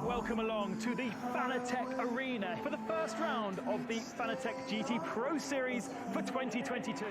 Welcome along to the Fanatec Arena for the first round of the Fanatec GT Pro Series for 2022.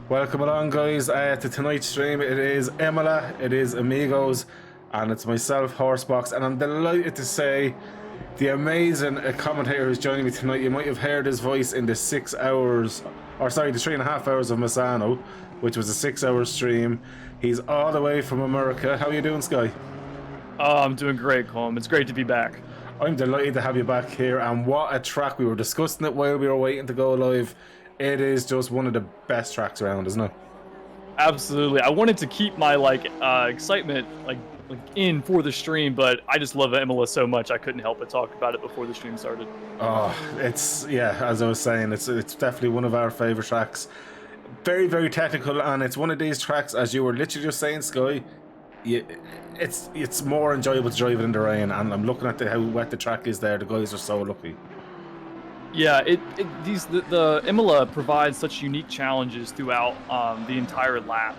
Welcome along, guys, to tonight's stream. It is Imola, it is Amigos, and it's myself, HorseBox, and I'm delighted to say the amazing commentator who's joining me tonight. You might have heard his voice in the 6 hours, or sorry, the 3.5 hours of Misano, which was a 6-hour stream. He's all the way from America. How are you doing, Sky? Oh, I'm doing great, Colm. It's great to be back. I'm delighted to have you back here, and what a track. We were discussing it while we were waiting to go live. It is just one of the best tracks around, isn't it? Absolutely. I wanted to keep my excitement in for the stream, but I just love Imola so much I couldn't help but talk about it before the stream started. Oh, it's, yeah, as I was saying, it's definitely one of our favorite tracks. Very, very technical, and it's one of these tracks, as you were literally just saying, Sky, it's more enjoyable to drive it in the rain, and I'm looking at how wet the track is there. The guys are so lucky. Yeah, the Imola provides such unique challenges throughout the entire lap.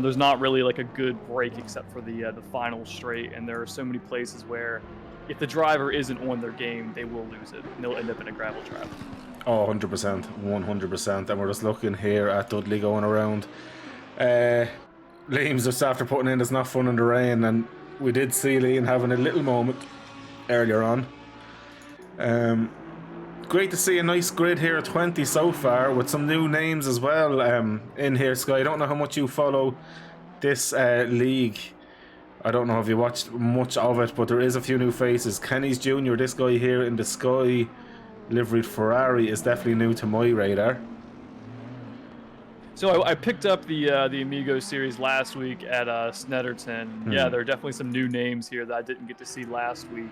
There's not really like a good break except for the final straight, and there are so many places where if the driver isn't on their game, they will lose it, and they'll end up in a gravel trap. Oh, 100%, 100%. And we're just looking here at Dudley going around. Liam's just after putting in "It's not fun in the rain," and we did see Liam having a little moment earlier on. Great to see a nice grid here at 20 so far, with some new names as well in here, Sky. I don't know how much you follow this league. I don't know if you watched much of it, but there is a few new faces. Kenny's Jr., this guy here in the Sky liveried Ferrari, is definitely new to my radar. So I picked up the Amigos series last week at Snetterton. Yeah, there are definitely some new names here that I didn't get to see last week.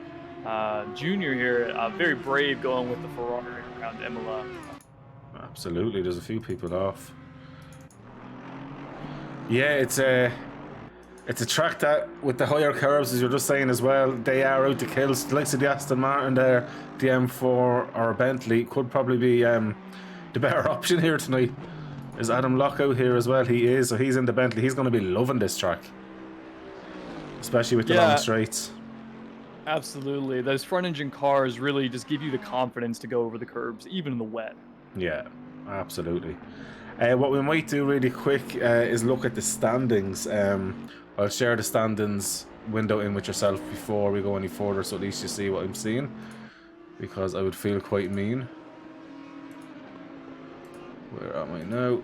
Junior here, very brave going with the Ferrari around Imola. Absolutely, there's a few people off. Yeah, it's a track that, with the higher curves, as you're just saying as well, they are out to kill. The likes of the Aston Martin there, the M4 or Bentley could probably be the better option here tonight. Is Adam Locke out here as well? He is, so he's in the Bentley. He's going to be loving this track. Especially with the long straights. Absolutely. Those front engine cars really just give you the confidence to go over the curbs, even in the wet. Yeah, absolutely. What we might do really quick is look at the standings. I'll share the standings window in with yourself before we go any further, so at least you see what I'm seeing. Because I would feel quite mean. Where am I now?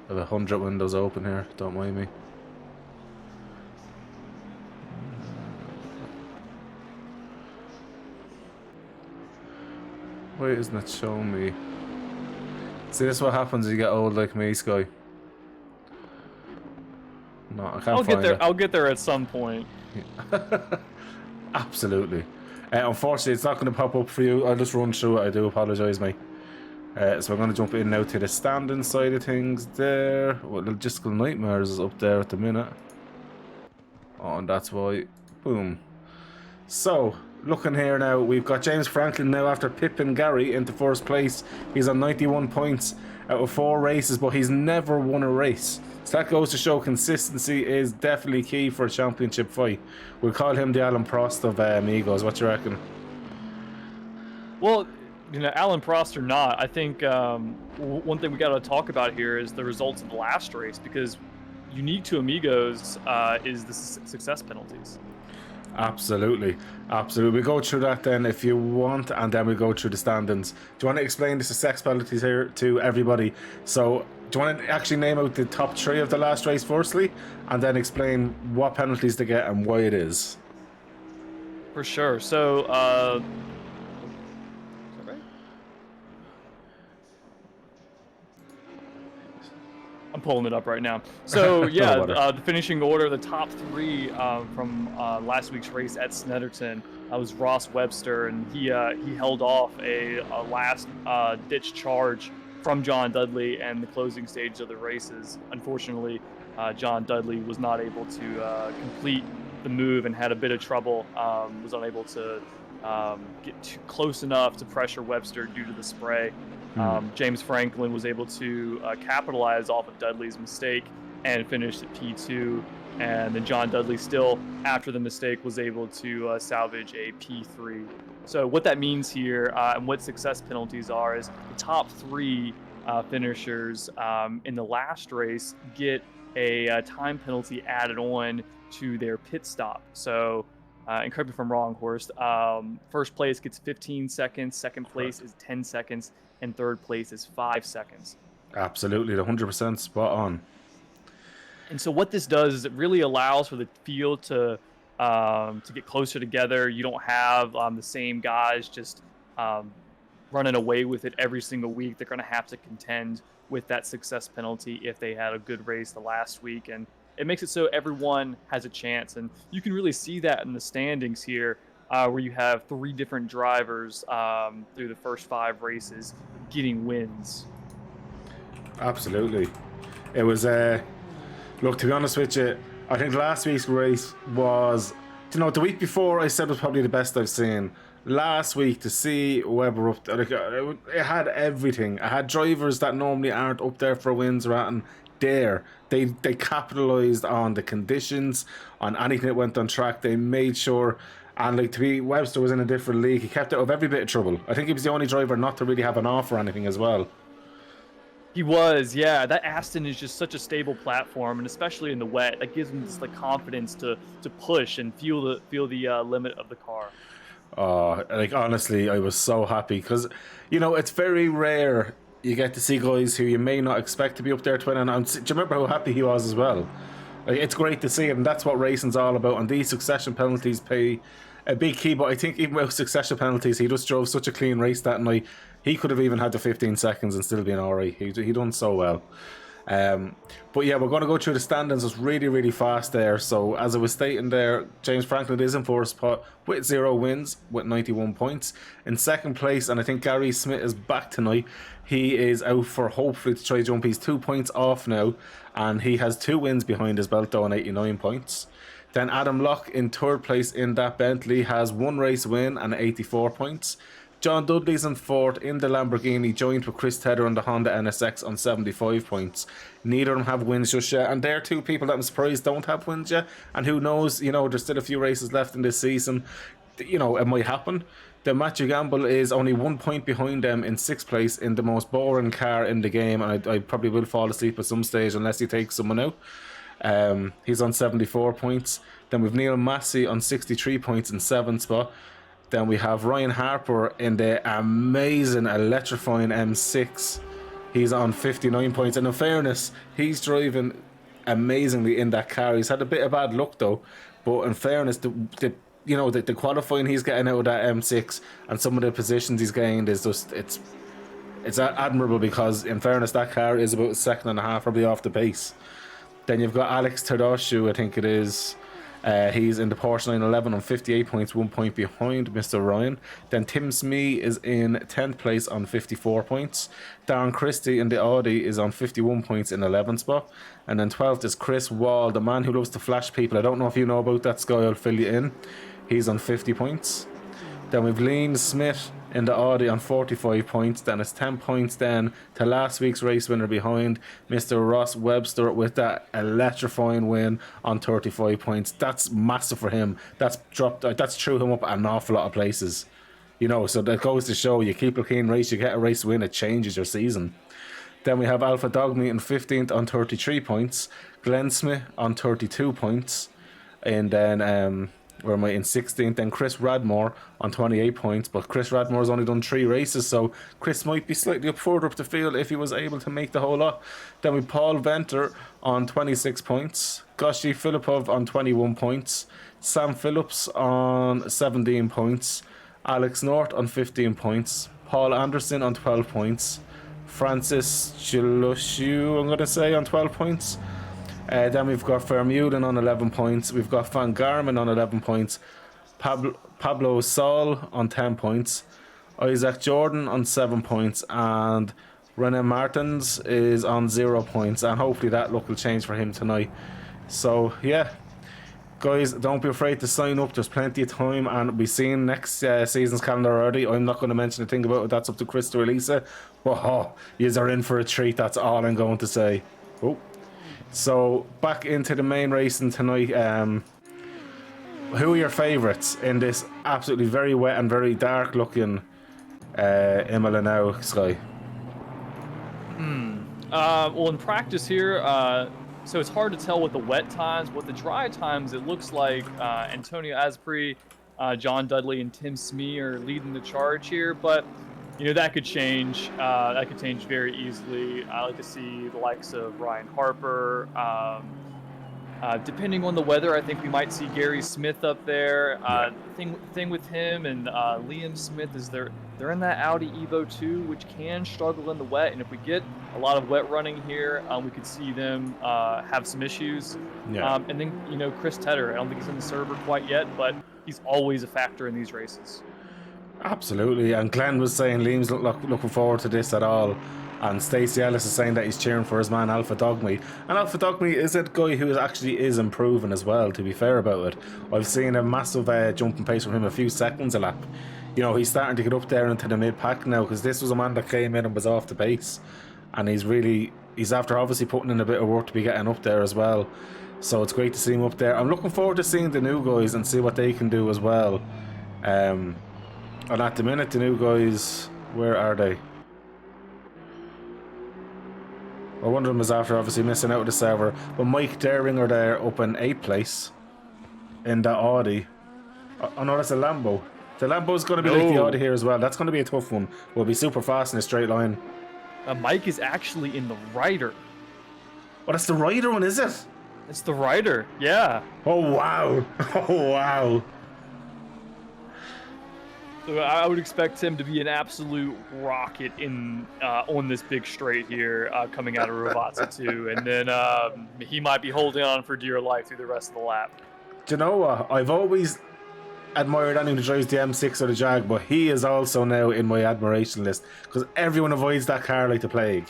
I have 100 windows open here, don't mind me. Why isn't it showing me? See, this is what happens when you get old like me, Sky. No, I can't find it. I'll get there at some point. Absolutely. Unfortunately, it's not going to pop up for you. I'll just run through it. I do apologise, mate. So I'm going to jump in now to the standing side of things there. Well, Logistical Nightmares is up there at the minute. Oh, and that's why. Boom. So, looking here now, we've got James Franklin now after pipping Gary into first place. He's on 91 points out of 4 races, but he's never won a race. So that goes to show consistency is definitely key for a championship fight. We'll call him the Alan Prost of Amigos. What do you reckon? Well, you know, Alan Prost or not, I think one thing we got to talk about here is the results of the last race, because unique to Amigos is the success penalties. Absolutely, absolutely. We'll go through that then if you want, and then we'll go through the standings. Do you want to explain the success penalties here to everybody? So, do you want to actually name out the top 3 of the last race firstly, and then explain what penalties they get and why it is? For sure. So, is that right? I'm pulling it up right now. So yeah, the finishing order, the top 3 from last week's race at Snetterton was Ross Webster, and he held off a last ditch charge from John Dudley and the closing stage of the races. Unfortunately, John Dudley was not able to complete the move and had a bit of trouble. Was unable to get too close enough to pressure Webster due to the spray. James Franklin was able to capitalize off of Dudley's mistake and finished at P2. And then John Dudley still, after the mistake, was able to salvage a P3. So what that means here and what success penalties are is the top 3 finishers in the last race get a time penalty added on to their pit stop. So, and correct me if I'm wrong, Horst, first place gets 15 seconds, second place is 10 seconds, and third place is 5 seconds. Absolutely, 100% spot on. And so what this does is it really allows for the field to get closer together. You don't have the same guys just running away with it every single week. They're going to have to contend with that success penalty if they had a good race the last week. And it makes it so everyone has a chance. And you can really see that in the standings here, where you have 3 different drivers through the first 5 races getting wins. Absolutely. It was, look, to be honest with you, I think last week's race was, you know, the week before I said was probably the best I've seen. Last week, to see Webber up there, like, it had everything. I had drivers that normally aren't up there for wins or anything there. They capitalised on the conditions, on anything that went on track. They made sure, and like, to be, Webster was in a different league. He kept out of every bit of trouble. I think he was the only driver not to really have an off or anything as well. He was, yeah. That Aston is just such a stable platform, and especially in the wet, that gives him just the confidence to push and feel the limit of the car. Like, honestly, I was so happy because, you know, it's very rare you get to see guys who you may not expect to be up there to win. And do you remember how happy he was as well? Like, it's great to see it, and that's what racing's all about. And these succession penalties play a big key. But I think even with succession penalties, he just drove such a clean race that night. He could have even had the 15 seconds and still been alright. He done so well. But yeah, we're going to go through the standings just really, really fast there. So as I was stating there, James Franklin is in first spot with 0 wins with 91 points. In second place, and I think Gary Smith is back tonight. He is out for hopefully to try jump. He's 2 points off now, and he has 2 wins behind his belt though on 89 points. Then Adam Locke in third place in that Bentley has 1 race win and 84 points. John Dudley's in 4th in the Lamborghini, joined with Chris Tedder on the Honda NSX on 75 points. Neither of them have wins just yet, and they're two people that I'm surprised don't have wins yet. And who knows, you know, there's still a few races left in this season. You know, it might happen. Then Matthew Gamble is only 1 point behind them in 6th place in the most boring car in the game, and I probably will fall asleep at some stage unless he takes someone out. He's on 74 points. Then we've Neil Massey on 63 points in 7th spot. Then we have Ryan Harper in the amazing, electrifying M6. He's on 59 points. And in fairness, he's driving amazingly in that car. He's had a bit of bad luck though. But in fairness, the qualifying he's getting out of that M6 and some of the positions he's gained is just it's admirable, because in fairness that car is about a second and a half probably off the pace. Then you've got Alex Tardoshu, I think it is. He's in the Porsche 911 on 58 points, 1 point behind Mr. Ryan. Then Tim Smee is in 10th place on 54 points. Darren Christie in the Audi is on 51 points in 11th spot. And then 12th is Chris Wall, the man who loves to flash people. I don't know if you know about that, Sky, I'll fill you in. He's on 50 points. Then we've Liam Smith in the Audi on 45 points. Then it's 10 points then to last week's race winner behind Mr. Ross Webster with that electrifying win on 35 points. That's massive for him. That's threw him up an awful lot of places. You know, so that goes to show you keep a clean race, you get a race win, it changes your season. Then we have Alpha Dogme in 15th on 33 points. Glenn Smith on 32 points. And then where am I, in 16th? Then Chris Radmore on 28 points, but Chris Radmore's only done 3 races, so Chris might be slightly further up the field if he was able to make the whole lot. Then we Paul Venter on 26 points, Goshi Filipov on 21 points, Sam Phillips on 17 points, Alex North on 15 points, Paul Anderson on 12 points, Francis Chilushu, I'm going to say, on 12 points. Then we've got Vermeulen on 11 points. We've got Van Garman on 11 points. Pablo Saul on 10 points. Isaac Jordan on 7 points. And René Martins is on 0 points. And hopefully that luck will change for him tonight. So, yeah. Guys, don't be afraid to sign up. There's plenty of time. And we've seen next season's calendar already. I'm not going to mention a thing about it. That's up to Chris to release it. But, yous are in for a treat. That's all I'm going to say. Oh. So back into the main racing tonight. Who are your favourites in this absolutely very wet and very dark looking Imola now, Sky? Well, in practice here, so it's hard to tell with the wet times. With the dry times, it looks like Antonio Asprey, John Dudley, and Tim Smee are leading the charge here, but you know, that could change. That could change very easily. I like to see the likes of Ryan Harper. Depending on the weather, I think we might see Gary Smith up there. The thing with him and Liam Smith is they're in that Audi Evo 2, which can struggle in the wet. And if we get a lot of wet running here, we could see them have some issues. And then, you know, Chris Tedder, I don't think he's in the server quite yet, but he's always a factor in these races. Absolutely, and Glenn was saying Liam's looking forward to this at all, and Stacey Ellis is saying that he's cheering for his man Alpha Dogme. And Alpha Dogme is a guy who actually is improving as well, to be fair about it. I've seen a massive jump in pace from him, a few seconds a lap. You know, he's starting to get up there into the mid-pack now, because this was a man that came in and was off the pace, and he's after obviously putting in a bit of work to be getting up there as well. So it's great to see him up there. I'm looking forward to seeing the new guys and see what they can do as well. And at the minute, the new guys, where are they? Well, one of them is after obviously missing out of the server. But Mike Deringer there up in 8th place in the Audi. Oh no, that's a Lambo. The Lambo's going to be like the Audi here as well. That's going to be a tough one. We'll be super fast in a straight line. Mike is actually in the Ryder. Oh, that's the Ryder one, is it? It's the Ryder, yeah. Oh, wow. Oh, wow. So I would expect him to be an absolute rocket in on this big straight here, coming out of Ravazza 2, and then he might be holding on for dear life through the rest of the lap. Do you know what? I've always admired anyone who drives the M6 or the Jag, but he is also now in my admiration list, because everyone avoids that car like the plague.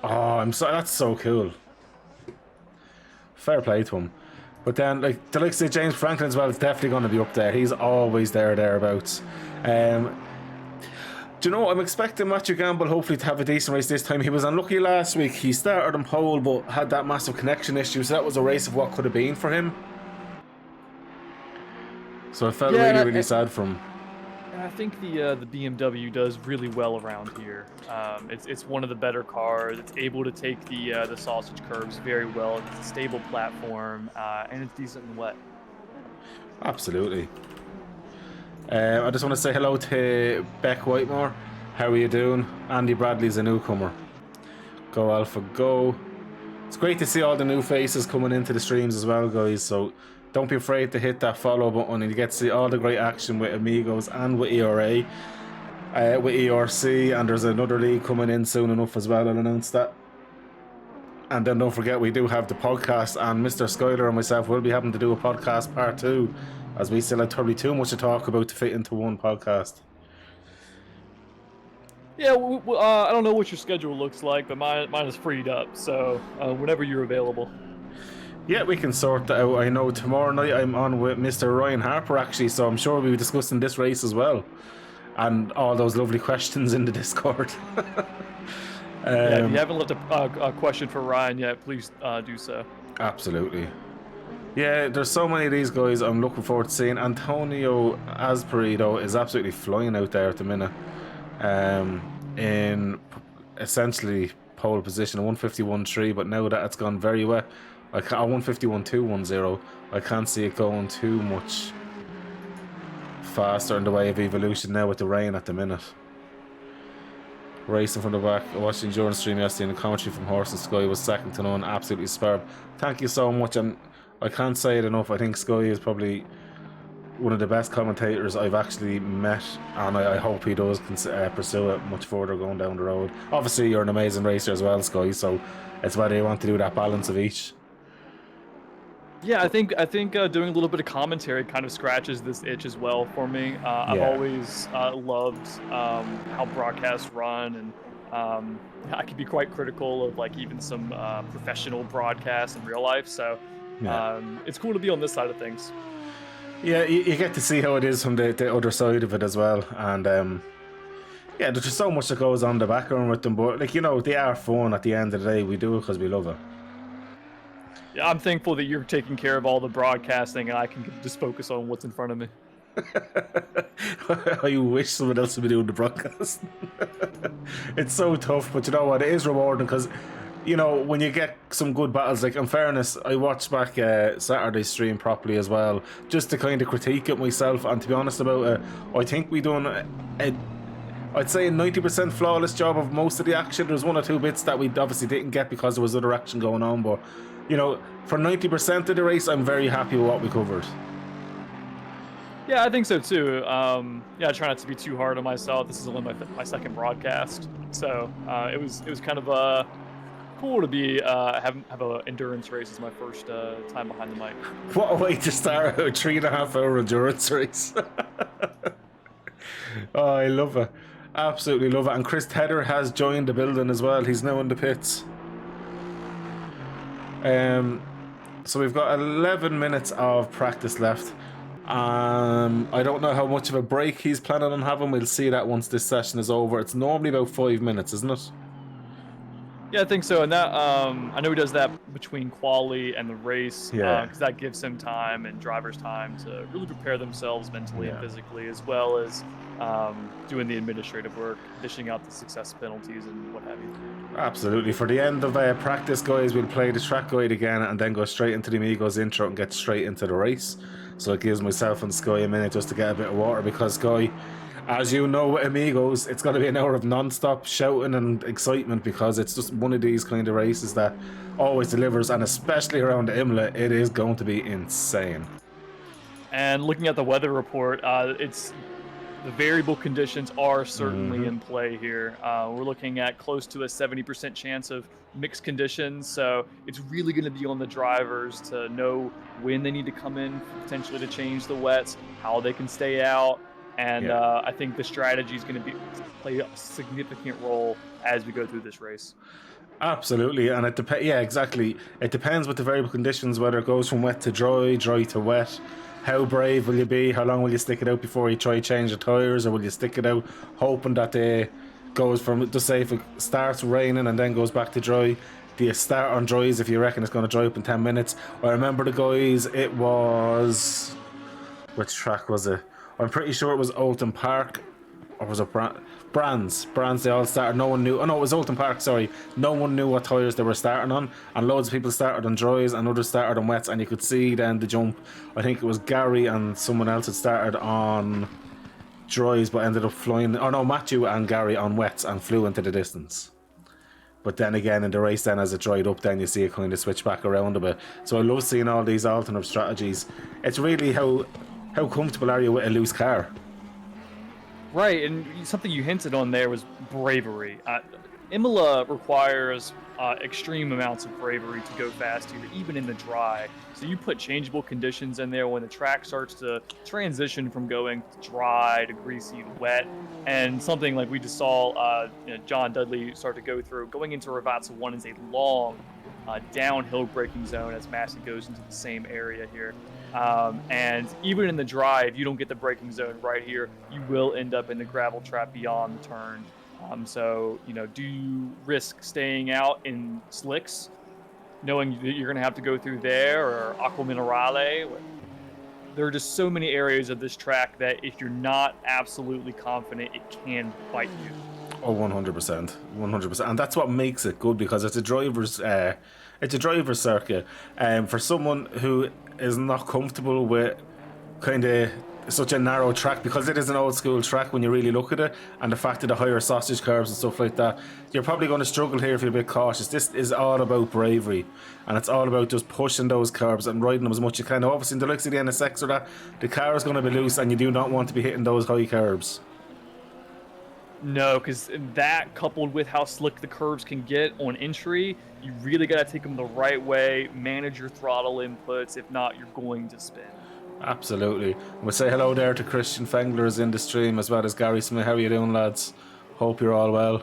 Oh, that's so cool. Fair play to him. But then, like, the likes of James Franklin as well is definitely going to be up there. He's always thereabouts. Do you know, I'm expecting Matthew Gamble hopefully to have a decent race this time. He was unlucky last week. He started on pole but had that massive connection issue, so that was a race of what could have been for him. So I felt really sad for him. I think the BMW does really well around here. It's one of the better cars. It's able to take the sausage curves very well. It's a stable platform, and it's decent and wet. Absolutely. I just want to say hello to Beck Whitemore. How are you doing? Andy Bradley's a newcomer. Go Alpha Go. It's great to see all the new faces coming into the streams as well, guys. So don't be afraid to hit that follow button and you get to see all the great action with Amigos and with ERA. With ERC, and there's another league coming in soon enough as well. I'll announce that. And then don't forget we do have the podcast, and Mr. Skyler and myself will be having to do a podcast part 2, as we still have probably too much to talk about to fit into one podcast. Yeah, I don't know what your schedule looks like, but mine is freed up, so whenever you're available. Yeah, we can sort that out. I know tomorrow night I'm on with Mr. Ryan Harper, actually, so I'm sure we'll be discussing this race as well. And all those lovely questions in the Discord. Yeah, if you haven't left a question for Ryan yet, please do so. Absolutely. Yeah, there's so many of these guys I'm looking forward to seeing. Antonio Asperi, though, is absolutely flying out there at the minute. In essentially pole position, a 151.3, but now that it's gone very wet, a 151.210, I can't see it going too much faster in the way of evolution now with the rain at the minute. Racing from the back, I watched the endurance stream yesterday and the commentary from Horse and Sky was second to none, absolutely superb. Thank you so much, and I can't say it enough, I think Sky is probably one of the best commentators I've actually met, and I hope he does pursue it much further going down the road. Obviously you're an amazing racer as well, Sky, so it's whether you want to do that balance of each. Yeah, I think doing a little bit of commentary kind of scratches this itch as well for me. I've always loved how broadcasts run, and I can be quite critical of like even some professional broadcasts in real life. So it's cool to be on this side of things. Yeah, you get to see how it is from the other side of it as well, and yeah, there's just so much that goes on in the background with them. But like, you know, they are fun at the end of the day. We do it because we love it. Yeah, I'm thankful that you're taking care of all the broadcasting and I can just focus on what's in front of me. I wish someone else would be doing the broadcast. It's so tough, but you know what? It is rewarding because, you know, when you get some good battles, like in fairness, I watched back Saturday's stream properly as well, just to kind of critique it myself. And to be honest about it, I think we done I'd say a 90% flawless job of most of the action. There's one or two bits that we obviously didn't get because there was other action going on, but you know, for 90% of the race, I'm very happy with what we covered. Yeah, I think so too. Yeah, I try not to be too hard on myself. This is only my second broadcast, so it was kind of cool to be have an endurance race as my first time behind the mic. What a way to start a 3.5 hour endurance race! Oh, I love it. Absolutely love it. And Chris Tedder has joined the building as well. He's now in the pits. So we've got 11 minutes of practice left. I don't know how much of a break he's planning on having. We'll see that once this session is over. It's normally about 5 minutes, isn't it? Yeah, I think so. And that I know he does that between quali and the race, because that gives him time and drivers time to really prepare themselves mentally and physically, as well as doing the administrative work, dishing out the success penalties and what have you. Absolutely. For the end of practice, guys, we'll play the track guide again and then go straight into the Amigos intro and get straight into the race. So it gives myself and Sky a minute just to get a bit of water, because Sky, as you know with Amigos, it's going to be an hour of non-stop shouting and excitement, because it's just one of these kind of races that always delivers, and especially around Imola, it is going to be insane. And looking at the weather report, the variable conditions are certainly in play here. We're looking at close to a 70% chance of mixed conditions, so it's really going to be on the drivers to know when they need to come in, potentially to change the wets, how they can stay out, And Yeah. I think the strategy is going to play a significant role as we go through this race. Absolutely, and it depends. Yeah, exactly. It depends with the variable conditions whether it goes from wet to dry, dry to wet. How brave will you be? How long will you stick it out before you try to change the tires, or will you stick it out hoping that they goes from, just say if it starts raining and then goes back to dry? Do you start on dries if you reckon it's going to dry up in 10 minutes? I remember the guys. It was, which track was it? I'm pretty sure it was Oulton Park, or was it Brands? Brands, they all started. No one knew. Oh no, it was Oulton Park, sorry. No one knew what tyres they were starting on, and loads of people started on dries and others started on wets, and you could see then the jump. I think it was Gary and someone else had started on dries but ended up flying. Oh no, Matthew and Gary on wets and flew into the distance. But then again, in the race, then as it dried up, then you see it kind of switch back around a bit. So I love seeing all these alternate strategies. It's really how comfortable are you with a loose car? Right, and something you hinted on there was bravery. Imola requires extreme amounts of bravery to go fast here, even in the dry. So you put changeable conditions in there when the track starts to transition from going dry to greasy to wet, and something like we just saw John Dudley start to go through. Going into Ravazza 1 is a long downhill braking zone as Massey goes into the same area here. And even in the dry, if you don't get the braking zone right here, you will end up in the gravel trap beyond the turn. So, do you risk staying out in slicks, knowing that you're going to have to go through there, or Aqua Minerale? There are just so many areas of this track that if you're not absolutely confident, it can bite you. Oh, 100%, 100%, and that's what makes it good, because it's a driver's circuit. For someone who is not comfortable with kind of such a narrow track, because it is an old school track when you really look at it, and the fact of the higher sausage curves and stuff like that, you're probably going to struggle here if you're a bit cautious. This is all about bravery, and it's all about just pushing those curves and riding them as much as you can. Obviously, in the likes of the NSX or that, the car is going to be loose, and you do not want to be hitting those high curves. No, because that, coupled with how slick the curves can get on entry, you really got to take them the right way, manage your throttle inputs. If not, you're going to spin. Absolutely. We'll say hello there to Christian Fengler is in the stream, as well as Gary Smith. How are you doing, lads? Hope you're all well.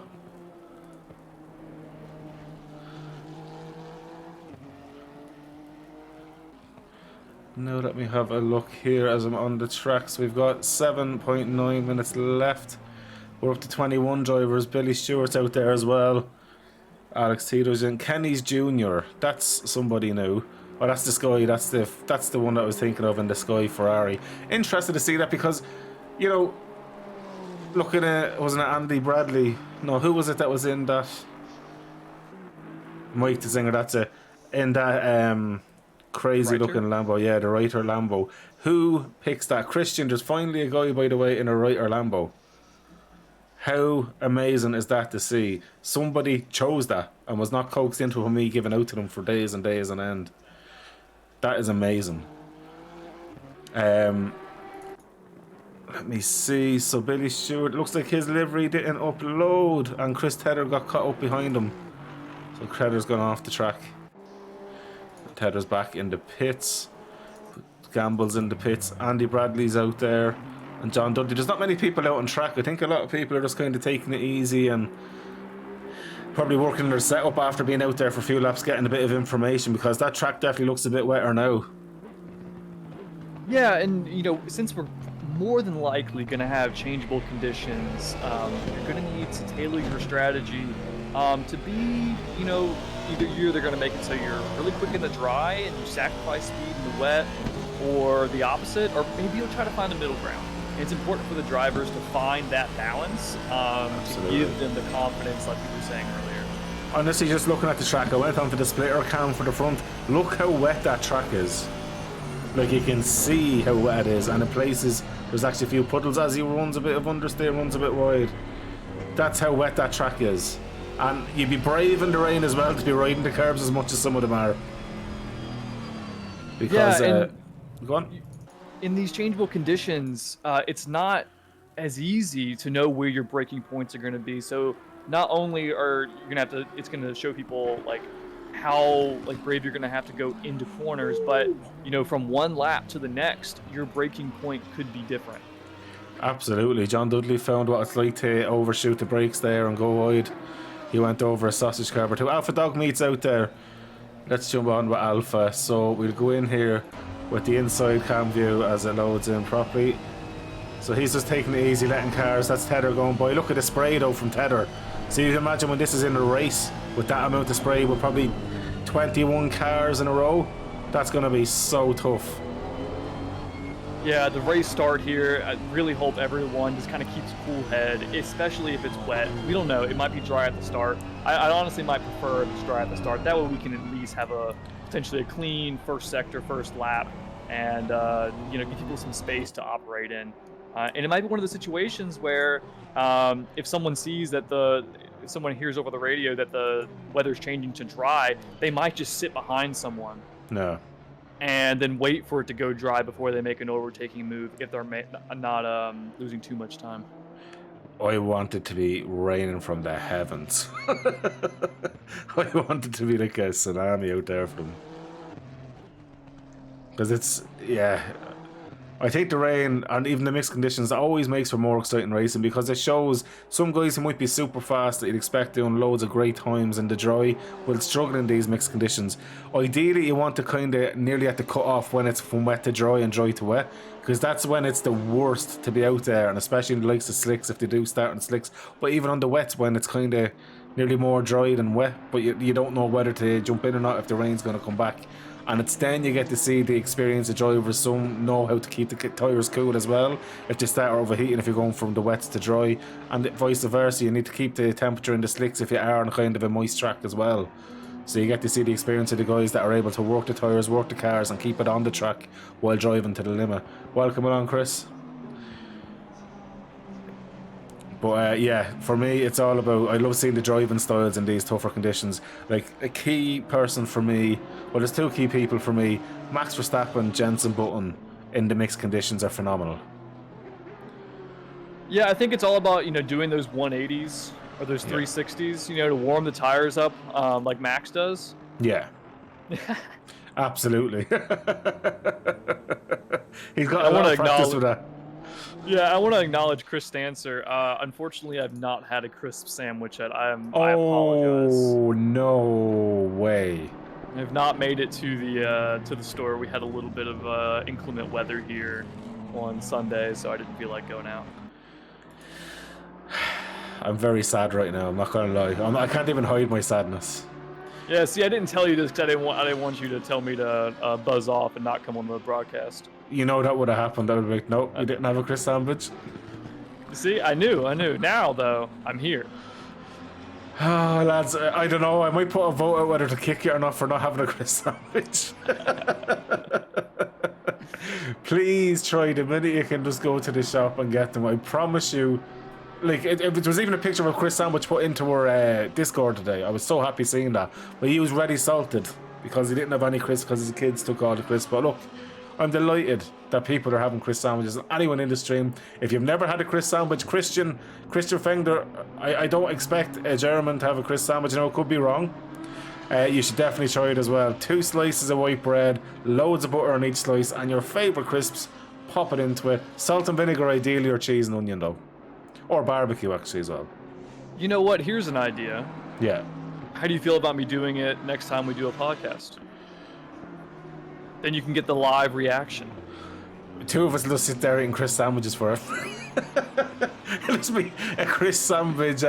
Now let me have a look here as I'm on the tracks. We've got 7.9 minutes left. We're up to 21 drivers. Billy Stewart's out there as well. Alex Tito's in. Kenny's Jr. That's somebody new. Oh, that's the Sky. That's the one that I was thinking of in the Sky Ferrari. Interested to see that, because, looking at, wasn't it Andy Bradley? No, who was it that was in that? Mike the singer. That's it. In that crazy looking Lambo. Yeah, the Reiter Lambo. Who picks that? Christian. There's finally a guy, by the way, in a Reiter Lambo. How amazing is that to see? Somebody chose that and was not coaxed into me giving out to them for days and days on end. That is amazing. Let me see. So Billy Stewart, looks like his livery didn't upload, and Chris Tedder got caught up behind him. So Tedder's gone off the track. Tedder's back in the pits. Gamble's in the pits. Andy Bradley's out there. And John Dudley. There's not many people out on track. I think a lot of people are just kind of taking it easy and probably working their setup after being out there for a few laps, getting a bit of information, because that track definitely looks a bit wetter now. Yeah, and since we're more than likely going to have changeable conditions, you're going to need to tailor your strategy to be, either you're going to make it so you're really quick in the dry and you sacrifice speed in the wet, or the opposite, or maybe you'll try to find a middle ground. It's important for the drivers to find that balance to give them the confidence, like we were saying earlier. Honestly, just looking at the track, I went onto the splitter cam for the front. Look how wet that track is. Like, you can see how wet it is, and in places there's actually a few puddles as he runs a bit of understeer, runs a bit wide. That's how wet that track is. And you'd be brave in the rain as well to be riding the curbs as much as some of them are. Because, go on. In these changeable conditions, it's not as easy to know where your braking points are going to be. So not only are you going to have to, it's going to show people how brave you're going to have to go into corners, but from one lap to the next, your braking point could be different. Absolutely. John Dudley found what it's like to overshoot the brakes there and go wide. He went over a sausage carver too. Alpha Dog Meat's out there. Let's jump on with Alpha. So we'll go in here with the inside cam view as it loads in properly. So he's just taking it easy, letting cars. That's Tether going by. Look at the spray though from Tether. So you can imagine when this is in a race with that amount of spray with probably 21 cars in a row. That's going to be so tough. Yeah, the race start here, I really hope everyone just kind of keeps a cool head, especially if it's wet. We don't know, it might be dry at the start. I honestly might prefer if it's dry at the start. That way we can at least have potentially a clean first sector, first lap, and give people some space to operate in. And it might be one of the situations where if someone sees that if someone hears over the radio that the weather's changing to dry, they might just sit behind someone. No. And then wait for it to go dry before they make an overtaking move if they're not losing too much time. I want it to be raining from the heavens. I want it to be like a tsunami out there for them. Because it's, yeah... I think the rain and even the mixed conditions always makes for more exciting racing because it shows some guys who might be super fast that you'd expect doing loads of great times in the dry will struggle in these mixed conditions. Ideally, you want to kind of nearly at the cut off when it's from wet to dry and dry to wet because that's when it's the worst to be out there, and especially in the likes of slicks if they do start in slicks. But even on the wets when it's kind of nearly more dry than wet, but you don't know whether to jump in or not if the rain's going to come back. And it's then you get to see the experience of drivers. Some know how to keep the tyres cool as well if they start overheating if you're going from the wets to dry, and vice versa. You need to keep the temperature in the slicks if you are on kind of a moist track as well. So you get to see the experience of the guys that are able to work the tyres, work the cars and keep it on the track while driving to the limit. Welcome along, Chris. But yeah, for me, it's all about, I love seeing the driving styles in these tougher conditions. Like, a key person for me, well, there's two key people for me. Max Verstappen, Jenson Button in the mixed conditions are phenomenal. Yeah, I think it's all about, doing those 180s or those 360s, to warm the tires up like Max does. Yeah. Absolutely. He's got a lot of practice with that. Yeah, I want to acknowledge Chris Stancer. Unfortunately, I've not had a crisp sandwich yet. I apologize. Oh, no way. I've not made it to the store. We had a little bit of inclement weather here on Sunday, so I didn't feel like going out. I'm very sad right now. I'm not gonna lie. I can't even hide my sadness. Yeah, see, I didn't tell you this because I didn't want you to tell me to buzz off and not come on the broadcast. You know that would have happened. I would be like, nope, you didn't have a Chris sandwich. See, I knew. Now, though, I'm here. Oh, lads, I don't know. I might put a vote out whether to kick you or not for not having a Chris sandwich. Please try the minute you can just go to the shop and get them. I promise you. Like, it was even a picture of a Chris sandwich put into our Discord today. I was so happy seeing that. But he was ready salted because he didn't have any Chris because his kids took all the Chris. But look, I'm delighted that people are having Chris sandwiches. Anyone in the stream, if you've never had a Chris sandwich, Christian Fengler, I don't expect a German to have a Chris sandwich. It could be wrong. You should definitely try it as well. 2 slices of white bread, loads of butter on each slice, and your favourite crisps, pop it into it. Salt and vinegar ideally, or cheese and onion though. Or barbecue actually as well. You know what? Here's an idea. Yeah. How do you feel about me doing it next time we do a podcast? Then you can get the live reaction. 2 of us will just sit there eating Chris sandwiches for it. It'll just be a Chris sandwich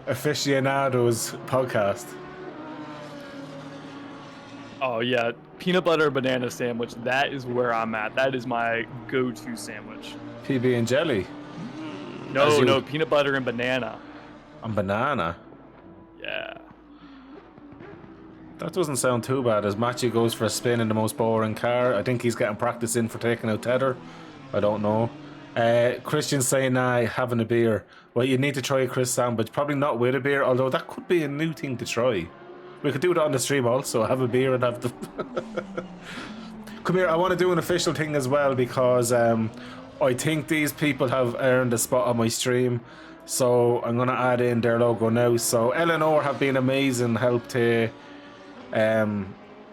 aficionados podcast. Oh yeah, peanut butter banana sandwich. That is where I'm at. That is my go-to sandwich. PB and jelly. No, peanut butter and banana. And banana? Yeah. That doesn't sound too bad as Matthew goes for a spin in the most boring car. I think he's getting practice in for taking out Tether. I don't know. Christian's saying, nah, having a beer. Well, you need to try a Chris sandwich. Probably not with a beer, although that could be a new thing to try. We could do that on the stream also. Have a beer and have the... Come here, I want to do an official thing as well because I think these people have earned a spot on my stream. So I'm going to add in their logo now. So Eleanor have been amazing help to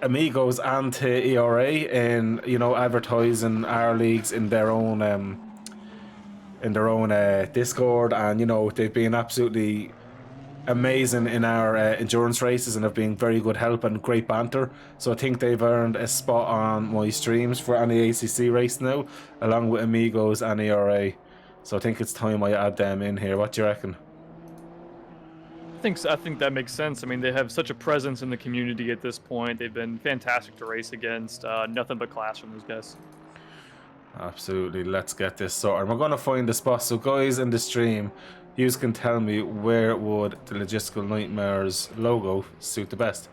Amigos and to ERA in, advertising our leagues in their own in their own Discord, and you know they've been absolutely amazing in our endurance races and have been very good help and great banter. So I think they've earned a spot on my streams for any ACC race now, along with Amigos and ERA. So I think it's time I add them in here. What do you reckon? I think that makes sense. I mean, they have such a presence in the community at this point. They've been fantastic to race against. Nothing but class from those guys. Absolutely. Let's get this sorted. We're going to find the spot. So guys in the stream, you can tell me where would the Logistical Nightmares logo suit the best.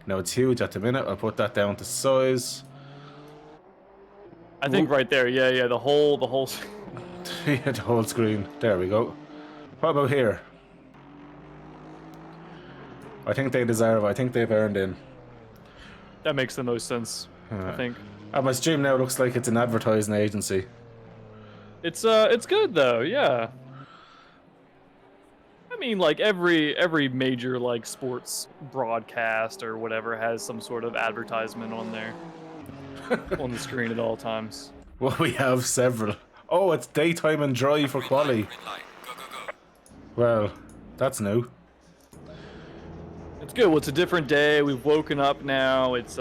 Now it's huge at the minute. I'll put that down to size. I think right there. Yeah. The whole. Yeah, the whole screen. There we go. What about here? I think they deserve it. I think they've earned in. That makes the most sense. I think. My stream now looks like it's an advertising agency. It's good though. Yeah. I mean, like every major like sports broadcast or whatever has some sort of advertisement on there on the screen at all times. Well, we have several. Oh, it's daytime and dry for quali. Well, that's new. It's good. Well, it's a different day. We've woken up now. It's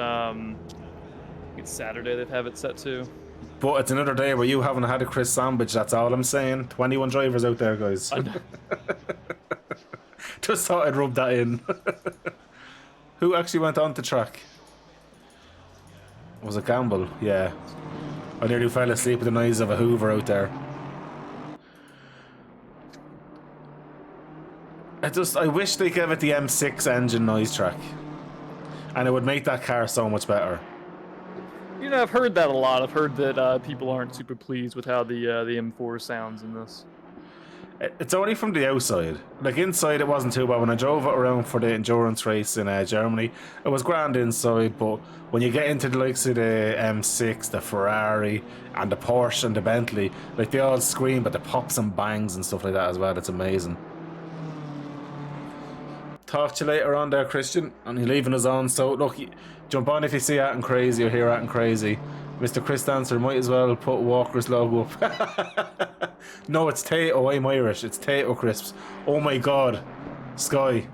Saturday. They have it set to. But it's another day where you haven't had a crisp sandwich. That's all I'm saying. 21 drivers out there, guys. Just thought I'd rub that in. Who actually went on the track? Was it Gamble? Yeah. I nearly fell asleep with the noise of a Hoover out there. I wish they gave it the M6 engine noise track. And it would make that car so much better. You know, I've heard that a lot. I've heard that people aren't super pleased with how the M4 sounds in this. It's only from the outside. Like inside it wasn't too bad. When I drove it around for the endurance race in Germany, it was grand inside, but when you get into the likes of the M6, the Ferrari, and the Porsche and the Bentley, like they all scream, but the pops and bangs and stuff like that as well. It's amazing. Talk to you later on there, Christian. And you're leaving us on, so look, jump on if you see acting crazy or hear acting crazy. Mr. Chris Dancer might as well put Walker's logo up. No, it's Tato. I'm Irish. It's Tato Crisps. Oh my god. Sky.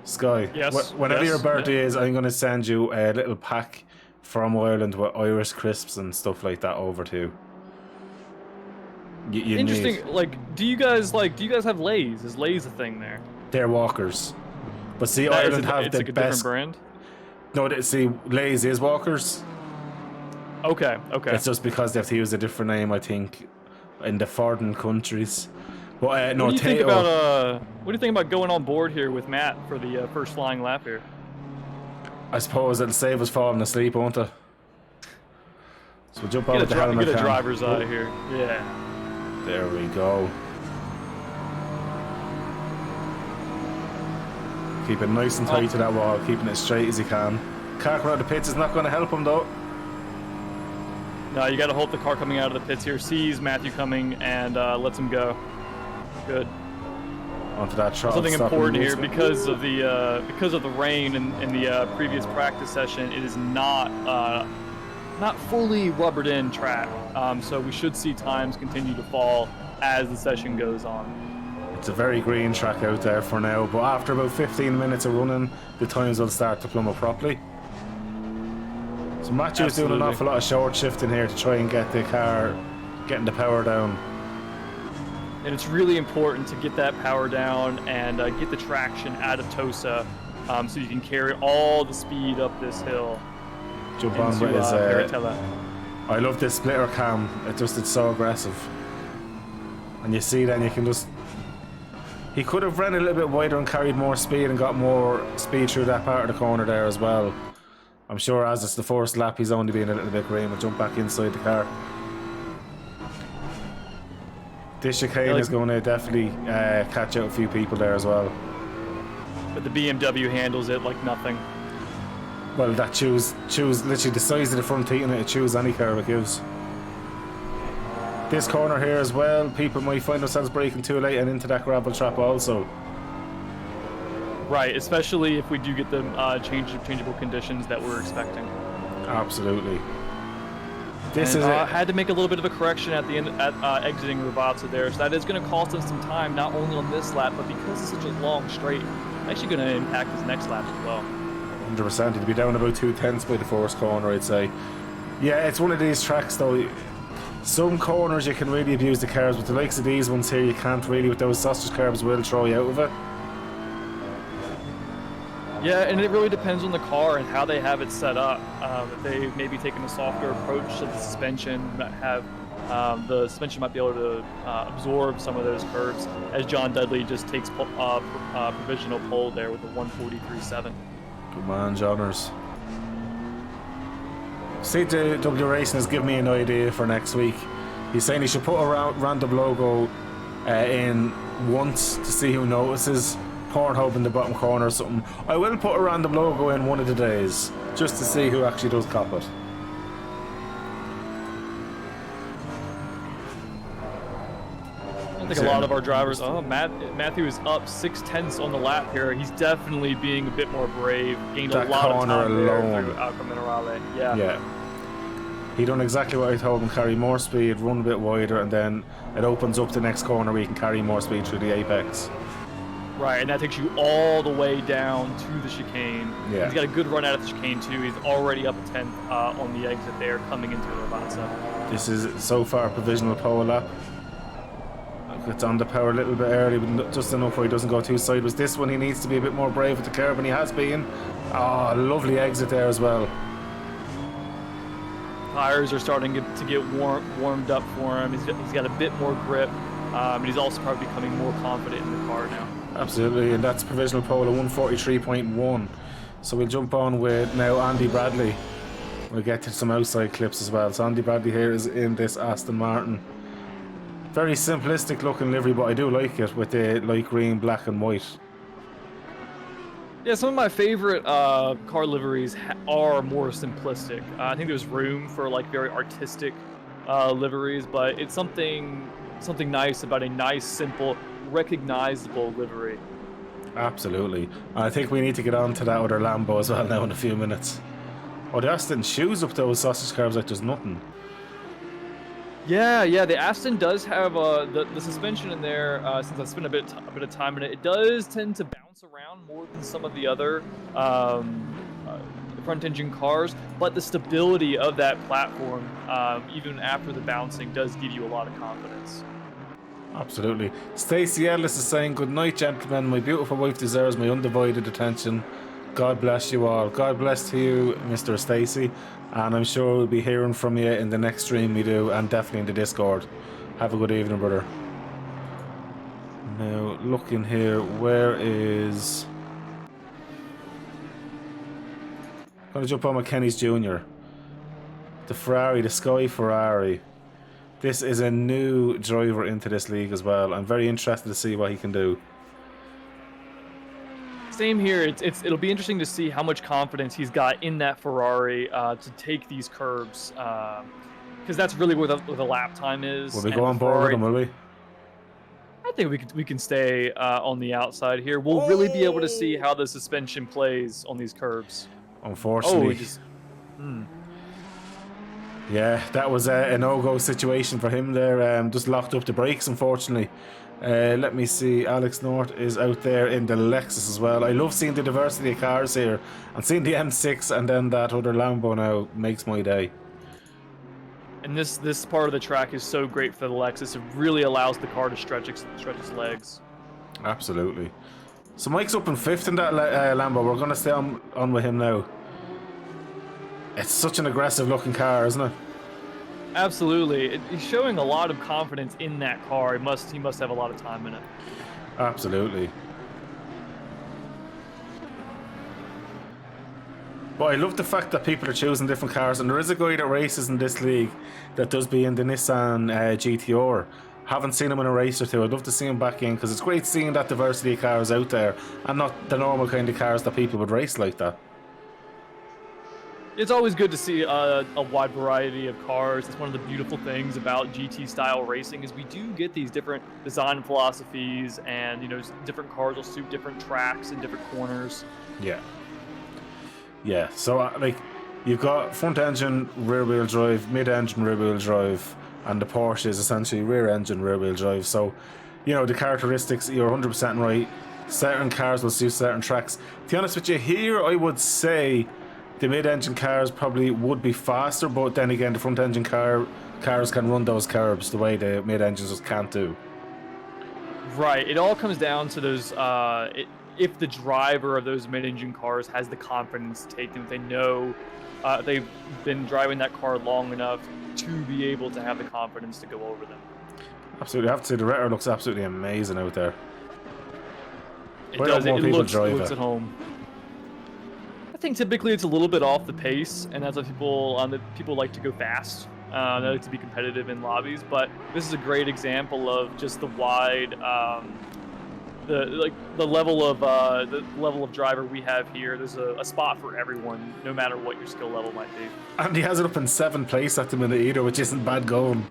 Yes. Whenever yes, your birthday is, I'm going to send you a little pack from Ireland with Irish crisps and stuff like that over to you. Interesting. Need. Like, do you guys have Lay's? Is Lay's a thing there? They're Walkers. But see, Ireland have the like a best. Different brand? No, see, Lay's is Walkers. Okay. It's just because they have to use a different name, I think, in the foreign countries. But no, what do you think about going on board here with Matt for the first flying lap here? I suppose it'll save us falling asleep, won't it? So we'll jump on with the helmet. Get a driver's eye here. Yeah. There we go. Keep it nice and tight to that wall, keeping it straight as you can. Car coming out of the pits is not going to help him though. No, you got to hope the car coming out of the pits here sees Matthew coming and lets him go. Good. Onto that shot. Something important here because of the rain in the previous practice session. It is not fully rubbered in track, so we should see times continue to fall as the session goes on. It's a very green track out there for now, but after about 15 minutes of running, the times will start to plummet properly. So Matthew's doing an awful lot of short shifting here to try and get the car, getting the power down. And it's really important to get that power down and get the traction out of Tosa, so you can carry all the speed up this hill. Jump on with his. I love this splitter cam. It's so aggressive. And you see, then you can just. He could have ran a little bit wider and carried more speed and got more speed through that part of the corner there as well. I'm sure as it's the first lap, he's only being a little bit green. We'll jump back inside the car. This chicane is going to definitely catch out a few people there as well. But the BMW handles it like nothing. Well, that choose literally the size of the front teeth in it, choose any car it gives. This corner here as well, people might find themselves braking too late and into that gravel trap also. Right, especially if we do get the changeable conditions that we're expecting. Absolutely. This and, is had to make a little bit of a correction at the end, exiting Rivazza there, so that is going to cost him some time, not only on this lap, but because it's such a long straight, actually going to impact his next lap as well. 100%. He'd be down about 2/10 by the first corner, I'd say. Yeah, it's one of these tracks though. Some corners you can really abuse the cars, but the likes of these ones here you can't really. With those sausage carbs will throw you out of it. Yeah, and it really depends on the car and how they have it set up. If they maybe taken a softer approach to the suspension, the suspension might be able to absorb some of those curves, as John Dudley just takes provisional pole there with a 143.7. Come on, Johners. CW Racing has given me an idea for next week. He's saying he should put a random logo in once to see who notices. Pornhub in the bottom corner or something. I will put a random logo in one of the days just to see who actually does cop it. I think a lot of our drivers. Oh, Matthew is up 6/10 on the lap here. He's definitely being a bit more brave. Gained a lot of time there through Alca Minerale. Yeah. He done exactly what I told him. Carry more speed, run a bit wider, and then it opens up the next corner where you can carry more speed through the apex. Right, and that takes you all the way down to the chicane. Yeah. He's got a good run out of the chicane too. He's already up a 10th on the exit there, coming into Rivazza. This is so far provisional pole lap. It's on the power a little bit early, but just enough where he doesn't go too sideways. This one he needs to be a bit more brave with the curb, and he has been. Oh, lovely exit there as well. Tires are starting to get warmed up for him. He's got a bit more grip, and he's also probably becoming more confident in the car now. Absolutely, and that's provisional pole of 143.1. So we'll jump on with now Andy Bradley. We'll get to some outside clips as well. So Andy Bradley here is in this Aston Martin. Very simplistic looking livery, but I do like it with the light green, black and white. Yeah, some of my favorite car liveries are more simplistic. I think there's room for like very artistic liveries, but it's something nice about a nice, simple, recognizable livery. Absolutely. I think we need to get on to that other Lambo as well now in a few minutes. Oh, the Aston chews up those sausage carbs like there's nothing. Yeah, the Aston does have the suspension in there. Since I spent a bit of time in it, it does tend to bounce around more than some of the other front-engine cars. But the stability of that platform, even after the bouncing, does give you a lot of confidence. Absolutely. Stacey Ellis is saying, "Good night, gentlemen. My beautiful wife deserves my undivided attention. God bless you all." God bless to you, Mr. Stacey. And I'm sure we'll be hearing from you in the next stream we do, and definitely in the Discord. Have a good evening, brother. Now, looking here, where is... I'm going to jump on with Kenny's Jr. The Ferrari, the Sky Ferrari. This is a new driver into this league as well. I'm very interested to see what he can do. Same here. It'll be interesting to see how much confidence he's got in that Ferrari to take these curbs, because that's really where the lap time is. Will we go on board with him, will we? I think we can stay on the outside here. We'll really be able to see how the suspension plays on these curbs. Unfortunately. Yeah, that was a no-go situation for him there. Just locked up the brakes, unfortunately. Let me see. Alex North is out there in the Lexus as well. I love seeing the diversity of cars here, and seeing the M6 and then that other Lambo now makes my day. And this part of the track is so great for the Lexus. It really allows the car to stretch its legs. Absolutely. So Mike's up in 5th in that Lambo. We're going to stay on with him now. It's such an aggressive looking car, isn't it? Absolutely. He's showing a lot of confidence in that car. He must have a lot of time in it. Absolutely. But I love the fact that people are choosing different cars, and there is a guy that races in this league that does be in the Nissan GTR. Haven't seen him in a race or two. I'd love to see him back in, because it's great seeing that diversity of cars out there, and not the normal kind of cars that people would race like that. It's always good to see a wide variety of cars. It's one of the beautiful things about GT-style racing is we do get these different design philosophies, and different cars will suit different tracks and different corners. Yeah. So like You've got front engine, rear wheel drive, mid engine, rear wheel drive, and the Porsche is essentially rear engine, rear wheel drive. So, you know, the characteristics, you're 100% right. Certain cars will suit certain tracks. To be honest with you, here I would say the mid engine cars probably would be faster, but then again, the front engine cars can run those curbs the way the mid engines just can't do. Right. It all comes down to those. If the driver of those mid-engine cars has the confidence to take them, if they know they've been driving that car long enough to be able to have the confidence to go over them. Absolutely, I have to say the Retter looks absolutely amazing out there. It does. It looks at home. I think typically it's a little bit off the pace, and that's what people like to go fast. They like to be competitive in lobbies, but this is a great example of just the wide, the level of driver we have here. There's a spot for everyone, no matter what your skill level might be. And he has it up in 7th place at the minute either, which isn't bad going.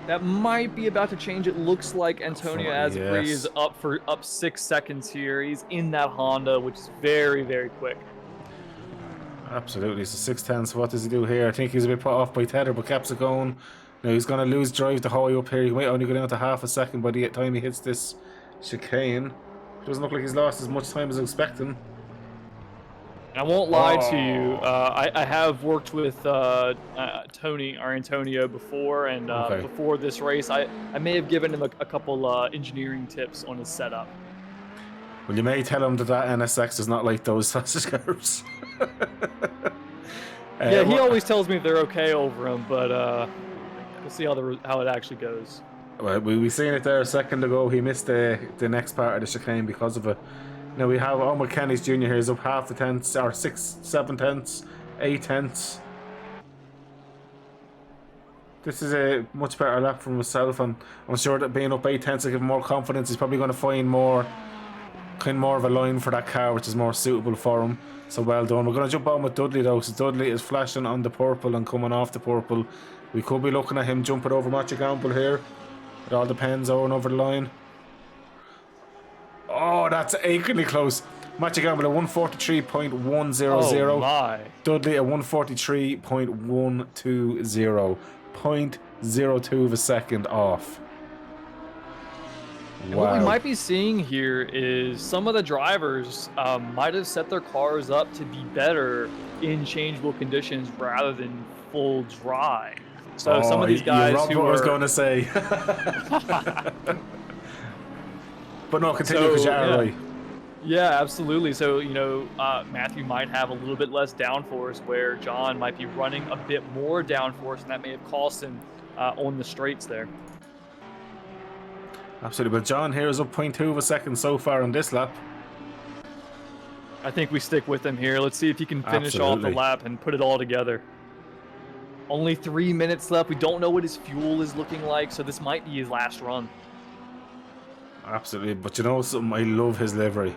That might be about to change. It looks like Antonio Azapri is up 6 seconds here. He's in that Honda, which is very, very quick. Absolutely, so 6'10", so what does he do here? I think he's a bit put off by Tether, but keeps it going. Now he's going to lose drive the whole way up here. He might only go down to half a second by the time he hits this chicane. Doesn't look like he's lost as much time as I was expecting. I won't lie to you. I have worked with Tony or Antonio before, and before this race, I may have given him a couple engineering tips on his setup. Well, you may tell him that NSX is not like those sausage cars. Yeah, he always tells me they're okay over him, but we'll see how it actually goes. Well, we seen it there a second ago. He missed the next part of the chicane because of it. Now we have Omar Kenny's Jr. here is up half the tenths, or 6, 7 tenths, 8 tenths. This is a much better lap for himself, and I'm sure that being up 8 tenths will give him more confidence. He's probably going to find more of a line for that car, which is more suitable for him. So well done. We're going to jump on with Dudley though. So Dudley is flashing on the purple and coming off the purple. We could be looking at him jumping over Matthew Gamble here. It all depends on over the line. Oh, that's achingly close. Matthew Gamble at 143.100. Oh my. Dudley at 143.120. 0.02 of a second off. And what we might be seeing here is some of the drivers might have set their cars up to be better in changeable conditions rather than full dry. So some of these guys who I was going to say. But no, continue because you're right. Yeah, absolutely. So, Matthew might have a little bit less downforce where John might be running a bit more downforce, and that may have cost him on the straights there. Absolutely, but John here is up 0.2 of a second so far on this lap. I think we stick with him here. Let's see if he can finish off the lap and put it all together. Only 3 minutes left. We don't know what his fuel is looking like, so this might be his last run. Absolutely, but you know something? I love his livery.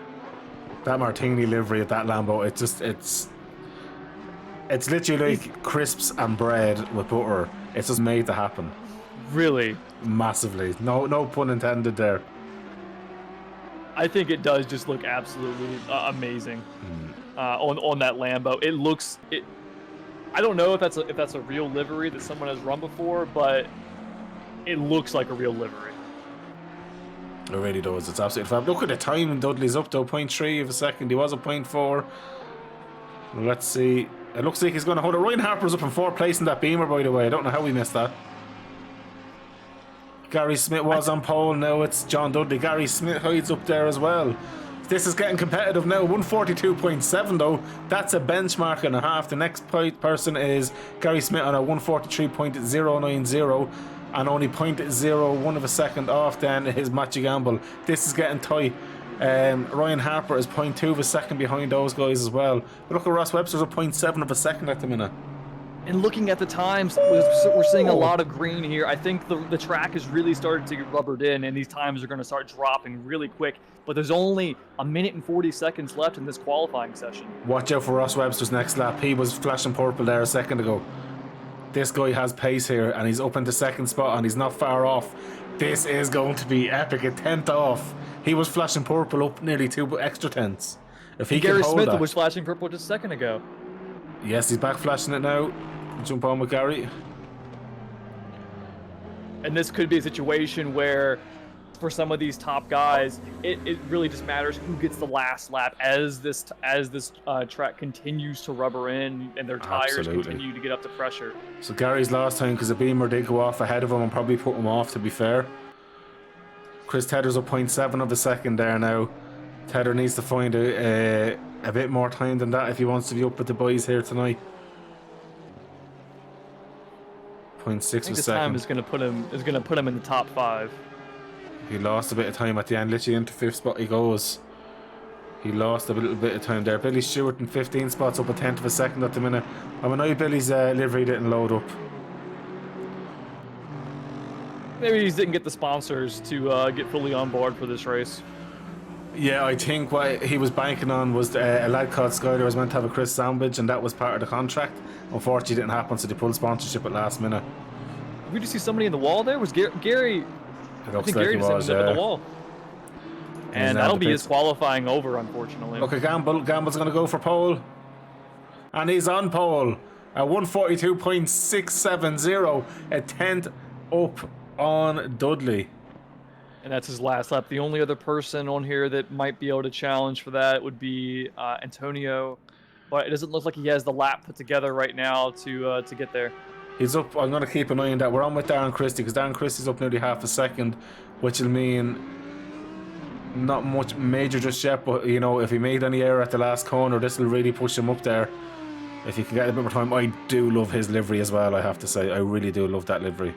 That Martini livery at that Lambo, it's literally like crisps and bread with butter. It's just made to happen. Really? Massively. No pun intended there. I think it does just look absolutely amazing on that Lambo. It looks I don't know if that's a real livery that someone has run before, but it looks like a real livery. It really does. It's absolutely fab. Look at the time Dudley's up though, 0.3 of a second. He was at 0.4. Let's see. It looks like he's going to hold it. Ryan Harper's up in 4th place in that Beamer, by the way. I don't know how we missed that. Gary Smith was on pole. Now it's John Dudley. Gary Smith hides up there as well. This is getting competitive now. 142.7 though. That's a benchmark and a half. The next person is Gary Smith on a 143.090 and only 0.01 of a second off then is Matthew Gamble. This is getting tight. Ryan Harper is 0.2 of a second behind those guys as well. But look at Ross Webster's at 0.7 of a second at the minute. And looking at the times, we're seeing a lot of green here. I think the track has really started to get rubbered in, and these times are going to start dropping really quick. But there's only 1 minute and 40 seconds left in this qualifying session. Watch out for Ross Webster's next lap. He was flashing purple there a second ago. This guy has pace here, and he's up into 2nd spot, and he's not far off. This is going to be epic. A 10th off. He was flashing purple up nearly 2 extra tenths. If he Gary can hold Smith that, was flashing purple just a second ago. yes, he's back flashing it now. Jump on with Gary. And this could be a situation where, for some of these top guys, it really just matters who gets the last lap as this track continues to rubber in and their tires Absolutely. continue to get up to pressure. So Gary's last time, because the Beamer did go off ahead of him and probably put him off, to be fair. Chris Tedder's up 0.7 of a second there now. Tedder needs to find a bit more time than that if he wants to be up with the boys here tonight. 0.6 I think of a this second. time is going to put him in the top 5. He lost a bit of time at the end, literally into 5th spot he goes. He lost a little bit of time there. Billy Stewart in 15 spots, up a 10th of a second at the minute. I know Billy's livery didn't load up. Maybe he didn't get the sponsors to get fully on board for this race. Yeah, I think what he was banking on was a lad called Skyler was meant to have a Chris sandwich, and that was part of the contract. Unfortunately, it didn't happen, so they pulled sponsorship at last minute. Did we just see somebody in the wall there? Was Gary? It I looks think like Gary he just was, ended up in the wall. And now that'll the be his pits. qualifying over, unfortunately. Look at Gamble. Gamble's going to go for pole. And he's on pole. At 142.670. A 10th up on Dudley. And that's his last lap. The only other person on here that might be able to challenge for that would be Antonio. But it doesn't look like he has the lap put together right now to get there. He's up. I'm going to keep an eye on that. We're on with Darren Christie, because Darren Christie's up nearly half a second, which will mean not much major just yet, but you know, if he made any error at the last corner, this will really push him up there. If he can get a bit more time. I do love his livery as well, I have to say. I really do love that livery.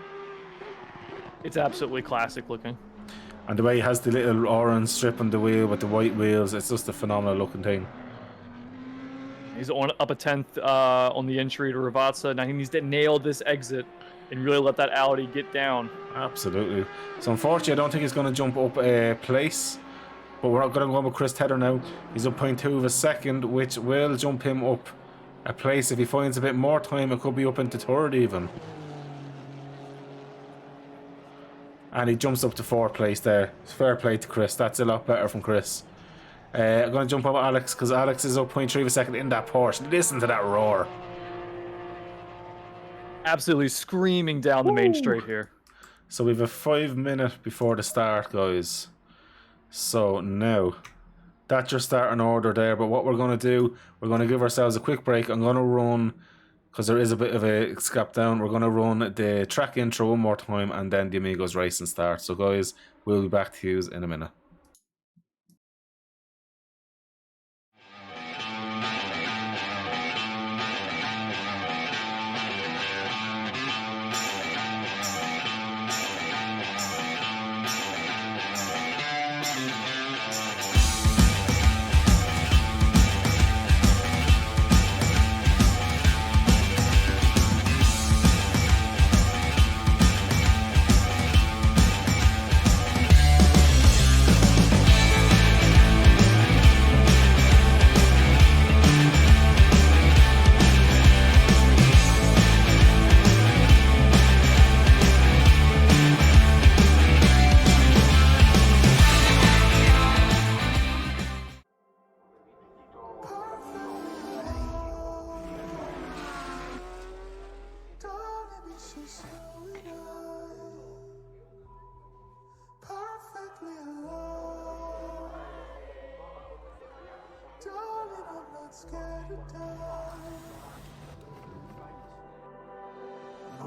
It's absolutely classic looking. And the way he has the little orange strip on the wheel with the white wheels, it's just a phenomenal looking thing. He's up a 10th on the entry to Ravazza. Now he needs to nail this exit and really let that Audi get down. Absolutely. So unfortunately, I don't think he's going to jump up a place. But we're not going to go on with Chris Tedder now. He's up 0.2 of a second, which will jump him up a place. If he finds a bit more time, it could be up into third even. And he jumps up to 4th place there. Fair play to Chris. That's a lot better from Chris. I'm going to jump over Alex, because Alex is up 0.3 of a second in that Porsche. Listen to that roar. Absolutely screaming down the main straight here. So we have a 5 minute before the start, guys. So now, that's your starting order there. But what we're going to do, we're going to give ourselves a quick break. I'm going to run, because there is a bit of a scrap down, we're going to run the track intro one more time, and then the Amigos racing starts. So guys, we'll be back to you in a minute.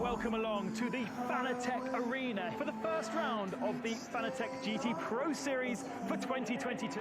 Welcome along to the Fanatec Arena for the first round of the Fanatec GT Pro Series for 2022.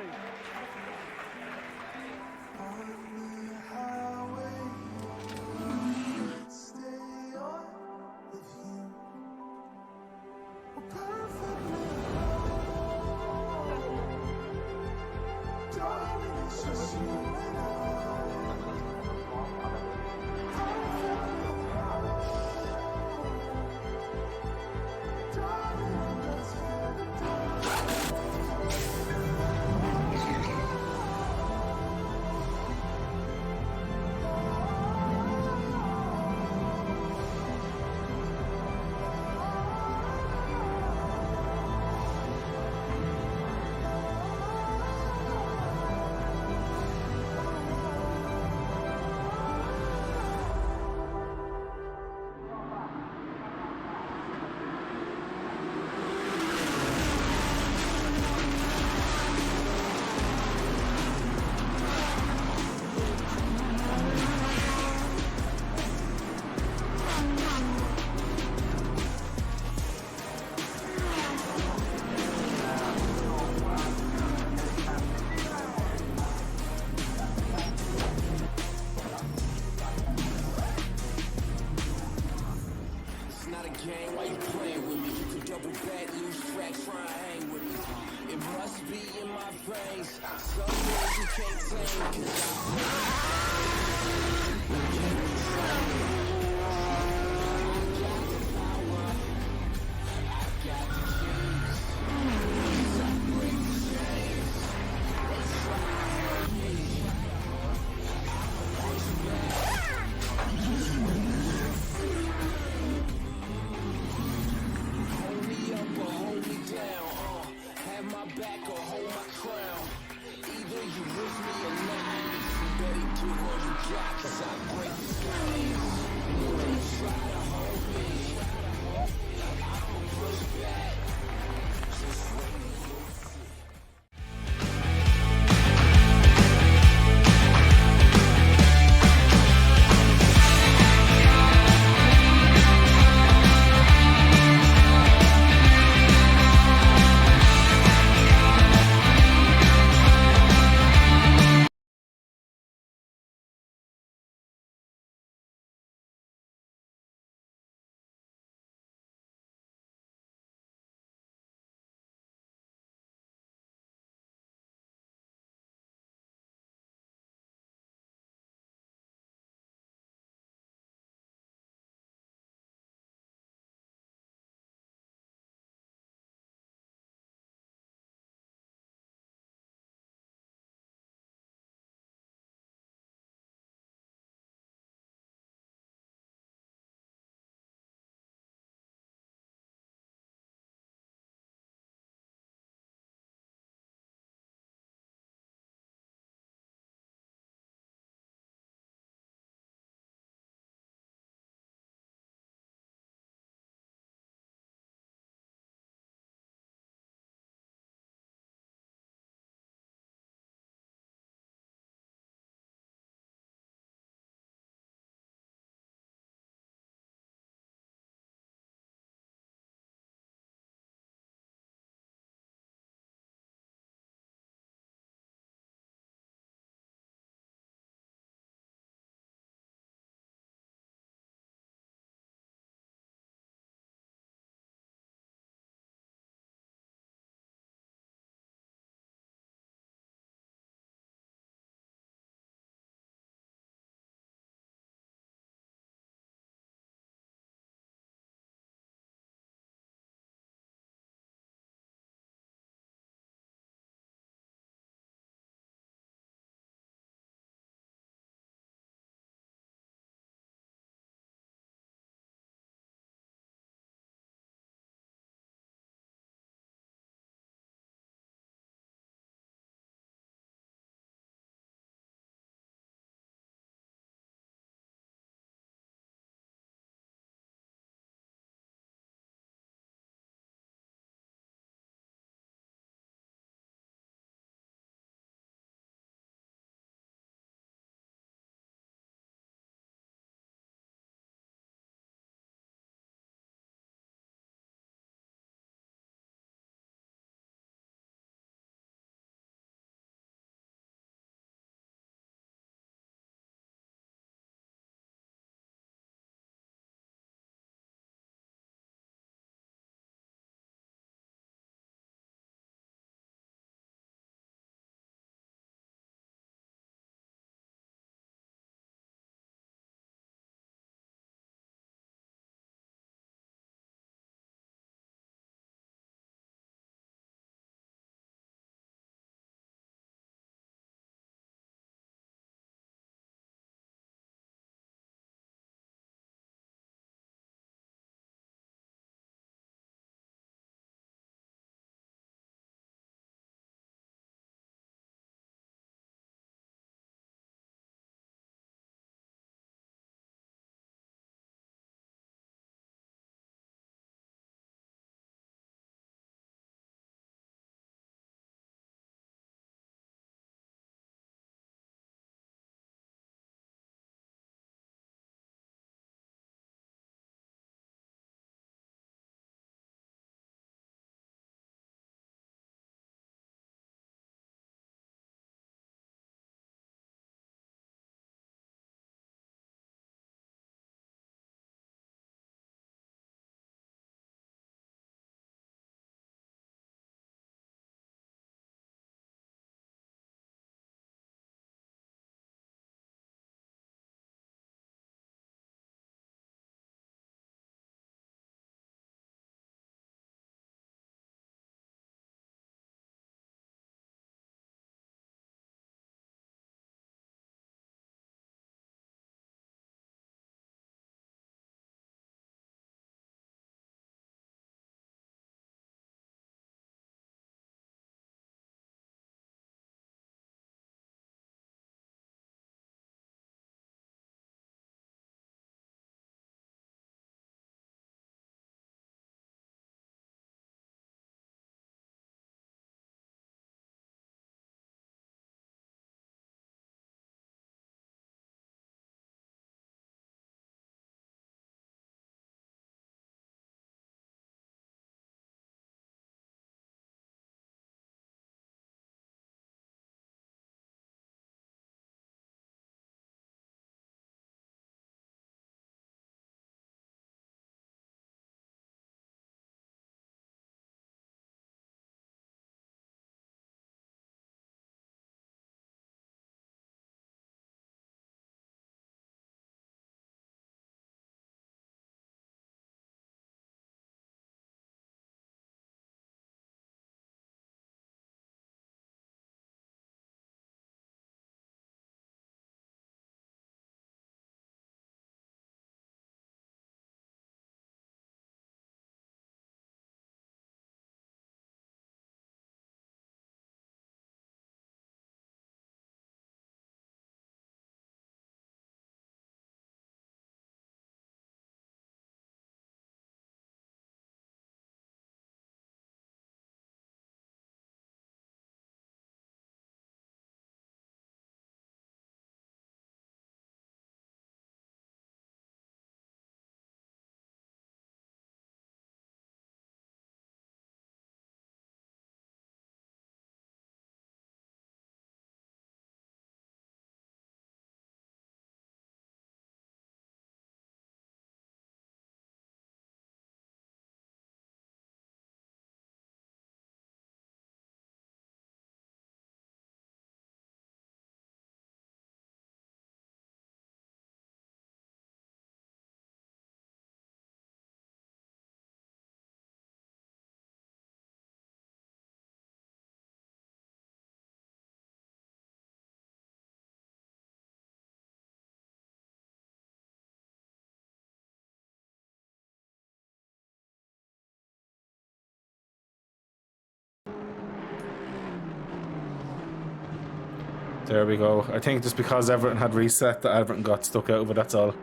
There we go. I think just because everything had reset, that everything got stuck out of it, that's all.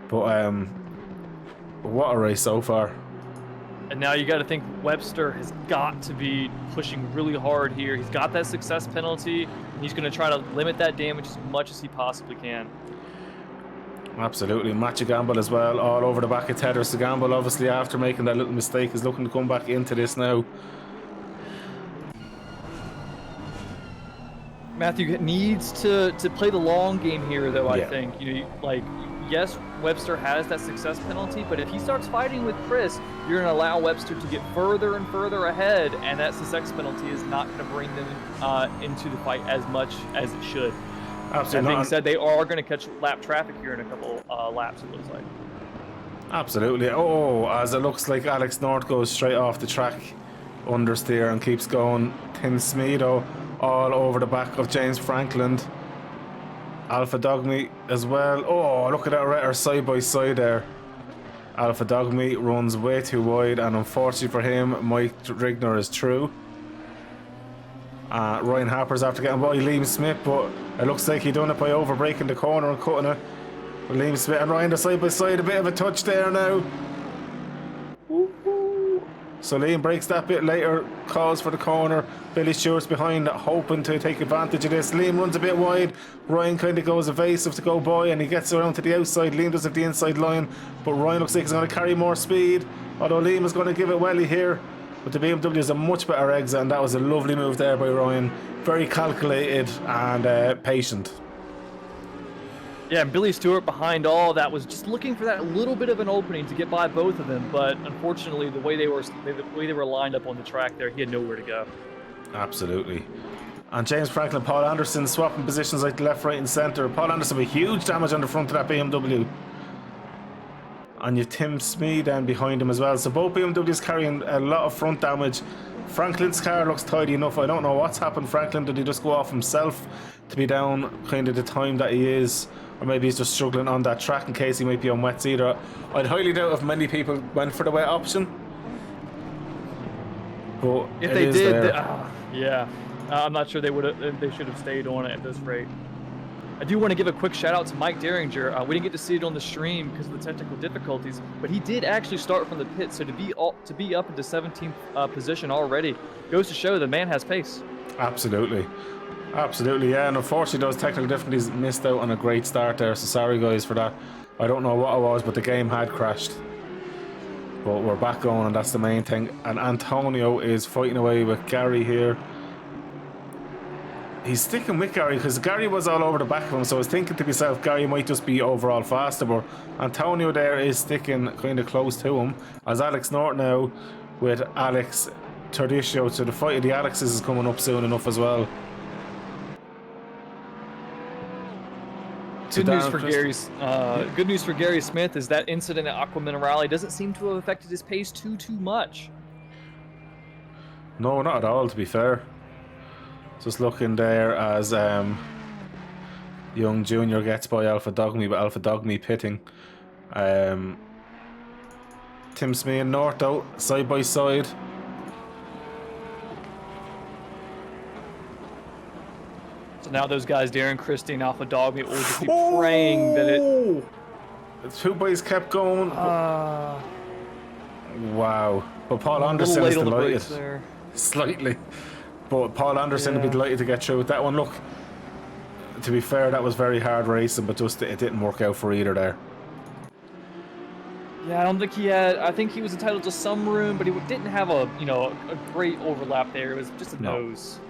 But what a race so far. And now you got to think Webster has got to be pushing really hard here. He's got that success penalty, and he's going to try to limit that damage as much as he possibly can. Absolutely. Matcha Gamble as well, all over the back of Tethers. The Gamble, obviously, after making that little mistake, is looking to come back into this now. Matthew needs to play the long game here, though. I Yeah. think yes, Webster has that success penalty, but if he starts fighting with Chris, you're going to allow Webster to get further and further ahead, and that success penalty is not going to bring them into the fight as much as it should. Absolutely. That being said, they are going to catch lap traffic here in a couple laps, it looks like. Absolutely. Oh, as it looks like Alex North goes straight off the track, understeer, and keeps going. Tim Smedo all over the back of James Franklin. Alpha Dogme as well. Oh, look at that right, side by side there. Alpha Dogme runs way too wide, and unfortunately for him, Mike Rigner is through. Ryan Harper's after getting by Liam Smith, but it looks like he done it by over-breaking the corner and cutting it. With Liam Smith and Ryan, the side by side, a bit of a touch there now. So Liam breaks that bit later, calls for the corner. Billy Stewart's behind, hoping to take advantage of this. Liam runs a bit wide. Ryan kind of goes evasive to go by, and he gets around to the outside. Liam does have the inside line, but Ryan looks like he's going to carry more speed. Although Liam is going to give it welly here. But the BMW is a much better exit, and that was a lovely move there by Ryan. Very calculated and patient. Yeah, and Billy Stewart behind all that was just looking for that little bit of an opening to get by both of them, but unfortunately the way they were lined up on the track there, he had nowhere to go. Absolutely. And James Franklin, Paul Anderson swapping positions like left, right and centre. Paul Anderson with huge damage on the front of that BMW. And you have Tim Smee down behind him as well. So both BMWs carrying a lot of front damage. Franklin's car looks tidy enough. I don't know what's happened. Franklin, did he just go off himself to be down kind of the time that he is? Or maybe he's just struggling on that track in case he might be on wets either. I'd highly doubt if many people went for the wet option. But if they did, I'm not sure they should have stayed on it at this rate. I do want to give a quick shout out to Mike Derringer. We didn't get to see it on the stream because of the technical difficulties, but he did actually start from the pit. So to be up into 17th position already goes to show the man has pace. Absolutely. Absolutely, yeah, and unfortunately those technical difficulties missed out on a great start there, so sorry guys for that. I don't know what it was, but the game had crashed. But we're back going, and that's the main thing. And Antonio is fighting away with Gary here. He's sticking with Gary because Gary was all over the back of him, so I was thinking to myself Gary might just be overall faster, but Antonio there is sticking kind of close to him, as Alex North now with Alex Tordicio. So the fight of the Alexes is coming up soon enough as well. Good news for Gary Smith is that incident at Aqua Minerale doesn't seem to have affected his pace too much. No, not at all, to be fair. Just looking there as Young Junior gets by Alpha Dogme, but Alpha Dogme pitting. Tim Smee and North out side by side. So now those guys, Darren Christie and Alpha Dogme, will just be praying that it... The two boys kept going. Wow. But Paul Anderson is delighted. Slightly. But Paul Anderson would be delighted to get through with that one. Look, to be fair, that was very hard racing, but just it didn't work out for either there. Yeah, I don't think he had... I think he was entitled to some room, but he didn't have a great overlap there. It was just a nose.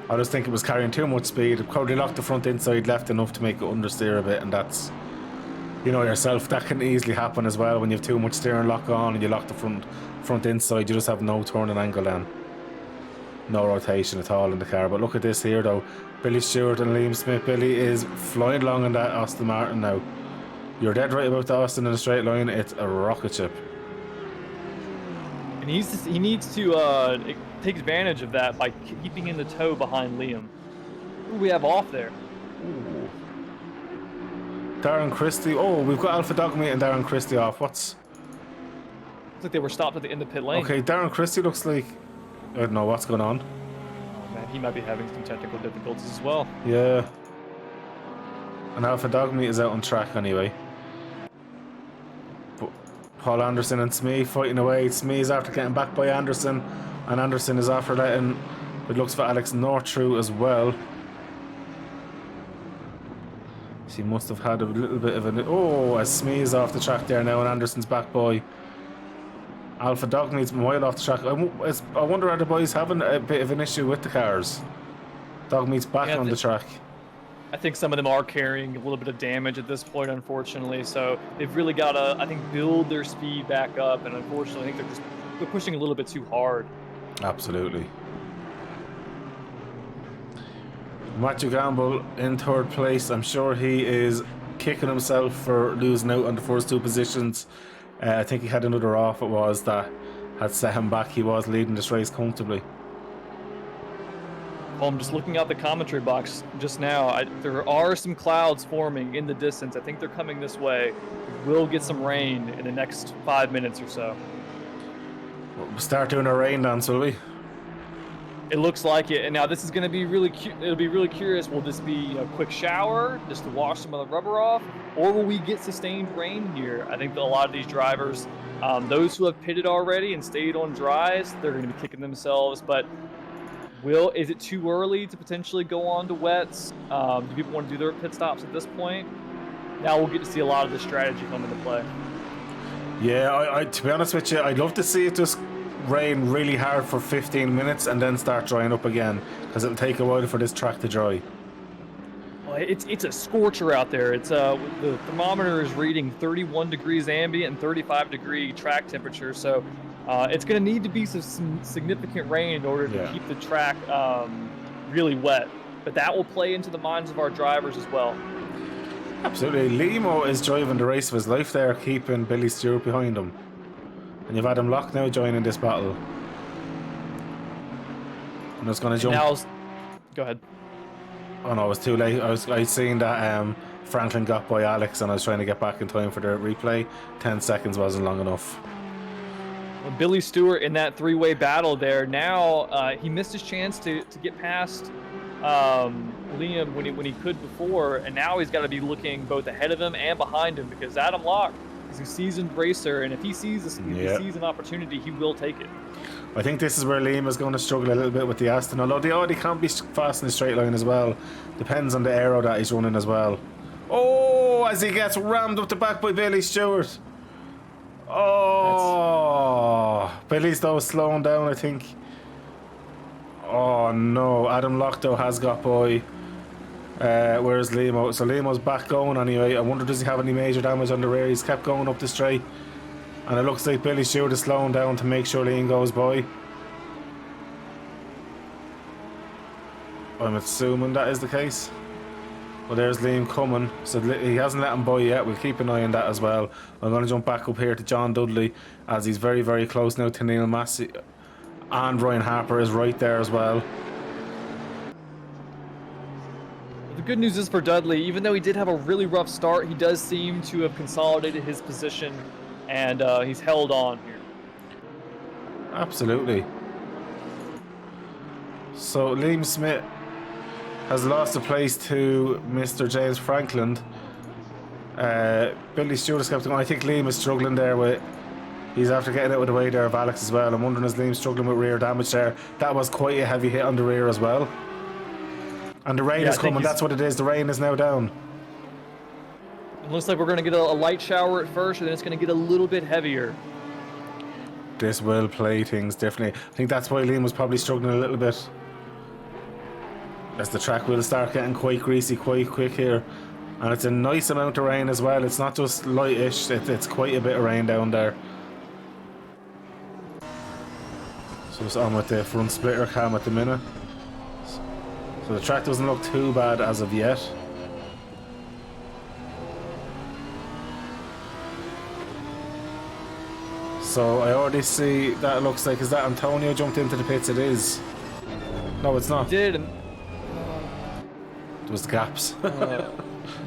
I just think it was carrying too much speed. It probably locked the front inside left enough to make it understeer a bit, and that's, you know yourself, that can easily happen as well when you have too much steering lock on and you lock the front inside. You just have no turning angle then. No rotation at all in the car. But look at this here though. Billy Stewart and Liam Smith. Billy is flying along in that Aston Martin now. You're dead right about the Austin in a straight line. It's a rocket ship. And he needs to take advantage of that by keeping in the toe behind Liam. Who do we have off there? Ooh. Darren Christie. Oh, we've got Alpha Dogme and Darren Christie off. Looks like they were stopped at the end of pit lane. Okay, Darren Christie looks like... I don't know what's going on. Oh man, he might be having some technical difficulties as well. Yeah. And Alpha Dogmeat is out on track anyway. But Paul Anderson and Smee fighting away. Smee's after getting back by Anderson, and Anderson is after letting it looks for Alex North through as well. She must have had a little bit of an... Oh, as Smee is off the track there now, and Anderson's back by. Alpha Dogmeat's been wild off the track. I wonder are the boys having a bit of an issue with the cars? Dogmeat's back on the track. I think some of them are carrying a little bit of damage at this point, unfortunately. So they've really got to, I think, build their speed back up. And unfortunately, I think they're pushing a little bit too hard. Absolutely. Matthew Gamble in third place. I'm sure he is kicking himself for losing out on the first two positions. I think he had another off, it was, that had set him back. He was leading this race comfortably. Well, I'm just looking out the commentary box just now. There are some clouds forming in the distance. I think they're coming this way. We will get some rain in the next 5 minutes or so. We'll start doing a rain dance, will we? It looks like it. And now this is going to be really it'll be really curious. Will this be a quick shower just to wash some of the rubber off, or will we get sustained rain here? I think that a lot of these drivers, those who have pitted already and stayed on dries, they're going to be kicking themselves. But is it too early to potentially go on to wets? Do people want to do their pit stops at this point? Now we'll get to see a lot of the strategy come into play. Yeah, to be honest with you, I'd love to see it just rain really hard for 15 minutes and then start drying up again, because it'll take a while for this track to dry. Well, it's a scorcher out there. It's the thermometer is reading 31 degrees ambient and 35 degree track temperature, so it's going to need to be some significant rain in order to keep the track really wet. But that will play into the minds of our drivers as well. Absolutely. Limo is driving the race of his life there, keeping Billy Stewart behind him. And you've Adam Locke now joining this battle. I'm just going to jump. Go ahead. Oh no, it was too late. I seen that Franklin got by Alex, and I was trying to get back in time for the replay. 10 seconds wasn't long enough. Well, Billy Stewart in that three-way battle there. Now he missed his chance to get past Liam when he could before, and now he's got to be looking both ahead of him and behind him, because Adam Locke is a seasoned racer, and if he sees an opportunity, he will take it. I think this is where Liam is going to struggle a little bit with the Aston, although the Audi can't be fast in a straight line as well. Depends on the aero that he's running as well. Oh, as he gets rammed up the back by Billy Stewart. Oh, Billy's though slowing down, I think. Oh no, Adam Locke though has got by. Where's Limo? So Limo's back going anyway. I wonder, does he have any major damage on the rear? He's kept going up the straight, and it looks like Billy Stewart is slowing down to make sure Liam goes by. I'm assuming that is the case. Well, there's Liam coming, so he hasn't let him by yet. We'll keep an eye on that as well. I'm going to jump back up here to John Dudley, as he's very, very close now to Neil Massey, and Ryan Harper is right there as well. The good news is for Dudley, even though he did have a really rough start, he does seem to have consolidated his position, and he's held on here. Absolutely. So Liam Smith has lost a place to Mr. James Franklin. Billy Stewart has kept going. I think Liam is struggling there with... He's after getting out of the way there of Alex as well. I'm wondering, is Liam struggling with rear damage there? That was quite a heavy hit on the rear as well. And the rain is coming. That's what it is. The rain is now down. It looks like we're going to get a light shower at first, and then it's going to get a little bit heavier. This will play things differently. I think that's why Liam was probably struggling a little bit. As the track will start getting quite greasy quite quick here. And it's a nice amount of rain as well. It's not just lightish, it's quite a bit of rain down there. So it's on with the front splitter cam at the minute. So the track doesn't look too bad as of yet. So I already see that. It looks like, is that Antonio jumped into the pits? It is. No, it's not. He did. And, it was the gaps.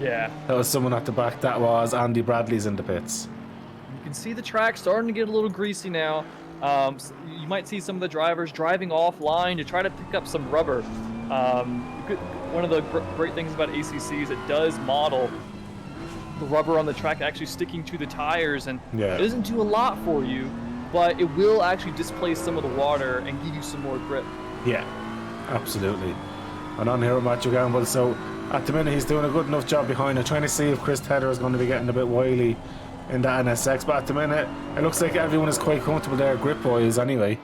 Yeah. That was someone at the back. That was Andy Bradley's in the pits. You can see the track starting to get a little greasy now. You might see some of the drivers driving offline to try to pick up some rubber. one of the great things about ACC is it does model the rubber on the track actually sticking to the tires, and Yeah. it doesn't do a lot for you, but it will actually displace some of the water and give you some more grip. Yeah, absolutely. And on here with Matthew Gamble, so at the minute he's doing a good enough job behind it, trying to see if Chris Tedder is going to be getting a bit wily in that NSX, but at the minute it looks like everyone is quite comfortable there, grip-wise anyway.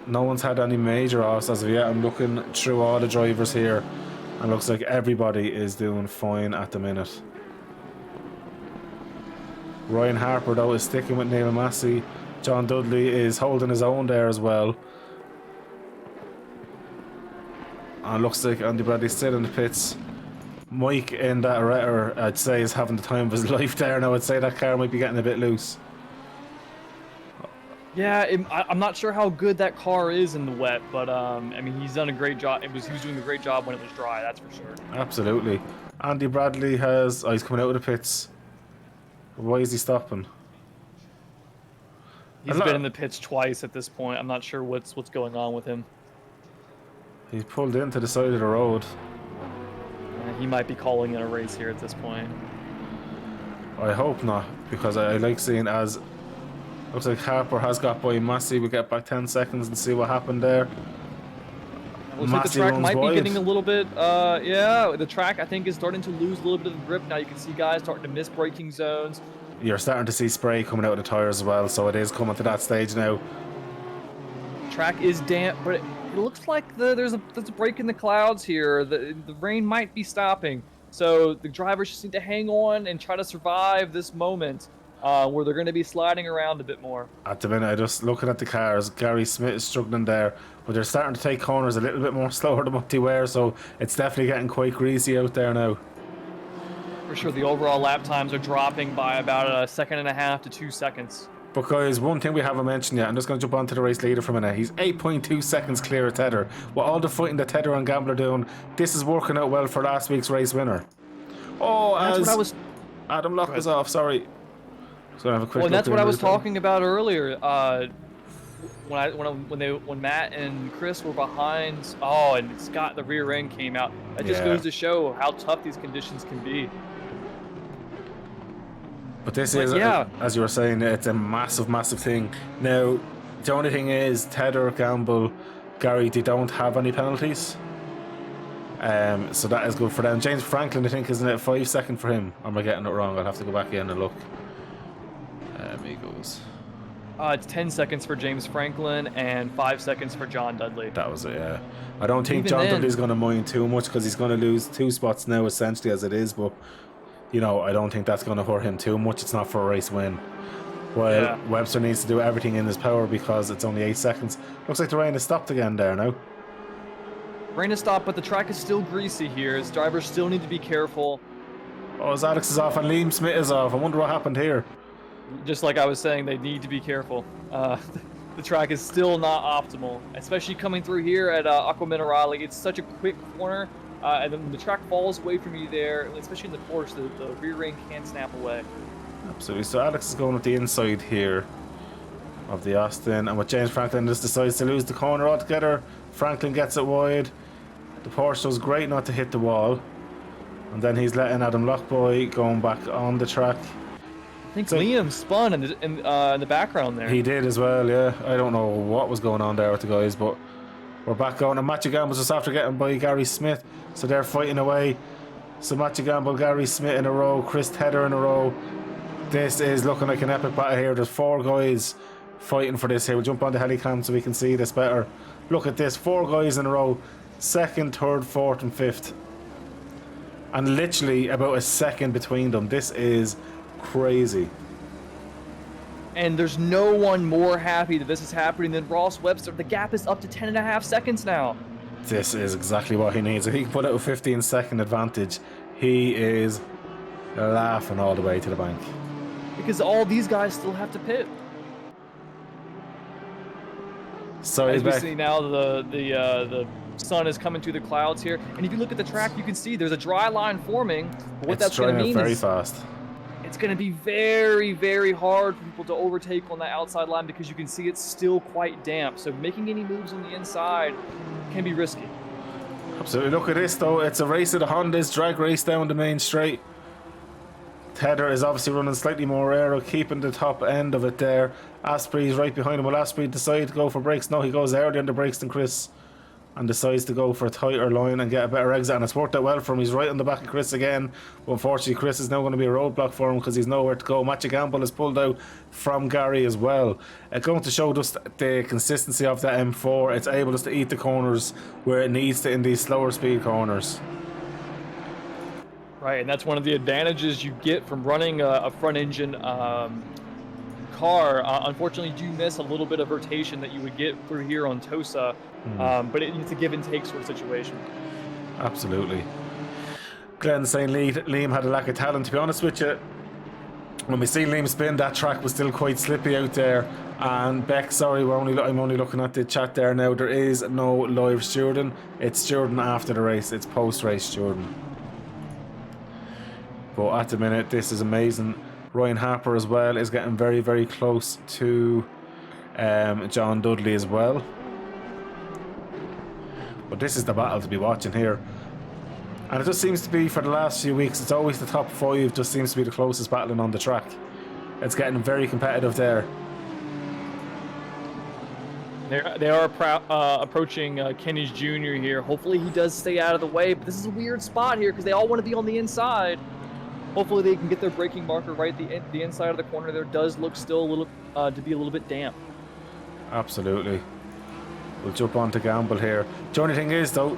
No one's had any major offs as of yet. I'm looking through all the drivers here, and looks like everybody is doing fine at the minute. Ryan Harper, though, is sticking with Neil Massey. John Dudley is holding his own there as well. And looks like Andy Bradley's still in the pits. Mike in that Retter, I'd say, is having the time of his life there now. I'd say that car might be getting a bit loose. Yeah, I'm not sure how good that car is in the wet, but I mean, he's done a great job. He was doing a great job when it was dry, that's for sure. Absolutely. Andy Bradley has... Oh, he's coming out of the pits. Why is he stopping? He's been in the pits twice at this point. I'm not sure what's going on with him. He's pulled into the side of the road. He might be calling in a race here at this point. I hope not, because I like seeing as... Looks like Harper has got by Massey. We'll get back 10 seconds and see what happened there. Looks like the track might be getting a little bit, yeah, the track I think is starting to lose a little bit of the grip. Now you can see guys starting to miss braking zones. You're starting to see spray coming out of the tires as well, so it is coming to that stage now. Track is damp, but it looks like there's a break in the clouds here. The rain might be stopping, so the drivers just need to hang on and try to survive this moment. Where they're going to be sliding around a bit more. At the minute, I just looking at the cars, Gary Smith is struggling there, but they're starting to take corners a little bit more slower than what they were, so it's definitely getting quite greasy out there now. For sure, the overall lap times are dropping by about 1.5 to 2 seconds. But guys, one thing we haven't mentioned yet, I'm just going to jump onto the race leader for a minute. He's 8.2 seconds clear of Tedder. With all the fighting that Tedder and Gamble are doing, this is working out well for last week's race winner. Oh, that's what I was... Adam Locke is off, sorry. So have a quick well, that's what I was talking about earlier. When Matt and Chris were behind, and Scott, the rear end came out. That just goes to show how tough these conditions can be. But this is, as you were saying, it's a massive, massive thing. Now, the only thing is, Tedder, Gamble, Gary, they don't have any penalties. So that is good for them. James Franklin, I think, isn't it 5 seconds for him? Or am I getting it wrong? I'll have to go back in and look. Amigos. It's 10 seconds for James Franklin and 5 seconds for John Dudley. That was it, yeah. I don't think John Dudley's going to mind too much because he's going to lose 2 spots now, essentially, as it is. But, you know, I don't think that's going to hurt him too much. It's not for a race win. Well, Webster needs to do everything in his power because it's only 8 seconds. Looks like the rain has stopped again there now. Rain has stopped, but the track is still greasy here. His drivers still need to be careful. Oh, as Alex is off and Liam Smith is off. I wonder what happened here. Just like I was saying, they need to be careful. The track is still not optimal, especially coming through here at Aqua Minerale. It's such a quick corner, and then the track falls away from you there, especially in the course, the rear end can snap away. Absolutely. So Alex is going with the inside here of the Austin, and with James Franklin just decides to lose the corner altogether. Franklin gets it wide. The Porsche does great not to hit the wall, and then he's letting Adam Lockboy going back on the track. I think Liam spun in the background there. He did as well, yeah. I don't know what was going on there with the guys, but we're back on. And Matthew Gamble's just after getting by Gary Smith, so they're fighting away. So Matthew Gamble, Gary Smith in a row, Chris Tedder in a row. This is looking like an epic battle here. There's 4 guys fighting for this here. We'll jump on the helicam so we can see this better. Look at this, 4 guys in a row. 2nd, 3rd, 4th and 5th. And literally about a second between them. This is crazy. And there's no one more happy that this is happening than Ross Webster. The gap is up to 10.5 seconds now. This is exactly what he needs. If he can put out a 15-second advantage, he is laughing all the way to the bank. Because all these guys still have to pit. So as we see now, the sun is coming through the clouds here, and if you look at the track, you can see there's a dry line forming. But what that's going to mean very is fast. It's going to be very, very hard for people to overtake on that outside line because you can see it's still quite damp. So making any moves on the inside can be risky. Absolutely. Look at this though. It's a race of the Hondas, drag race down the main straight. Tedder is obviously running slightly more aero, keeping the top end of it there. Asprey's right behind him. Will Asprey decide to go for brakes? No, he goes earlier on the brakes than Chris and decides to go for a tighter line and get a better exit, and it's worked out well for him. He's right on the back of Chris again, but unfortunately Chris is now going to be a roadblock for him because he's nowhere to go. Matthew Gamble is pulled out from Gary as well. Going to show just the consistency of that M4. It's able just to eat the corners where it needs to in these slower speed corners. Right, and that's one of the advantages you get from running a front engine car. Unfortunately, you do miss a little bit of rotation that you would get through here on Tosa, but it's a give and take sort of situation. Absolutely. Glenn saying Liam had a lack of talent. To be honest with you, when we see Liam spin, that track was still quite slippy out there. And Beck, sorry, I'm only looking at the chat there now. There is no live stewarding. It's stewarding after the race. It's post-race stewarding. But at the minute, this is amazing. Ryan Harper as well is getting very, very close to John Dudley as well. But this is the battle to be watching here. And it just seems to be, for the last few weeks, it's always the top 5 just seems to be the closest battling on the track. It's getting very competitive there. They are approaching Kenny's Jr. here. Hopefully he does stay out of the way, but this is a weird spot here because they all want to be on the inside. Hopefully they can get their braking marker right. The inside of the corner there does look still a little to be a little bit damp. Absolutely. We'll jump on to Gamble here. The only thing is though,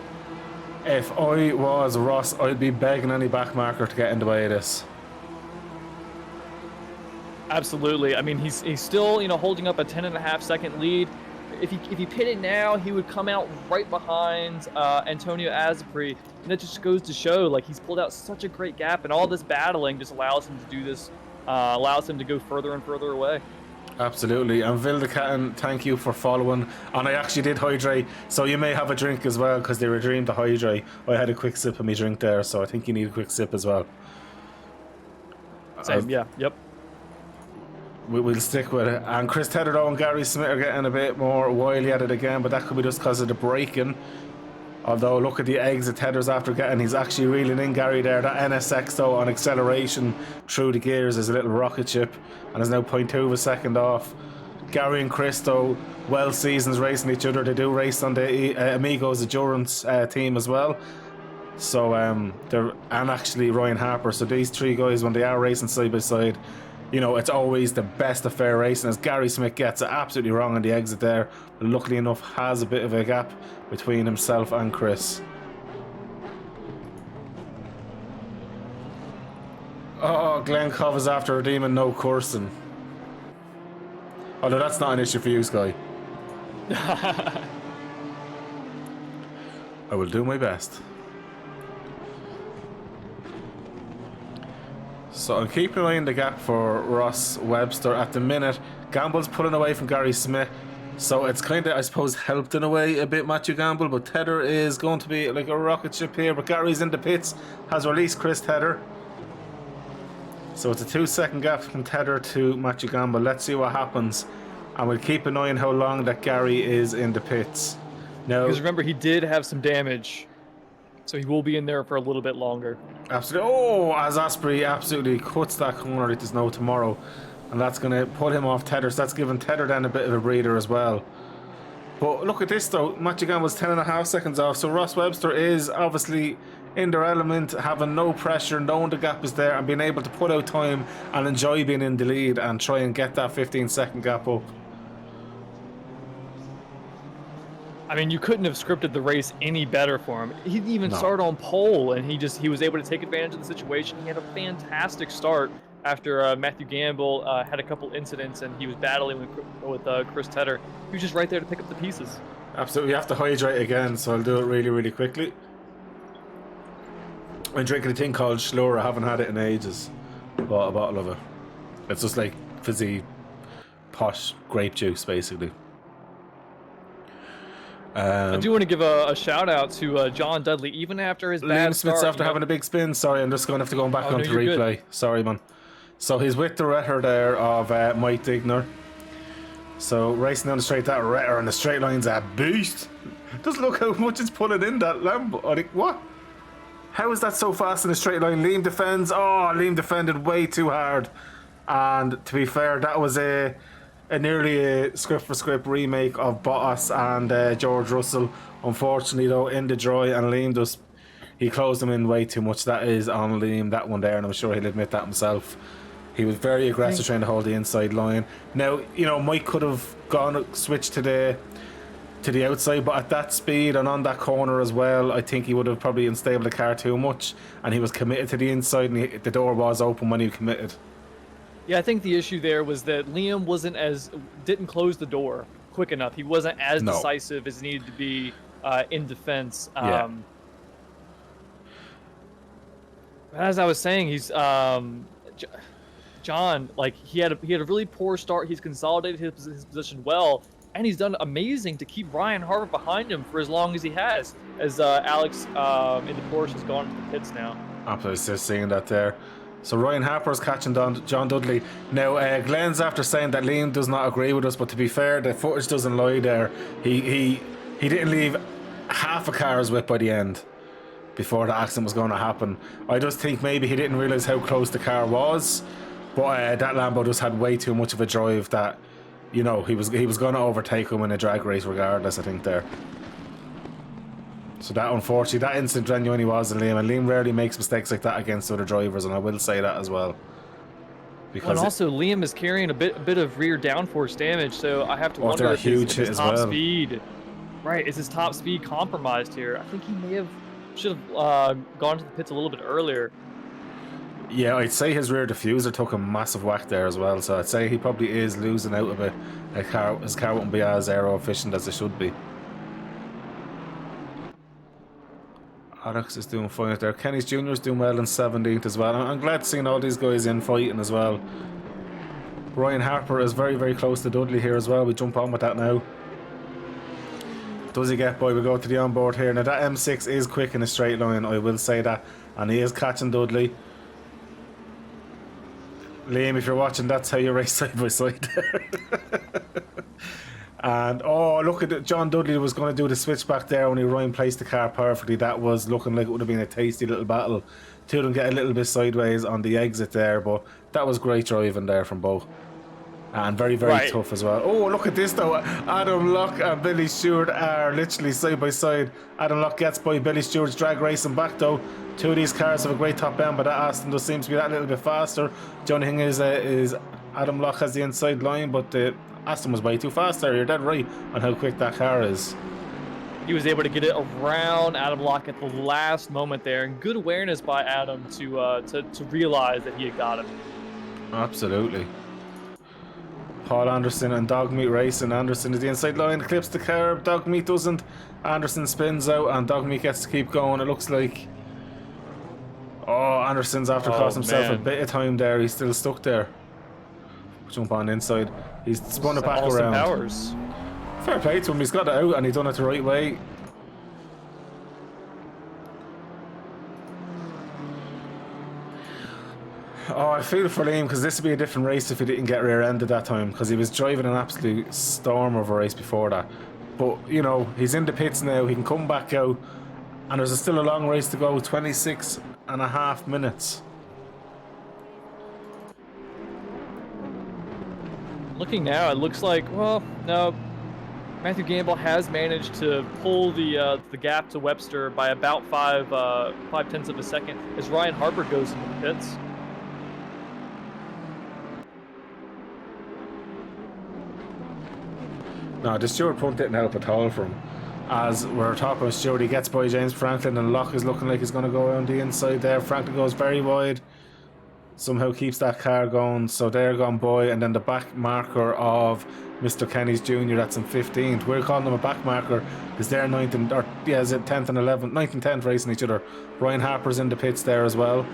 if I was Ross, I'd be begging any back marker to get in the way of this. Absolutely. I mean, he's still, you know, holding up a 10.5 second lead. If he pitted now, he would come out right behind Antonio Asprey, and that just goes to show, like, he's pulled out such a great gap, and all this battling just allows him to do this, allows him to go further and further away. Absolutely. And Vildecatin, thank you for following. And I actually did hydrate, so you may have a drink as well because they were dreamed to hydrate. I had a quick sip of my drink there, so I think you need a quick sip as well. Same, yeah, yep. We'll stick with it. And Chris Tedder and Gary Smith are getting a bit more wily at it again, but that could be just because of the braking. Although, look at the exit Tedder's after getting. He's actually reeling in Gary there. That NSX, though, on acceleration through the gears is a little rocket ship and is now 0.2 of a second off. Gary and Chris, though, well seasons racing each other. They do race on the Amigos Endurance team as well. So, and actually Ryan Harper. So these three guys, when they are racing side by side, you know, it's always the best of fair racing, as Gary Smith gets it absolutely wrong on the exit there, but luckily enough has a bit of a gap between himself and Chris. Oh, Glenn Cove is after redeeming no coursing. Although that's not an issue for you, Sky. I will do my best. So I'm keeping an eye on the gap for Ross Webster at the minute. Gamble's pulling away from Gary Smith, so it's kind of, I suppose, helped in a way a bit, Matthew Gamble, but Tedder is going to be like a rocket ship here, but Gary's in the pits, has released Chris Tedder. So it's a 2-second gap from Tedder to Matthew Gamble. Let's see what happens, and we'll keep an eye on how long that Gary is in the pits. Now, because remember, he did have some damage, so he will be in there for a little bit longer. Absolutely. Oh, as Asprey absolutely cuts that corner like there's no tomorrow. And that's going to put him off Tedder. So that's giving Tedder then a bit of a breather as well. But look at this though. Matthew Gamble's 10.5 seconds off. So Ross Webster is obviously in their element, having no pressure, knowing the gap is there, and being able to put out time and enjoy being in the lead and try and get that 15-second gap up. I mean, you couldn't have scripted the race any better for him. He didn't even start on pole, and he was able to take advantage of the situation. He had a fantastic start after Matthew Gamble had a couple incidents, and he was battling with Chris Tedder. He was just right there to pick up the pieces. Absolutely. You have to hydrate again, so I'll do it really, really quickly. I'm drinking a thing called Schlur. I haven't had it in ages. Bought a bottle of it. It's just like fizzy, posh grape juice, basically. I do want to give a shout out to John Dudley, even after his bad Liam Smith's start. after having a big spin. Sorry, I'm just going to have to go back onto replay. Good. Sorry, man. So he's with the retter there of Mike Digner. So racing down the straight, that Retter on the straight line's a beast. Just look how much it's pulling in that Lambo. I think, what? How is that so fast in a straight line? Liam defends. Oh, Liam defended way too hard. And to be fair, that was a nearly a script for script remake of Bottas and George Russell. Unfortunately, though, in the dry, and Liam just he closed them in way too much. That is on Liam, that one there, and I'm sure he'll admit that himself. He was very aggressive trying to hold the inside line. Now, you know, Mike could have switched to the outside, but at that speed and on that corner as well, I think he would have probably unstable the car too much, and he was committed to the inside, and the door was open when he committed. Yeah, I think the issue there was that Liam didn't close the door quick enough. He wasn't as decisive as he needed to be in defense. As I was saying, he's John. Like he had a really poor start. He's consolidated his position well, and he's done amazing to keep Ryan Harper behind him for as long as he has. As Alex in the Porsche has gone to the pits now. Absolutely, just seeing that there. So Ryan Harper's catching John Dudley. Now Glenn's after saying that Liam does not agree with us, but to be fair, the footage doesn't lie there. He didn't leave half a car's width by the end before the accident was going to happen. I just think maybe he didn't realise how close the car was, but that Lambo just had way too much of a drive that, you know, he was going to overtake him in a drag race regardless, I think there. So that, unfortunately, that incident genuinely was in Liam, and Liam rarely makes mistakes like that against other drivers, and I will say that as well. Because and also Liam is carrying a bit of rear downforce damage, so I have to wonder if his top speed, right? Is his top speed compromised here? I think he should have gone to the pits a little bit earlier. Yeah, I'd say his rear diffuser took a massive whack there as well, so I'd say he probably is losing out a bit. His car won't be as aero efficient as it should be. Alex is doing fine out there. Kenny's Jr. is doing well in 17th as well. I'm glad seeing all these guys in fighting as well. Ryan Harper is very, very close to Dudley here as well. We jump on with that now. Does he get by? We go to the onboard here. Now that M6 is quick in a straight line, I will say that. And he is catching Dudley. Liam, if you're watching, that's how you race side by side there. And oh, look at it. John Dudley was going to do the switch back there when Ryan placed the car perfectly. That was looking like it would have been a tasty little battle. Two of them get a little bit sideways on the exit there, but that was great driving there from both. And very, very tough as well. Oh, look at this though. Adam Locke and Billy Stewart are literally side by side. Adam Locke gets by Billy Stewart's drag racing back though. Two of these cars have a great top end, but that Aston does seem to be that little bit faster. The only thing is Adam Locke has the inside line, but the Aston was way too fast there. You're dead right on how quick that car is. He was able to get it around Adam Locke at the last moment there, and good awareness by Adam to realize that he had got him. Absolutely. Paul Anderson and Dogmeat racing. Anderson is the inside line, clips the curb. Dogmeat doesn't. Anderson spins out, and Dogmeat gets to keep going. It looks like. Oh, Anderson's after costing himself a bit of time there. He's still stuck there. Jump on inside. He's spun it back around. Powers. Fair play to him. He's got it out and he's done it the right way. Oh, I feel for Liam because this would be a different race if he didn't get rear-ended that time, because he was driving an absolute storm of a race before that. But, you know, he's in the pits now. He can come back out, and there's still a long race to go. 26.5 minutes. Looking now, it looks like, well, no, Matthew Gamble has managed to pull the gap to Webster by about 5/10 of a second as Ryan Harper goes into the pits. No, the Stewart punt didn't help at all for him. As we're talking with Stewart, he gets by James Franklin, and Locke is looking like he's going to go around the inside there. Franklin goes very wide. Somehow keeps that car going, so they're gone by, and then the back marker of Mr. Kenny's Jr. that's in 15th. We're calling them a back marker because they're 9th and, or yeah, is it 10th and 11th, 9th and 10th racing each other. Ryan Harper's in the pits there as well.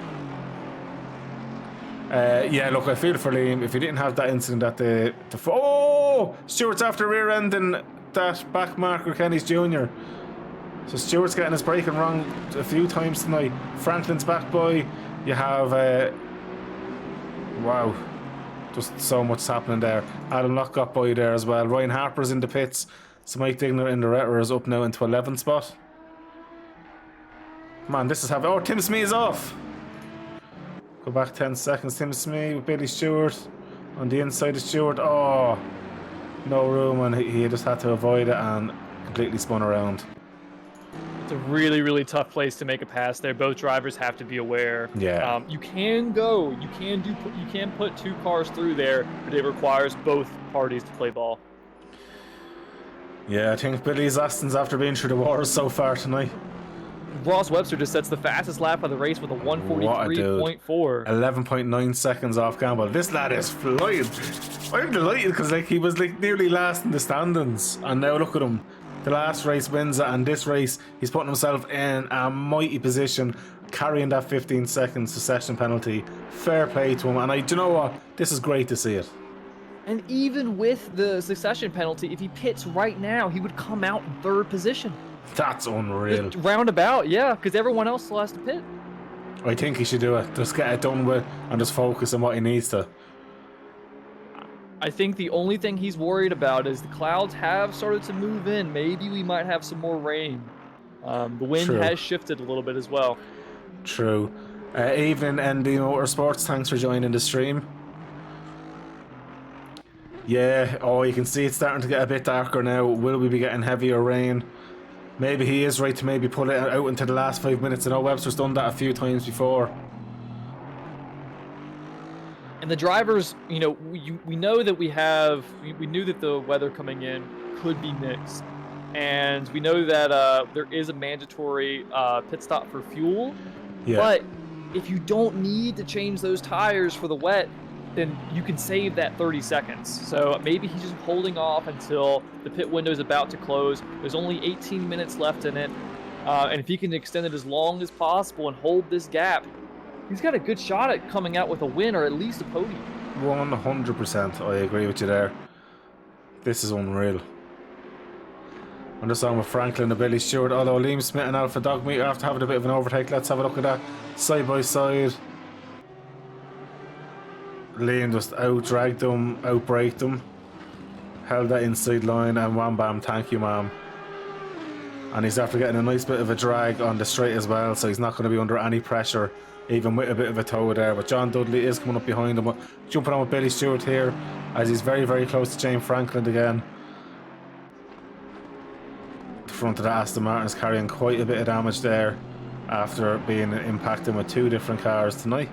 Yeah, look, I feel for Liam. If he didn't have that incident at the oh, Stewart's after rear-ending that back marker, Kenny's Jr. So Stewart's getting his braking wrong a few times tonight. Franklin's back by. You have wow. Just so much happening there. Adam Locke got by there as well. Ryan Harper's in the pits. So Mike Digner in the Retter is up now into 11th spot. Man, this is having... Oh, Tim Smee is off. Go back 10 seconds. Tim Smee with Billy Stewart on the inside of Stewart. Oh, no room, and he just had to avoid it and completely spun around. It's a really, really tough place to make a pass there. Both drivers have to be aware. Yeah. You can go. You can put 2 cars through there, but it requires both parties to play ball. Yeah, I think Billy's Aston's after being through the waters so far tonight. Ross Webster just sets the fastest lap of the race with a 143.4. 11.9 seconds off Gamble. This lad is flying. I'm delighted because like he was like nearly last in the standings, and now look at him. The last race wins it, and this race he's putting himself in a mighty position, carrying that 15 seconds succession penalty. Fair play to him, and do you know what? This is great to see it. And even with the succession penalty, if he pits right now, he would come out in 3rd position. That's unreal. Just roundabout, yeah, because everyone else still has to pit. I think he should do it. Just get it done with and just focus on what he needs to. I think the only thing he's worried about is the clouds have started to move in. Maybe we might have some more rain. The wind has shifted a little bit as well. True. Evening ND Motorsports, thanks for joining the stream. Yeah, oh, you can see it's starting to get a bit darker now. Will we be getting heavier rain? Maybe he is right to maybe pull it out into the last 5 minutes. I know Webster's done that a few times before. And the drivers, you know, we know that we knew that the weather coming in could be mixed. And we know that there is a mandatory pit stop for fuel. Yeah. But if you don't need to change those tires for the wet, then you can save that 30 seconds. So maybe he's just holding off until the pit window is about to close. There's only 18 minutes left in it. And if he can extend it as long as possible and hold this gap, he's got a good shot at coming out with a win or at least a podium. 100%. I agree with you there. This is unreal. I'm just on with Franklin and Billy Stewart, although Liam Smith and Alpha Dog Meter after having a bit of an overtake. Let's have a look at that side by side. Liam just out-dragged them, out-braked them, held that inside line, and wham bam, thank you ma'am. And he's after getting a nice bit of a drag on the straight as well, so he's not going to be under any pressure, even with a bit of a tow there. But John Dudley is coming up behind him, jumping on with Billy Stewart here, as he's very, very close to James Franklin again. The front of the Aston Martin is carrying quite a bit of damage there, after being impacted with 2 different cars tonight.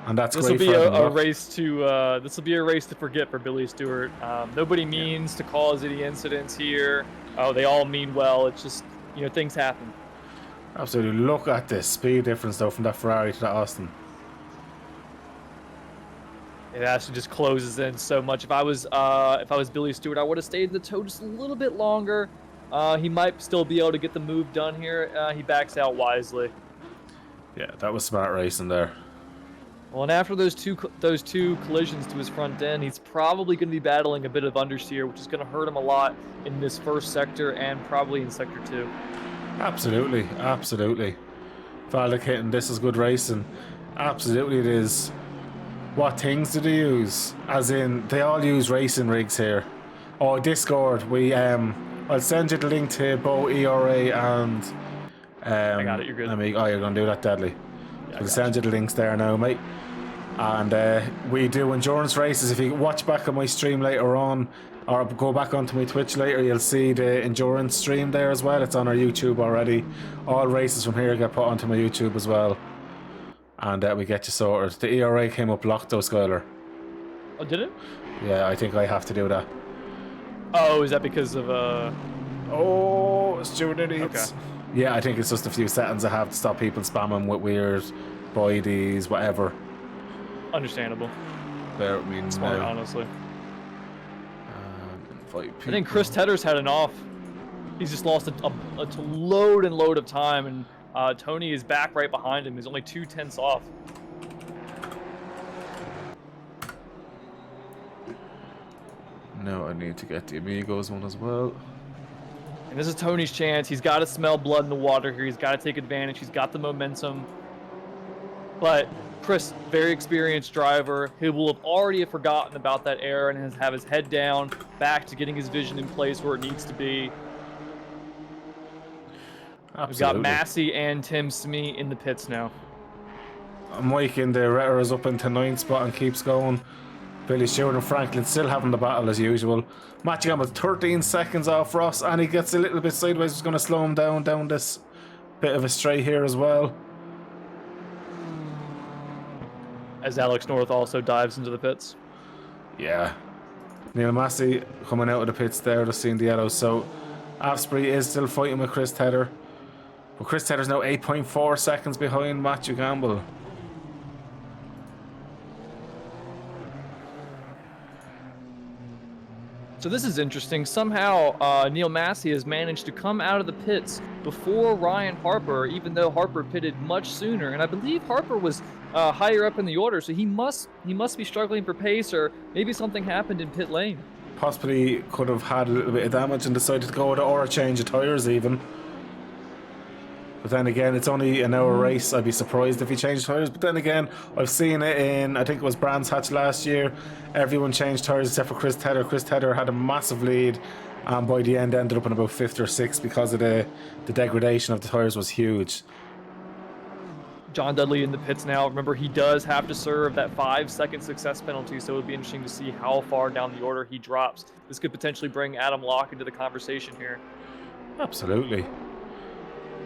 And that's this will be a race to this will be a race to forget for Billy Stewart. Nobody means to cause any incidents here. Oh, they all mean well. It's just, you know, things happen. Absolutely. Look at this speed difference though from that Ferrari to that Austin. It actually just closes in so much. If I was Billy Stewart, I would have stayed in the tow just a little bit longer. He might still be able to get the move done here. He backs out wisely. Yeah, that was smart racing there. Well, and after those two collisions to his front end, he's probably going to be battling a bit of understeer, which is going to hurt him a lot in this first sector and probably in sector 2. Absolutely, absolutely. Valdic hitting this is good racing. Absolutely it is. What things do they use? As in, they all use racing rigs here. Oh, Discord, I'll send you the link to both ERA and I got it, you're good. Oh, you're going to do that, Deadly. I'll send you the links there now, mate. And we do endurance races. If you watch back on my stream later on, or go back onto my Twitch later, you'll see the endurance stream there as well. It's on our YouTube already. All races from here get put onto my YouTube as well. And we get you sorted. The ERA came up locked though, Skylar. Oh, did it? Yeah, I think I have to do that. Oh, is that because of Oh, Stuart idiots. Okay. Yeah, I think it's just a few settings I have to stop people spamming with weird bodies, whatever. Understandable. Bear with me Smart, now. honestly. I think Chris Tedder's had an off. He's just lost a load and load of time, and Tony is back right behind him. He's only 2/10 off. Now I need to get the Amigos one as well. And this is Tony's chance. He's got to smell blood in the water here. He's got to take advantage. He's got the momentum. But Chris, very experienced driver. He will have already forgotten about that error and have his head down, back to getting his vision in place where it needs to be. Absolutely. We've got Massey and Tim Smee in the pits now. Mike in the Retter is up into 9th spot and keeps going. Billy Stewart and Franklin still having the battle as usual. Matthew Gamble 13 seconds off Ross, and he gets a little bit sideways. He's going to slow him down this bit of a straight here as well. As Alex North also dives into the pits. Yeah. Neil Massey coming out of the pits there, just seeing the yellow. So Asprey is still fighting with Chris Tedder. But Chris Tedder's now 8.4 seconds behind Matthew Gamble. So this is interesting. Somehow Neil Massey has managed to come out of the pits before Ryan Harper, even though Harper pitted much sooner. And I believe Harper was higher up in the order, so he must be struggling for pace, or maybe something happened in pit lane. Possibly could have had a little bit of damage and decided to go with it, or a change of tyres even. But then again, it's only an hour race. I'd be surprised if he changed tyres. But then again, I've seen it in, I think it was Brands Hatch last year. Everyone changed tyres except for Chris Tedder. Chris Tedder had a massive lead, and by the end ended up in about 5th or 6th because of the degradation of the tyres was huge. John Dudley in the pits now. Remember, he does have to serve that 5-second success penalty, so it would be interesting to see how far down the order he drops. This could potentially bring Adam Locke into the conversation here. Absolutely.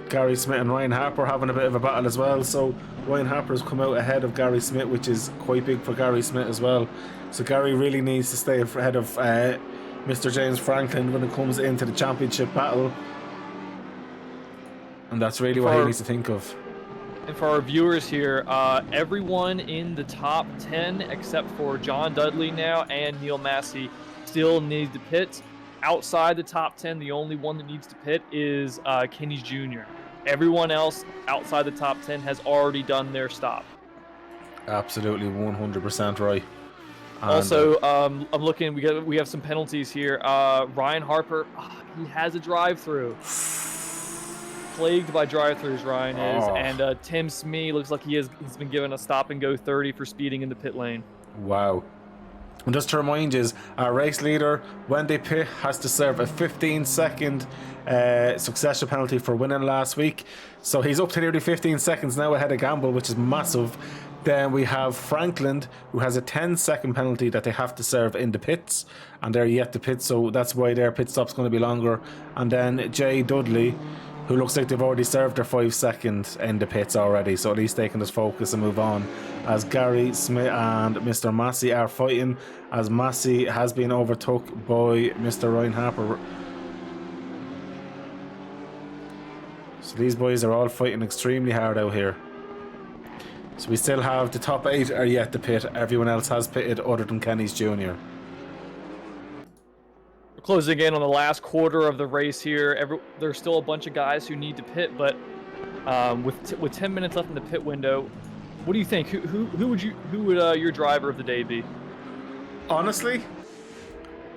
Gary Smith and Ryan Harper having a bit of a battle as well. So Ryan Harper has come out ahead of Gary Smith, which is quite big for Gary Smith as well. So Gary really needs to stay ahead of Mr. James Franklin when it comes into the championship battle. And that's really what he needs to think of. And for our viewers here, everyone in the top 10 except for John Dudley now and Neil Massey still need to pit. Outside the top 10, the only one that needs to pit is Kenny Jr. Everyone else outside the top 10 has already done their stop. Absolutely, 100% right. And also, I'm looking. We have some penalties here. Ryan Harper, he has a drive-through. Plagued by drive-throughs, Ryan is, and Tim Smee looks like he's been given a stop-and-go 30 for speeding in the pit lane. Wow. And just to remind you, our race leader, when they pit, has to serve a 15-second succession penalty for winning last week. So he's up to nearly 15 seconds now ahead of Gamble, which is massive. Then we have Franklin, who has a 10-second penalty that they have to serve in the pits, and they're yet to pit, so that's why their pit stop's going to be longer. And then Jay Dudley, who looks like they've already served their 5 seconds in the pits already, so at least they can just focus and move on. As Gary Smith and Mr. Massey are fighting, as Massey has been overtook by Mr. Ryan Harper. So these boys are all fighting extremely hard out here. So we still have the top 8 are yet to pit. Everyone else has pitted other than Kenny's Jr. Closing in on the last quarter of the race here. There's still a bunch of guys who need to pit, but with 10 minutes left in the pit window, what do you think? Who would your driver of the day be? Honestly,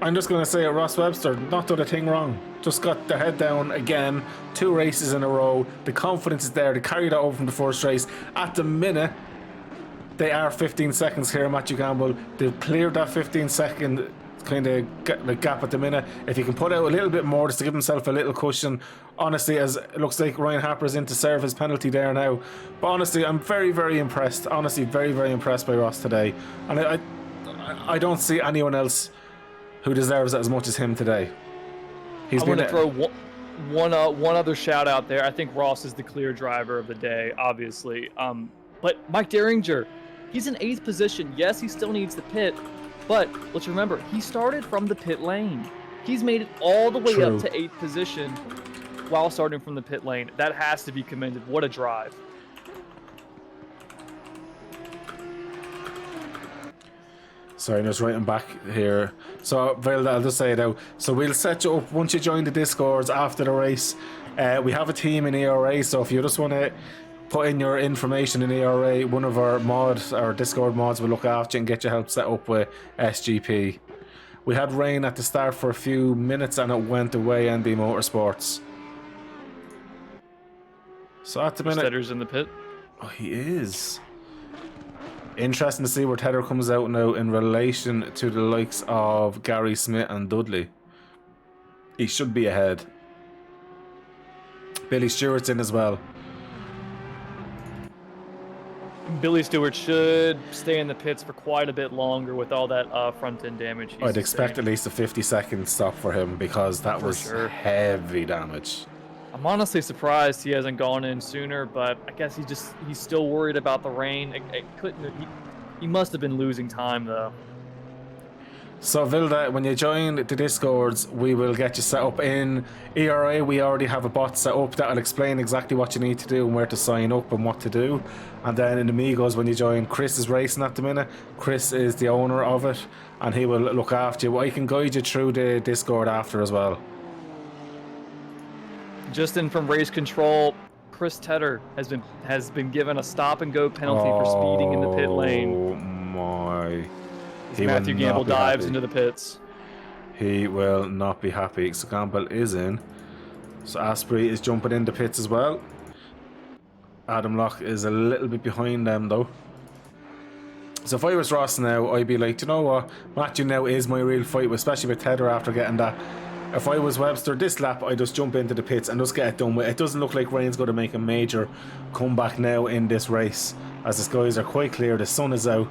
I'm just going to say it. Ross Webster, not done a thing wrong. Just got their head down again. 2 races in a row. The confidence is there. They carried that over from the first race. At the minute, they are 15 seconds here, Matthew Gamble. They've cleared that 15-second kind of gap at the minute. If he can put out a little bit more just to give himself a little cushion, honestly, as it looks like Ryan Harper's in to serve his penalty there now. But honestly, I'm very, very impressed. Honestly, very, very impressed by Ross today. And I don't see anyone else who deserves it as much as him today. I'm going to throw one other shout out there. I think Ross is the clear driver of the day, obviously. But Mike Derringer, he's in 8th position. Yes, he still needs the pit. But let's remember, he started from the pit lane. He's made it all the way up to 8th position while starting from the pit lane. That has to be commended. What a drive. Sorry, I'm just writing back here. So, Vale, I'll just say it out. So we'll set you up once you join the Discords after the race. We have a team in ERA, so if you just want to put in your information in ERA, one of our Discord mods will look after you and get your help set up with SGP. We had rain at the start for a few minutes and it went away, ND Motorsports. So at the minute... Stetter's in the pit. Oh, he is. Interesting to see where Tether comes out now in relation to the likes of Gary Smith and Dudley. He should be ahead. Billy Stewart's in as well. Billy Stewart should stay in the pits for quite a bit longer with all that front end damage. I'd expect at least a 50-second stop for him because that was heavy damage. I'm honestly surprised he hasn't gone in sooner, but I guess he's still worried about the rain. He must have been losing time though. So Vilda, when you join the Discords, we will get you set up in ERA. We already have a bot set up that'll explain exactly what you need to do and where to sign up and what to do. And then in Amigos, when you join, Chris is racing at the minute. Chris is the owner of it, and he will look after you. I can guide you through the Discord after as well. Just in from race control, Chris Tedder has been given a stop and go penalty for speeding in the pit lane. Oh my! Matthew Gamble dives into the pits. He will not be happy. So Gamble is in. So Asprey is jumping into pits as well. Adam Locke is a little bit behind them though. So if I was Ross now, I'd be like, you know what? Matthew now is my real fight, especially with Tedder after getting that. If I was Webster this lap, I'd just jump into the pits and just get it done with. It doesn't look like rain's going to make a major comeback now in this race, as the skies are quite clear. The sun is out.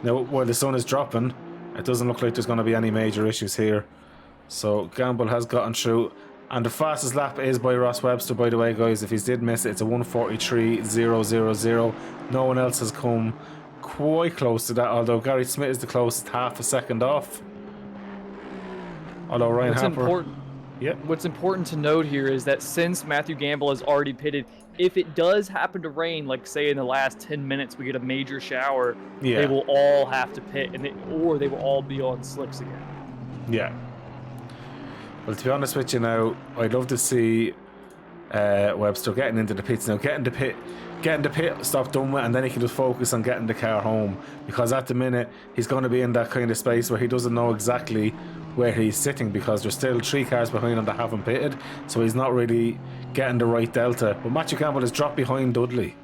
Now, while the sun is dropping, it doesn't look like there's going to be any major issues here. So Gamble has gotten through. And the fastest lap is by Ross Webster, by the way, guys. If he did miss it, it's a 1:43.000. No one else has come quite close to that, although Gary Smith is the closest, half a second off. Although Ryan Harper... What's important to note here is that since Matthew Gamble has already pitted, if it does happen to rain, like say in the last 10 minutes we get a major shower, they will all have to pit, or they will all be on slicks again. Yeah. Well, to be honest with you now, I'd love to see Webster getting into the pits now. Getting the pit, stop done with, and then he can just focus on getting the car home. Because at the minute, he's going to be in that kind of space where he doesn't know exactly where he's sitting, because there's still 3 cars behind him that haven't pitted, so he's not really getting the right delta. But Matthew Campbell has dropped behind Dudley,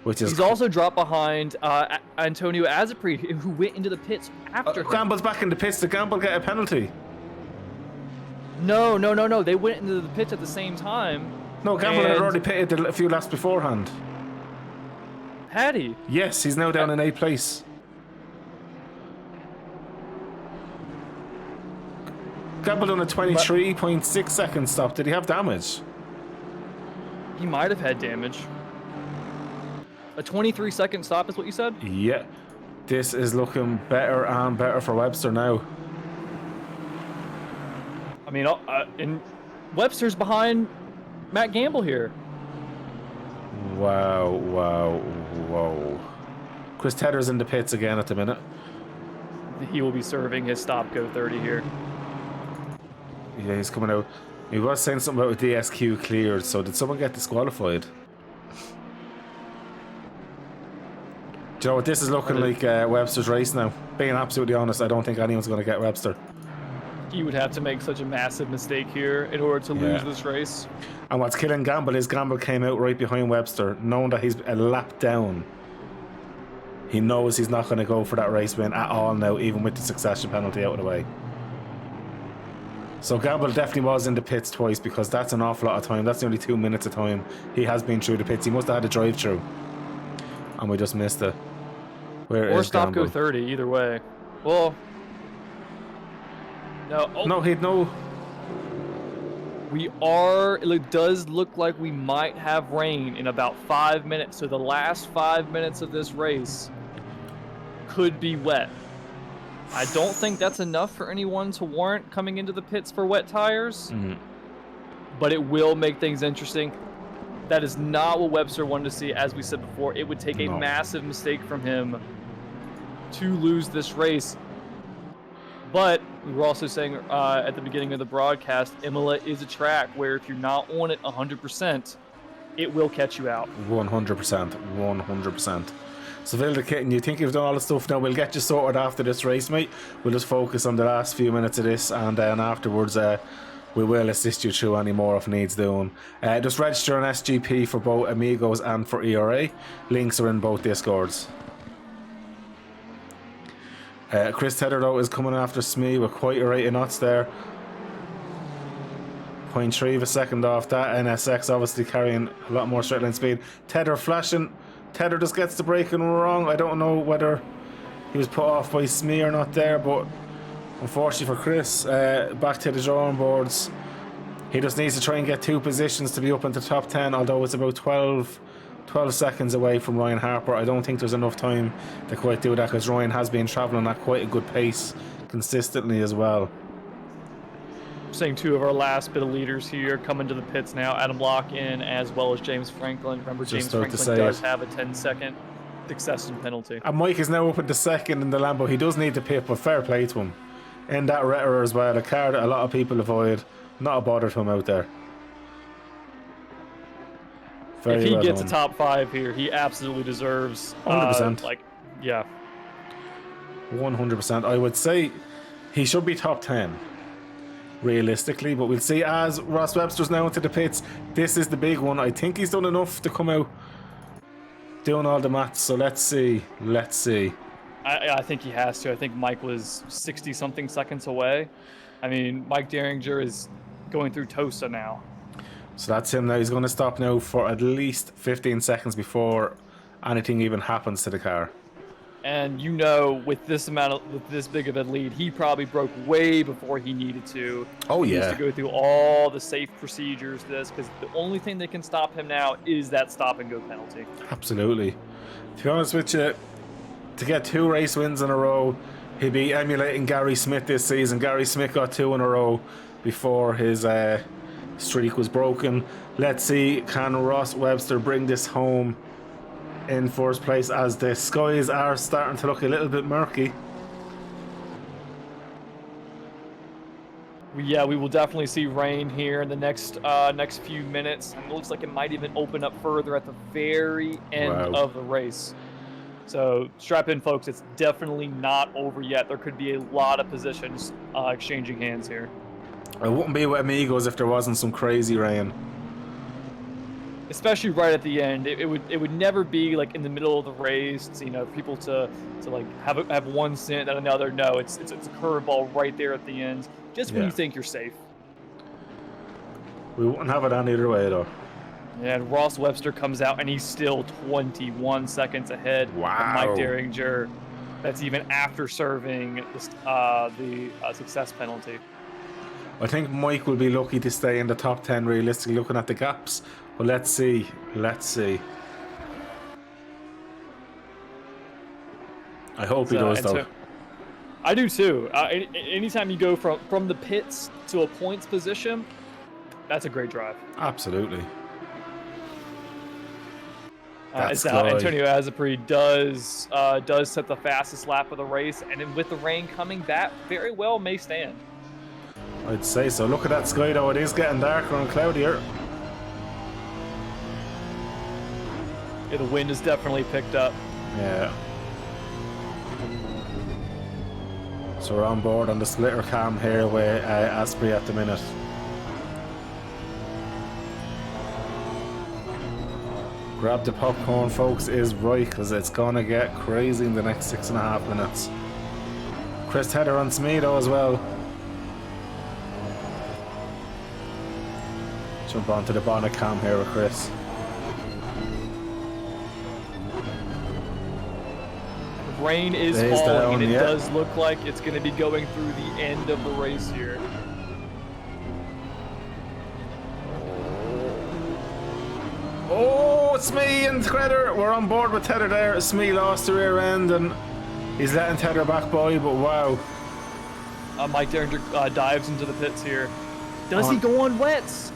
which is... He's also dropped behind Antonio Azapri, who went into the pits after him. Campbell's back in the pits. Did Campbell get a penalty? No. They went into the pits at the same time. No, Campbell had already pitted a few laps beforehand. Had he? Yes, he's now down in 8th place. Campbell done a 23.6 second stop. Did he have damage? He might have had damage. A 23-second stop is what you said? Yeah. This is looking better and better for Webster now. I mean, and Webster's behind Matt Gamble here. Wow. Chris Tedder's in the pits again at the minute. He will be serving his stop go 30 here. Yeah, he's coming out. He was saying something about DSQ cleared, so did someone get disqualified? Do you know what, this is looking like Webster's race now. Being absolutely honest, I don't think anyone's going to get Webster. He would have to make such a massive mistake here in order to lose this race. And what's killing Gamble is Gamble came out right behind Webster, knowing that he's a lap down. He knows he's not going to go for that race win at all now, even with the succession penalty out of the way. So Gamble definitely was in the pits twice, because that's an awful lot of time. That's nearly 2 minutes of time. He has been through the pits. He must have had a drive through. And we just missed it. Where or is stop Gamble? Go 30, either way. Well... No. Oh. No, he'd no. We are. It does look like we might have rain in about 5 minutes. So the last 5 minutes of this race could be wet. I don't think that's enough for anyone to warrant coming into the pits for wet tires. But it will make things interesting. That is not what Webster wanted to see. As we said before, it would take a massive mistake from him to lose this race. But we were also saying at the beginning of the broadcast, Imola is a track where if you're not on it 100%, it will catch you out. 100%. So Vilda Kitten, you think you've done all the stuff now? We'll get you sorted after this race, mate. We'll just focus on the last few minutes of this, and then afterwards we will assist you through any more if needs doing. Just register an SGP for both Amigos and for ERA. Links are in both Discords. Chris Tedder though is coming after Smee with quite a rate of knots there. 0.3 of a second off that. NSX obviously carrying a lot more straight line speed. Tedder flashing. Tedder just gets the braking wrong. I don't know whether he was put off by Smee or not there, but unfortunately for Chris, back to the drawing boards. He just needs to try and get 2 positions to be up into top 10, although it's about 12 seconds away from Ryan Harper. I don't think there's enough time to quite do that, because Ryan has been travelling at quite a good pace consistently as well. Seeing 2 of our last bit of leaders here coming to the pits now. Adam Locke in, as well as James Franklin. Remember, James Franklin does have a 10-second succession penalty. And Mike is now up into second in the Lambo. He does need to pit, but fair play to him. In that Retter as well, a car that a lot of people avoid. Not a bother to him out there. If he gets a top 5 here, he absolutely deserves 100%. Yeah. 100%. I would say he should be top 10 realistically, but we'll see. As Ross Webster's now into the pits, this is the big one. I think he's done enough to come out doing all the maths, so let's see. I think he has to. I think Mike was 60 something seconds away. I mean, Mike Derringer is going through Tosa now. So that's him now. He's going to stop now for at least 15 seconds before anything even happens to the car. And with this big of a lead, he probably broke way before he needed to. Oh yeah. He needs to go through all the safe procedures because the only thing that can stop him now is that stop and go penalty. Absolutely. To be honest with you, to get 2 race wins in a row, he'd be emulating Gary Smith this season. Gary Smith got 2 in a row before his streak was broken. Let's see, can Ross Webster bring this home in first place, as the skies are starting to look a little bit murky. Yeah, we will definitely see rain here in the next few minutes, and it looks like it might even open up further at the very end of the race. So strap in, folks. It's definitely not over yet. There could be a lot of positions exchanging hands here. I wouldn't be with Amigos if there wasn't some crazy rain. Especially right at the end, it would never be like in the middle of the race. People to like have one stint and another. No, it's a curveball right there at the end, just when you think you're safe. We wouldn't have it on either way though. And Ross Webster comes out and he's still 21 seconds ahead of Mike Derringer. That's even after serving the success penalty. I think Mike will be lucky to stay in the top 10 realistically, looking at the gaps. But let's see. I hope he does though. I do too. Anytime you go from the pits to a points position, that's a great drive. Absolutely. Antonio Azapri does set the fastest lap of the race, and then with the rain coming, that very well may stand. I'd say so. Look at that sky though, it is getting darker and cloudier. Yeah, the wind has definitely picked up. Yeah. So we're on board on the splitter cam here with Asprey at the minute. Grab the popcorn, folks, is right, because it's gonna get crazy in the next 6.5 minutes. Chris Tedder on Smee though as well. Jump onto the bonnet cam here with Chris. Rain is falling, and it does look like it's going to be going through the end of the race here. Oh, Smee and Tedder, we're on board with Tedder there. Smee lost the rear end and he's letting Tedder back by, but wow. Mike Derringer dives into the pits here. Does he go on wets?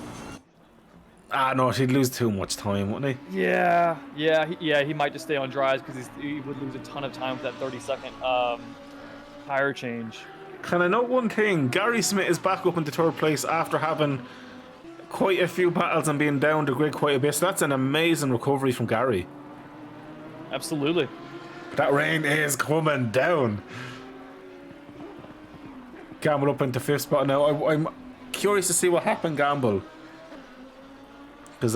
No, he'd lose too much time, wouldn't he? Yeah, he might just stay on dries because he would lose a ton of time with that 30-second tire change. Can I note one thing? Gary Smith is back up into 3rd place after having quite a few battles and being down the grid quite a bit. So that's an amazing recovery from Gary. Absolutely. That rain is coming down. Gamble up into 5th spot now. I'm curious to see what happened, Gamble. Because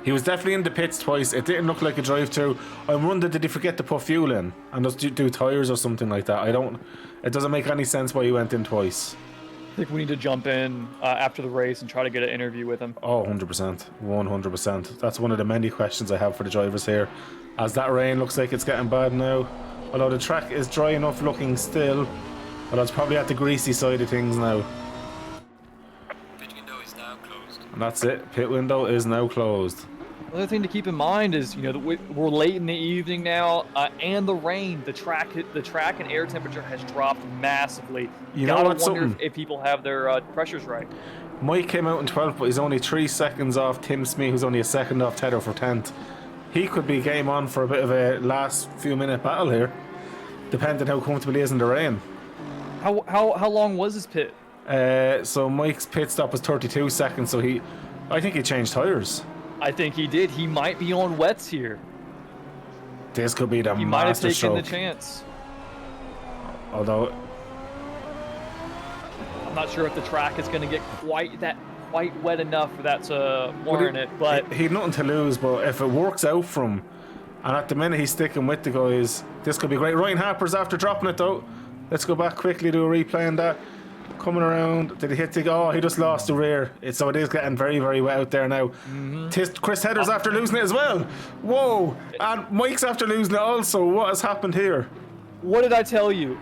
He was definitely in the pits twice. It didn't look like a drive-through. I wonder, did he forget to put fuel in and just do tires or something like that? It doesn't make any sense why he went in twice. I think we need to jump in after the race and try to get an interview with him. Oh, 100%. 100%. That's one of the many questions I have for the drivers here. As that rain looks like it's getting bad now. Although the track is dry enough looking still. Although it's probably at the greasy side of things now. Pit window is now closed. And that's it. Pit window is now closed. Another thing to keep in mind is, you know, we're late in the evening now, and the rain, the track and air temperature has dropped massively. You know what's wonder something? if people have their pressures right. Mike came out in 12th, but he's only 3 seconds off Tim Smee, who's only a second off Tedder for 10th. He could be game on for a bit of a last few minute battle here, depending how comfortable he is in the rain. How long was his pit? So Mike's pit stop was 32 seconds, so I think he changed tyres. I think he did. He might be on wets here. This could be the He might have taken masterstroke. the chance. Although, I'm not sure if the track is going to get quite wet enough for that to warrant it, but he'd nothing to lose. But if it works out for him, and at the minute he's sticking with the guys, this could be great. Ryan Harper's after dropping it though. Let's go back quickly to a replay on that. Coming around, did he hit the... Oh, he just lost the rear. So it is getting very, very wet out there now. Chris Hedder's after losing it as well. Whoa! And Mike's after losing it also. What has happened here? what did I tell you?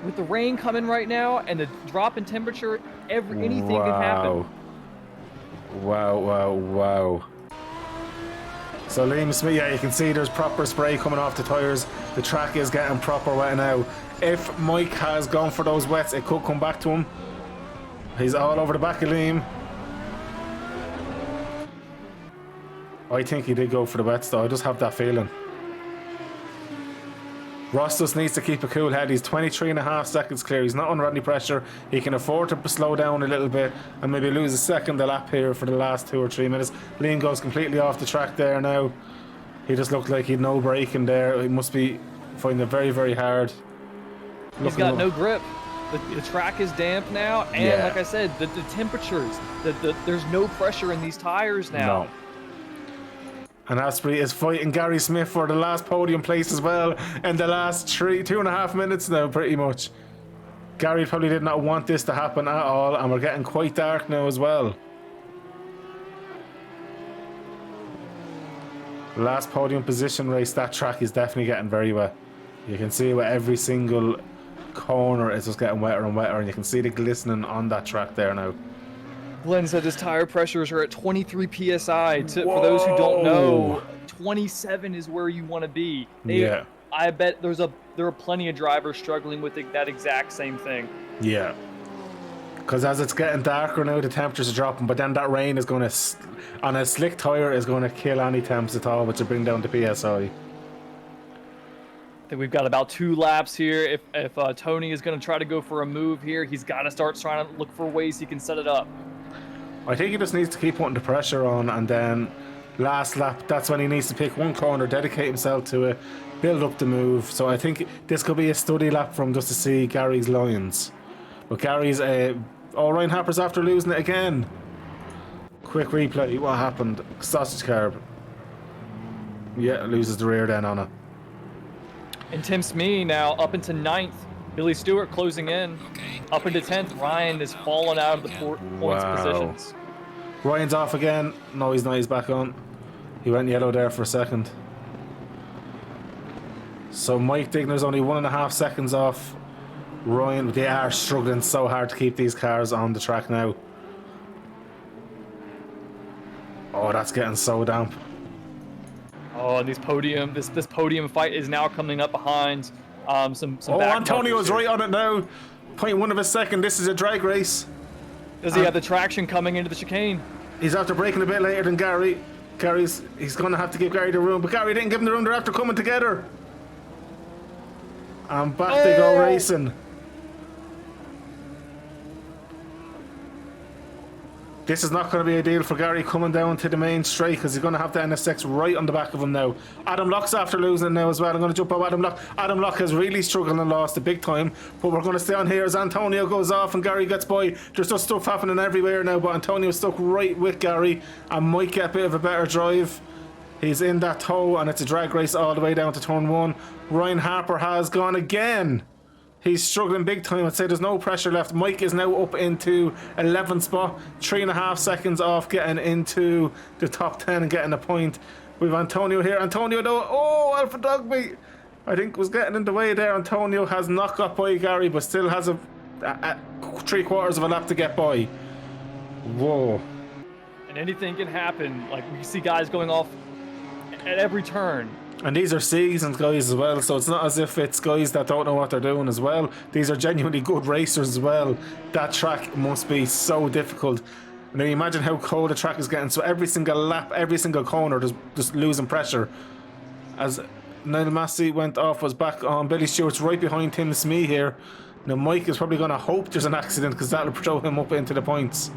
With the rain coming right now and the drop in temperature, anything can happen. Wow. So Liam Smith, yeah, you can see there's proper spray coming off the tyres. The track is getting proper wet now. If Mike has gone for those wets, it could come back to him. He's all over the back of Liam. I think he did go for the wets though, I just have that feeling. Ross just needs to keep a cool head. He's 23.5 seconds clear. He's not under any pressure. He can afford to slow down a little bit and maybe lose a second a lap here for the last 2 or 3 minutes. Liam goes completely off the track there now. He just looked like he'd no brake in there. He must be finding it very, very hard. He's got no grip. The track is damp now, and Yeah. like I said, the temperatures, there's no pressure in these tires now. No. And Asprey is fighting Gary Smith for the last podium place as well in the last 2.5 minutes now, pretty much. Gary probably did not want this to happen at all, and we're getting quite dark now as well. The last podium position race, that track is definitely getting very wet. You can see where every single corner is just getting wetter and wetter, and you can see the glistening on that track there now. Glenn said his tire pressures are at 23 psi. For those who don't know, 27 is where you want to be. Yeah. I bet there are plenty of drivers struggling with that exact same thing. Yeah. Because as it's getting darker now, the temperatures are dropping, but then that rain is going to, on a slick tyre, is going to kill any temps at all, which will bring down the PSI. I think we've got about 2 laps here. If Tony is going to try to go for a move here, he's got to start trying to look for ways he can set it up. I think he just needs to keep putting the pressure on, and then last lap, that's when he needs to pick one corner, dedicate himself to it, build up the move. So I think this could be a study lap for him just to see Gary's lines. But Gary's... Ryan Harper's after losing it again. Quick replay, what happened? Sausage carb. Yeah, loses the rear then on it. And Tim Smee now up into 9th. Billy Stewart closing in. Up into 10th. Ryan is falling out of the points positions. Ryan's off again. No, he's not. He's back on. He went yellow there for a second. So Mike Digner's only 1.5 seconds off Ryan. They are struggling so hard to keep these cars on the track now. Oh, that's getting so damp. Oh, and this podium fight is now coming up behind some Oh, back Antonio's markers right on it now. 0.1 of a second. This is a drag race. Does he have the traction coming into the chicane? He's after braking a bit later than Gary. He's going to have to give Gary the room, but Gary didn't give him the room. They're after coming together. And back they go racing. This is not going to be ideal for Gary coming down to the main straight because he's going to have the NSX right on the back of him now. Adam Locke's after losing it now as well. I'm going to jump up Adam Locke. Adam Locke has really struggled and lost a big time, but we're going to stay on here as Antonio goes off and Gary gets by. There's just stuff happening everywhere now, but Antonio's stuck right with Gary and might get a bit of a better drive. He's in that toe and it's a drag race all the way down to turn 1. Ryan Harper has gone again. He's struggling big time. I'd say there's no pressure left. Mike is now up into 11th spot. 3.5 seconds off getting into the top 10 and getting a point. We've Antonio here. Antonio though, oh, Alpha Dogby, I think was getting in the way there. Antonio has not got by Gary, but still has a 3/4 of a lap to get by. Whoa. And anything can happen. Like, we see guys going off at every turn. And these are seasoned guys as well, so it's not as if it's guys that don't know what they're doing as well. These are genuinely good racers as well. That track must be so difficult. And then you imagine how cold the track is getting, so every single lap, every single corner, there's just losing pressure. As Niall Massey went off, was back on. Billy Stewart's right behind Tim Smee here. Now Mike is probably going to hope there's an accident because that'll throw him up into the points.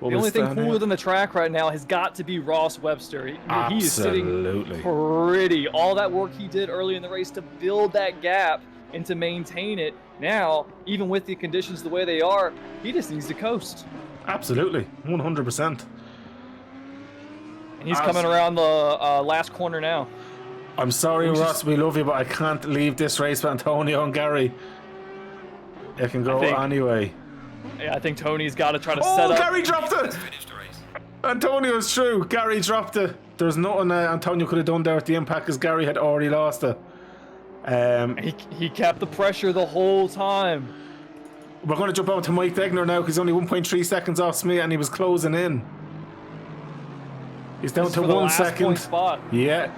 The only thing cooler than the track right now has got to be Ross Webster. He is sitting pretty. All that work he did early in the race to build that gap and to maintain it. Now, even with the conditions the way they are, he just needs to coast. Absolutely, 100%. And he's coming around the last corner now. I'm sorry, Ross, we love you, but I can't leave this race with Antonio and Gary. It can go anyway. Yeah, I think Tony's got to try to set up. Oh, Gary dropped it! Antonio's true. Gary dropped it. There's nothing Antonio could have done there at the impact because Gary had already lost it. He kept the pressure the whole time. We're going to jump over to Mike Degner now because he's only 1.3 seconds off Smith and he was closing in. He's down to 1 second. Point spot. Yeah.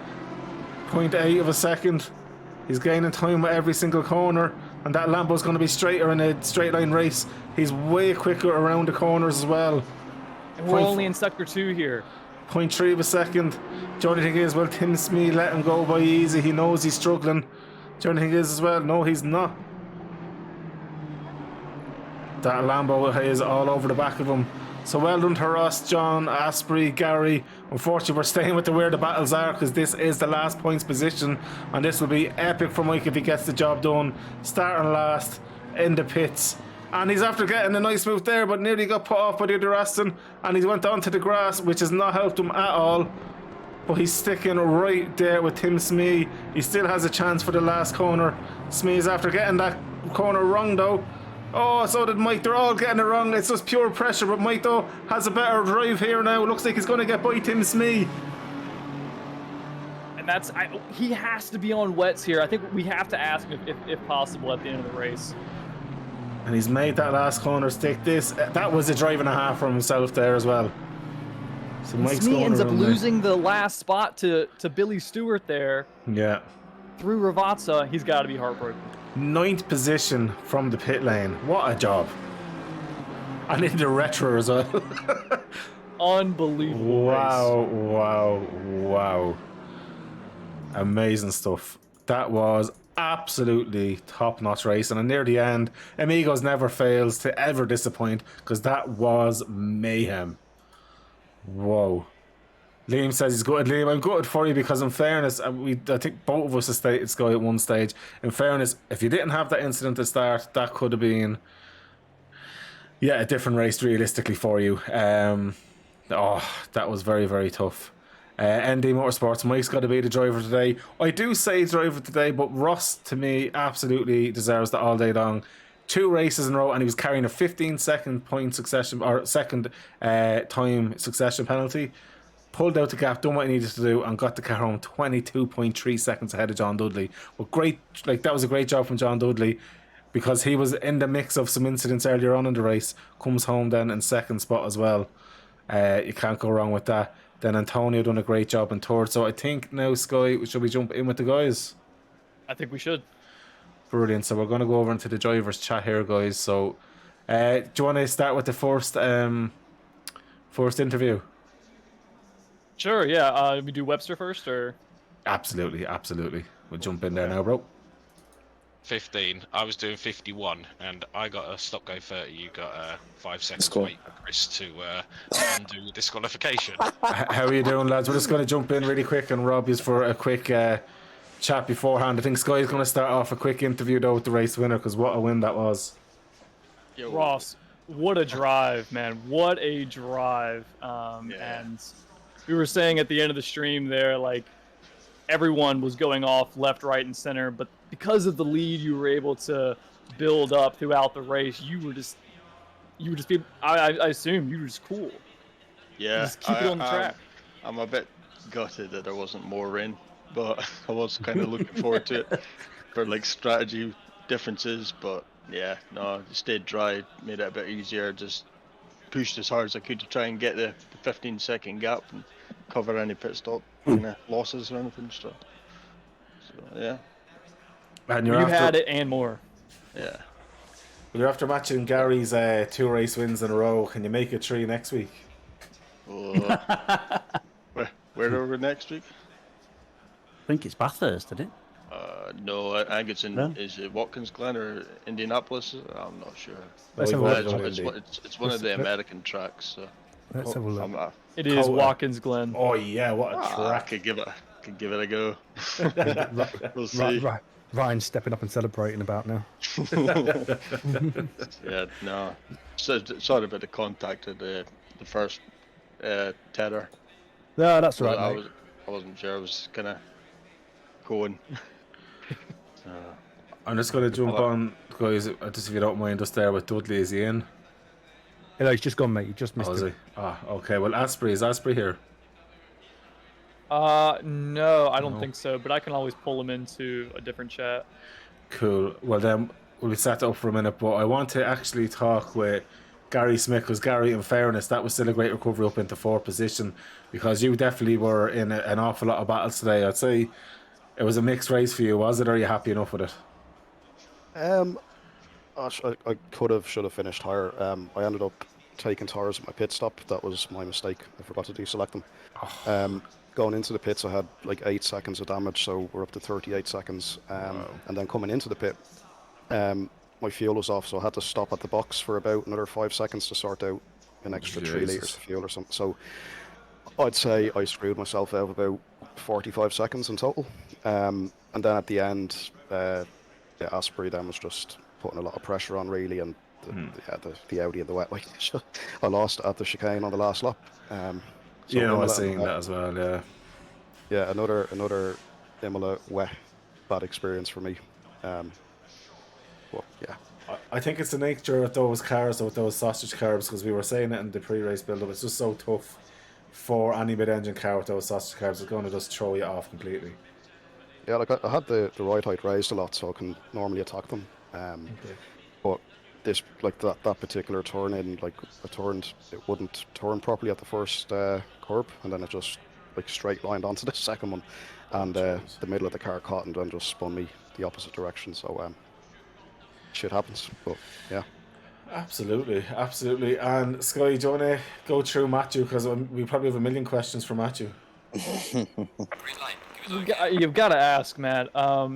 0.8 of a second. He's gaining time with every single corner. And that Lambo's going to be straighter in a straight line race. He's way quicker around the corners as well. And we're only in sector 2 here. 0.3 of a second. The only thing is, well, Tim Smee let him go by easy. He knows he's struggling. The only thing is as well, no, he's not. That Lambo is all over the back of him. So well done to Ross, John, Asprey, Gary. Unfortunately, we're staying with where the battles are because this is the last points position. And this will be epic for Mike if he gets the job done. Starting last in the pits. And he's after getting a nice move there, but nearly got put off by the other Aston. And he went onto the grass, which has not helped him at all. But he's sticking right there with Tim Smee. He still has a chance for the last corner. Smee's after getting that corner wrong though. Oh, so did Mike. They're all getting it wrong. It's just pure pressure. But Mike, though, has a better drive here now. Looks like he's going to get by Tim Smee. And that's... he has to be on wets here. I think we have to ask him if possible at the end of the race. And he's made that last corner stick. That was a drive and a half from himself there as well. So Mike's Smee ends up losing the last spot to Billy Stewart there. Yeah. Through Ravazza. He's got to be heartbroken. 9th position from the pit lane. What a job. And in the retro as well. Unbelievable race. Wow. Amazing stuff. That was absolutely top-notch race. And near the end, Amigos never fails to ever disappoint because that was mayhem. Whoa. Liam says he's gutted. Liam, I'm gutted for you because in fairness, I think both of us have stated Sky at one stage. In fairness, if you didn't have that incident to start, that could have been, a different race realistically for you. That was very, very tough. ND Motorsports, Mike's got to be the driver today. I do say driver today, but Ross, to me, absolutely deserves that all day long. 2 races in a row, and he was carrying a 15-second point succession, or second time succession penalty. Pulled out the gap, done what he needed to do, and got the car home 22.3 seconds ahead of John Dudley. But that was a great job from John Dudley because he was in the mix of some incidents earlier on in the race. Comes home then in 2nd spot as well. You can't go wrong with that. Then Antonio done a great job in 3rd. So I think now, Sky, should we jump in with the guys? I think we should. Brilliant. So we're going to go over into the drivers' chat here, guys. So do you want to start with the first interview? Sure, yeah. We do Webster first, or? Absolutely. We'll jump in there now, bro. 15. I was doing 51, and I got a stop go 30. You got 5 seconds cool. wait for Chris to undo the disqualification. How are you doing, lads? We're just going to jump in really quick and rob you for a quick chat beforehand. I think Sky's going to start off a quick interview though with the race winner, because what a win that was. Yo. Ross, what a drive, man. What a drive. And we were saying at the end of the stream there, like, everyone was going off left, right, and center, but because of the lead you were able to build up throughout the race, you would just be, I assume you were just cool. Yeah, Just keep it on the track. I'm a bit gutted that there wasn't more rain, but I was kind of looking forward to it for like strategy differences. But yeah, no, it stayed dry, made it a bit easier. Just pushed as hard as I could to try and get the 15-second gap and cover any pit stop losses or anything. So yeah. And You had it and more. Yeah. You're after matching Gary's 2 race wins in a row. Can you make it 3 next week? Where are we next week? I think it's Bathurst, isn't it? No, I think it's in. No? Is it Watkins Glen or Indianapolis? I'm not sure. Let's have a look. It's one of the American tracks. So Let's have a look. It is Watkins Glen. Oh yeah, what a I track! could give it a go. We'll see. Right. Ryan's stepping up and celebrating about now. Yeah, no. So, sorry about the contact at the first tether. No, that's right, mate. I wasn't sure. I was kind of going. I'm just going to jump on, guys. Just if you don't mind, just there with Dudley. Is he in? No, he's just gone, mate. You just missed Oh, is it. he? Ah, okay. Well, is Asprey here? No, I don't think so, but I can always pull him into a different chat. Cool. Well, then we'll be set up for a minute, but I want to actually talk with Gary Smith, because Gary, in fairness, that was still a great recovery up into 4th position, because you definitely were in an awful lot of battles today. I'd say it was a mixed race for you, was it? Or are you happy enough with it? I should have finished higher. I ended up taking tires at my pit stop. That was my mistake. I forgot to deselect them. Going into the pits, I had like 8 seconds of damage, so we're up to 38 seconds. And then coming into the pit, my fuel was off, so I had to stop at the box for about another 5 seconds to sort out an extra 3 litres of fuel or something. So I'd say I screwed myself out of about 45 seconds in total. And then at the end, Asprey then was just putting a lot of pressure on, really, and the Audi in the wet, like, I lost at the chicane on the last lap. So yeah, I was seeing that as well. Yeah. Yeah, another Imola wet bad experience for me. But yeah. I think it's the nature of those cars, with those sausage carbs, because we were saying it in the pre-race build-up. It's just so tough for any mid-engine car with those sausage carbs. It's going to just throw you off completely. Yeah, like I had the right height raised a lot, so I can normally attack them. But this, like that particular turn in, like it wouldn't turn properly at the first curb, and then it just like straight lined onto the second one, and the middle of the car caught and then just spun me the opposite direction. So shit happens, but yeah. Absolutely. And Sky, do you want to go through Matthew, because we probably have a million questions for Matthew. Green light. You've got to ask, Matt.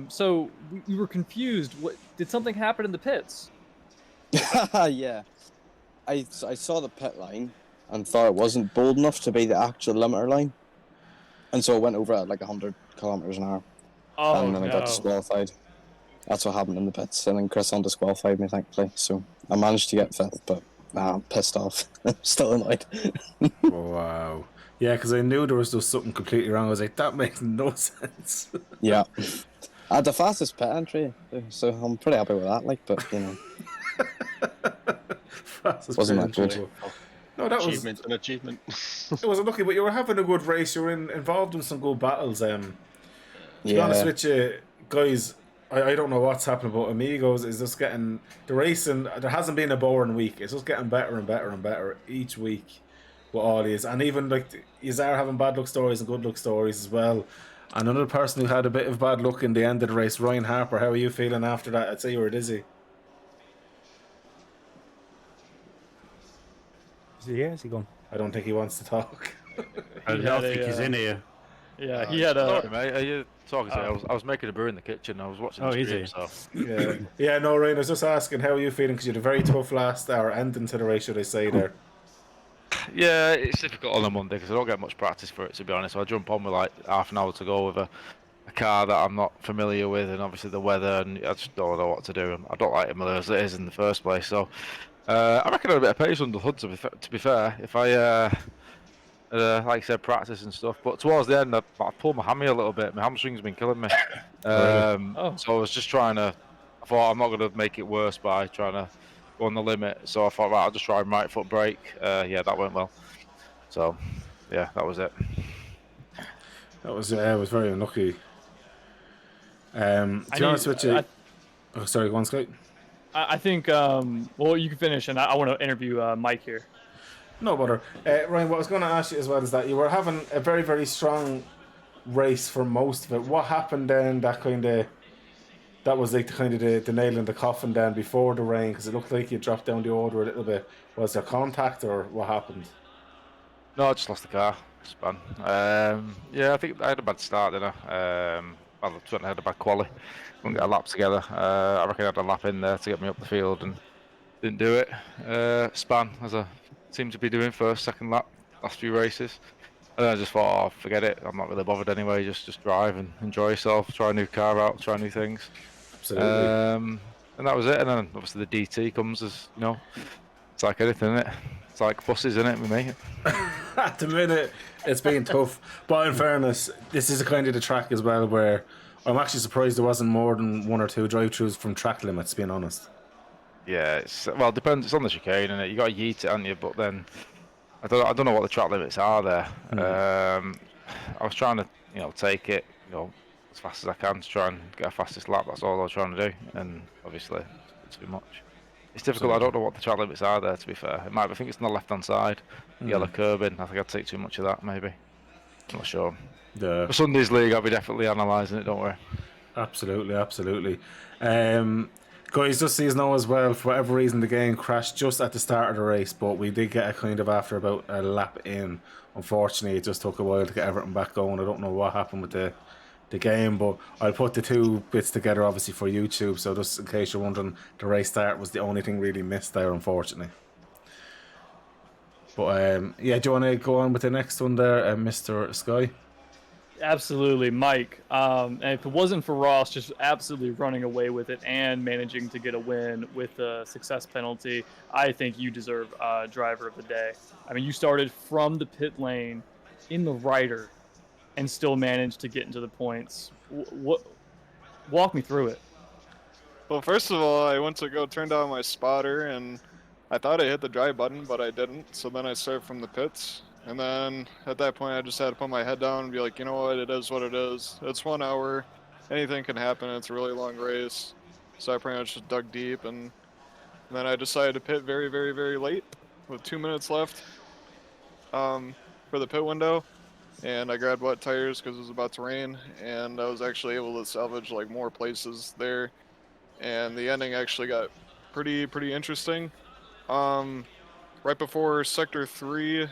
So we were confused. What did something happen in the pits? Yeah, I saw the pit line and thought it wasn't bold enough to be the actual limiter line, and so I went over at like 100 kilometers an hour. Oh, and then I got disqualified. That's what happened in the pits, and then Chris undisqualified me, thankfully. So I managed to get 5th, but I'm pissed off. I'm still annoyed. Wow. Yeah, because I knew there was just something completely wrong. I was like, that makes no sense. Yeah. I had the fastest pit entry, so I'm pretty happy with that. Like, but you know, wasn't that good. No, that was an achievement. It was unlucky, but you were having a good race. You were involved in some good battles. To be honest with you, guys, I don't know what's happening, but Amigos is just getting the racing. There hasn't been a boring week. It's just getting better and better and better each week with all these. And even like you are having bad luck stories and good luck stories as well. And another person who had a bit of bad luck in the end of the race, Ryan Harper. How are you feeling after that? I'd say you were dizzy. Is he here? Is he gone? I don't think he wants to talk. I don't think he's in here. Yeah, he had a. Sorry, mate. Are you talking to me? I was making a brew in the kitchen. I was watching the stream, so. Yeah, no, Ryan, I was just asking how are you feeling because you had a very tough last hour ending to the race, should I say there? Yeah, it's difficult on a Monday because I don't get much practice for it, to be honest. So I jump on with like half an hour to go with a car that I'm not familiar with, and obviously the weather, and I just don't know what to do. And I don't like Imola as it is in the first place, so I reckon I had a bit of pace under the hood. To be fair, if I like I said, practice and stuff. But towards the end, I pulled my hammy a little bit. My hamstring's been killing me. So I was just trying to. I thought I'm not going to make it worse by trying to go on the limit. So I thought, right, I'll just try and right foot brake. Yeah, that went well. So, yeah, that was it. That was very unlucky. To be honest with you, oh, sorry, go on, Scott. I think. Well, you can finish, and I want to interview Mike here. No bother. Ryan, what I was going to ask you as well is that you were having a very, very strong race for most of it. What happened then that was like the nail in the coffin then before the rain? Because it looked like you dropped down the order a little bit. Was there contact or what happened? No, I just lost the car. Span. Yeah, I think I had a bad start, didn't I? I had a bad quali. Couldn't get a lap together. I reckon I had a lap in there to get me up the field and didn't do it. Span, as I seem to be doing first, second lap, last few races. And then I just thought, oh, forget it. I'm not really bothered anyway. Just drive and enjoy yourself. Try a new car out. Try new things. Absolutely. And that was it. And then obviously the DT comes as it's like anything, isn't it? It's like buses, isn't it, with me? At the minute, it's been tough. But in fairness, this is kind of the track as well where I'm actually surprised there wasn't more than one or two drive-throughs from track limits, being honest. Yeah, it depends. It's on the chicane, and you got to yeet it, haven't you? But then I don't know what the track limits are there. I was trying to take it as fast as I can to try and get a fastest lap. That's all I was trying to do, and obviously it's too much. It's difficult. I don't know what the track limits are there. To be fair, it might be, I think it's on the left-hand side, yellow curbing. I think I'd take too much of that, maybe. I'm not sure. Yeah. For Sunday's league, I'll be definitely analysing it. Don't worry. Absolutely. Guys, just so you know as well, for whatever reason the game crashed just at the start of the race, but we did get after about a lap in. Unfortunately, it just took a while to get everything back going. I don't know what happened with the game, but I'll put the two bits together obviously for YouTube, so just in case you're wondering, the race start was the only thing really missed there, unfortunately. But do you want to go on with the next one there, Mr. Sky? Absolutely, Mike. And if it wasn't for Ross just absolutely running away with it and managing to get a win with a success penalty, I think you deserve driver of the day. I mean, you started from the pit lane in the Ryder and still managed to get into the points. Walk me through it. Well, first of all, I went to go turn down my spotter, and I thought I hit the drive button, but I didn't. So then I started from the pits. And then at that point, I just had to put my head down and be like, you know what, it is what it is. It's 1 hour. Anything can happen. It's a really long race. So I pretty much just dug deep. And then I decided to pit very, very, very late with 2 minutes left for the pit window. And I grabbed wet tires because it was about to rain. And I was actually able to salvage like more places there. And the ending actually got pretty interesting. Right before Sector 3,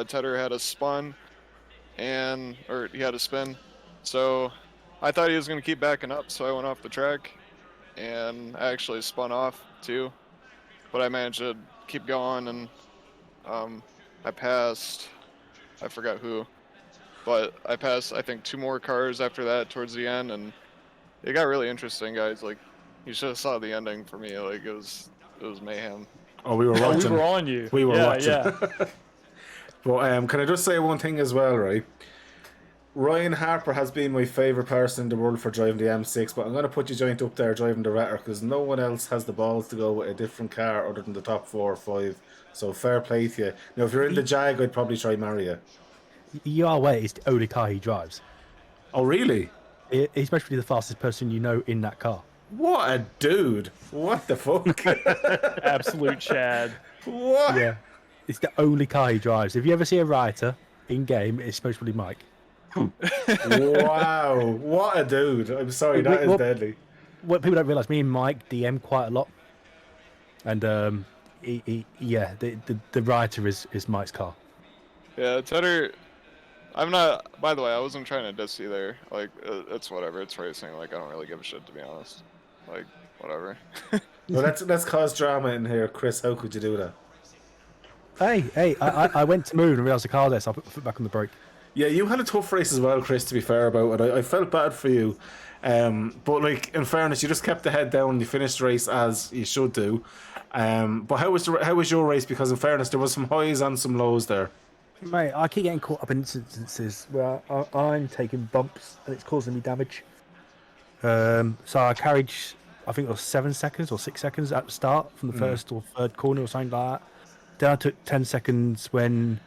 Tedder had a spin, so I thought he was going to keep backing up, so I went off the track, and I actually spun off too, but I managed to keep going, and I passed, I forgot who, but I passed, I think, 2 more cars after that towards the end, and it got really interesting, guys. Like, you should have saw the ending for me. Like, it was mayhem. Oh, we were watching. We were on you. We were watching. Yeah. But can I just say one thing as well, right? Ryan Harper has been my favourite person in the world for driving the M6, but I'm going to put you joint up there driving the Ratter because no one else has the balls to go with a different car other than the top 4 or 5. So fair play to you. Now, if you're in the Jag, I'd probably try Mario. You are aware it's the only car he drives. Oh, really? He's supposed to be the fastest person you know in that car. What a dude. What the fuck? Absolute Chad. What? Yeah. It's the only car he drives. If you ever see a writer in game, it's supposed to be Mike. Wow. What a dude. I'm sorry, that is deadly. What people don't realise, me and Mike DM quite a lot. And the writer is Mike's car. Yeah, Tedder, I'm not. By the way, I wasn't trying to diss either. Like, it's whatever. It's racing. Like, I don't really give a shit, to be honest. Like, whatever. Well, let's cause drama in here, Chris. How could you do that? Hey, I went to move and realised the car there, so I put my foot back on the brake. Yeah, you had a tough race as well, Chris, to be fair about it. I felt bad for you. But, like, in fairness, you just kept the head down and you finished the race as you should do. But how was your race? Because, in fairness, there was some highs and some lows there. Mate, I keep getting caught up in instances where I'm taking bumps and it's causing me damage. So I carried, I think it was 7 seconds or 6 seconds at the start from the first or third corner or something like that. Then I took 10 seconds when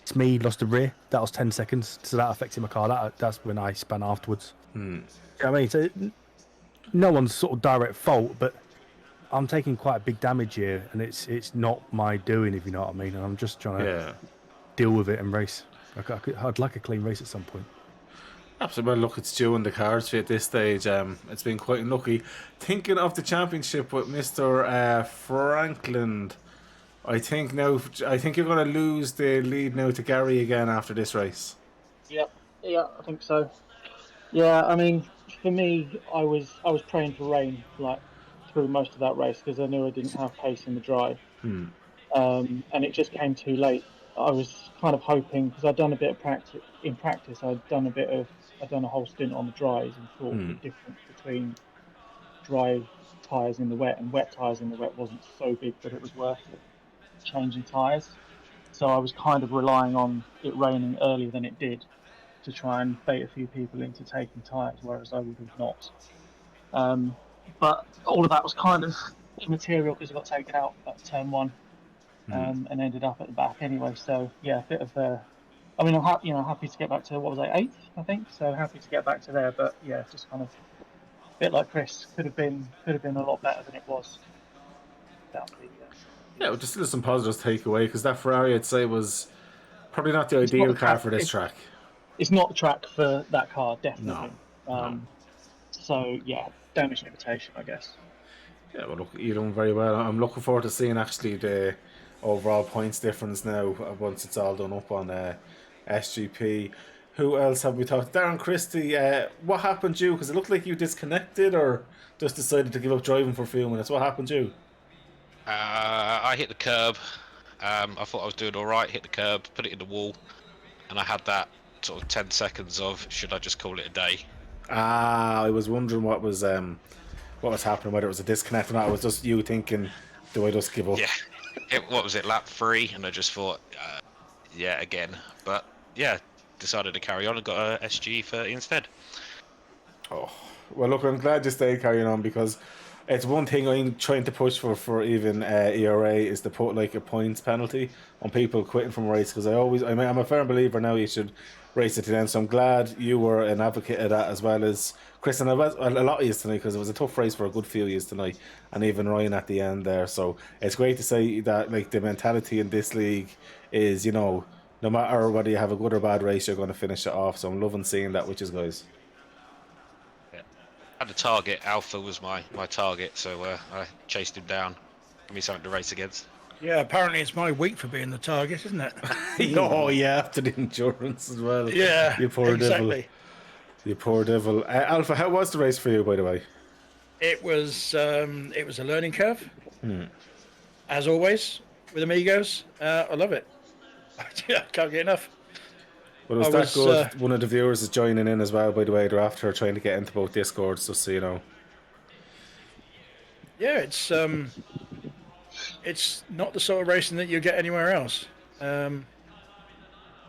Smee lost the rear. That was 10 seconds, so that affected my car. That's when I spun afterwards. You know what I mean? So no one's sort of direct fault, but I'm taking quite a big damage here, and it's not my doing, if you know what I mean. And I'm just trying to deal with it and race. I'd like a clean race at some point. Absolutely. Well, look, it's due in the cards for you at this stage. It's been quite unlucky. Thinking of the championship with Mr. Franklin, I think you're going to lose the lead now to Gary again after this race. Yeah, I think so. Yeah, I mean, for me, I was praying for rain like through most of that race because I knew I didn't have pace in the drive, and it just came too late. I was kind of hoping because I'd done a bit of practice. In practice, I'd done a whole stint on the dries and thought the difference between dry tyres in the wet and wet tyres in the wet wasn't so big that it was worth it changing tyres. So I was kind of relying on it raining earlier than it did to try and bait a few people into taking tyres, whereas I would have not. But all of that was kind of immaterial because I got taken out at turn 1 and ended up at the back anyway. So yeah, a bit of I mean, I'm happy to get back to, what was I, 8th, I think. So happy to get back to there, but yeah, just kind of a bit like Chris, could have been a lot better than it was. Yeah, well, just some positives to take away because that Ferrari, I'd say, was probably not the ideal car for this track. It's not the track for that car, definitely. No. So yeah, damage limitation, I guess. Yeah, well, look, you're doing very well. I'm looking forward to seeing actually the overall points difference now once it's all done up on SGP. Who else have we talked? Darren Christie, what happened to you? Because it looked like you disconnected or just decided to give up driving for a few minutes. What happened to you? I hit the curb. I thought I was doing all right. Hit the curb, put it in the wall, and I had that sort of 10 seconds of should I just call it a day? I was wondering what was happening, whether it was a disconnect or not. It was just you thinking, do I just give up? Yeah. What was it, lap 3? And I just thought, again. But yeah, decided to carry on and got a SG30 instead. Oh, well, look, I'm glad you stayed carrying on because it's one thing I'm trying to push for even ERA is to put like a points penalty on people quitting from a race because I'm a firm believer now you should race it to the end. So I'm glad you were an advocate of that as well as Chris and a lot of you tonight because it was a tough race for a good few years tonight and even Ryan at the end there. So it's great to say that like the mentality in this league is, you know, no matter whether you have a good or bad race, you're going to finish it off. So I'm loving seeing that with you guys. Had a target. Alpha was my target, so I chased him down. Give me something to race against. Yeah, apparently it's my week for being the target, isn't it? Oh yeah, after the endurance as well. Yeah, you poor exactly. devil. You poor devil. Alpha, how was the race for you, by the way? It was a learning curve, as always with Amigos. I love it. I can't get enough. Well, it was that good. One of the viewers is joining in as well, by the way. They're after trying to get into both Discords, just so you know. Yeah, it's not the sort of racing that you get anywhere else, and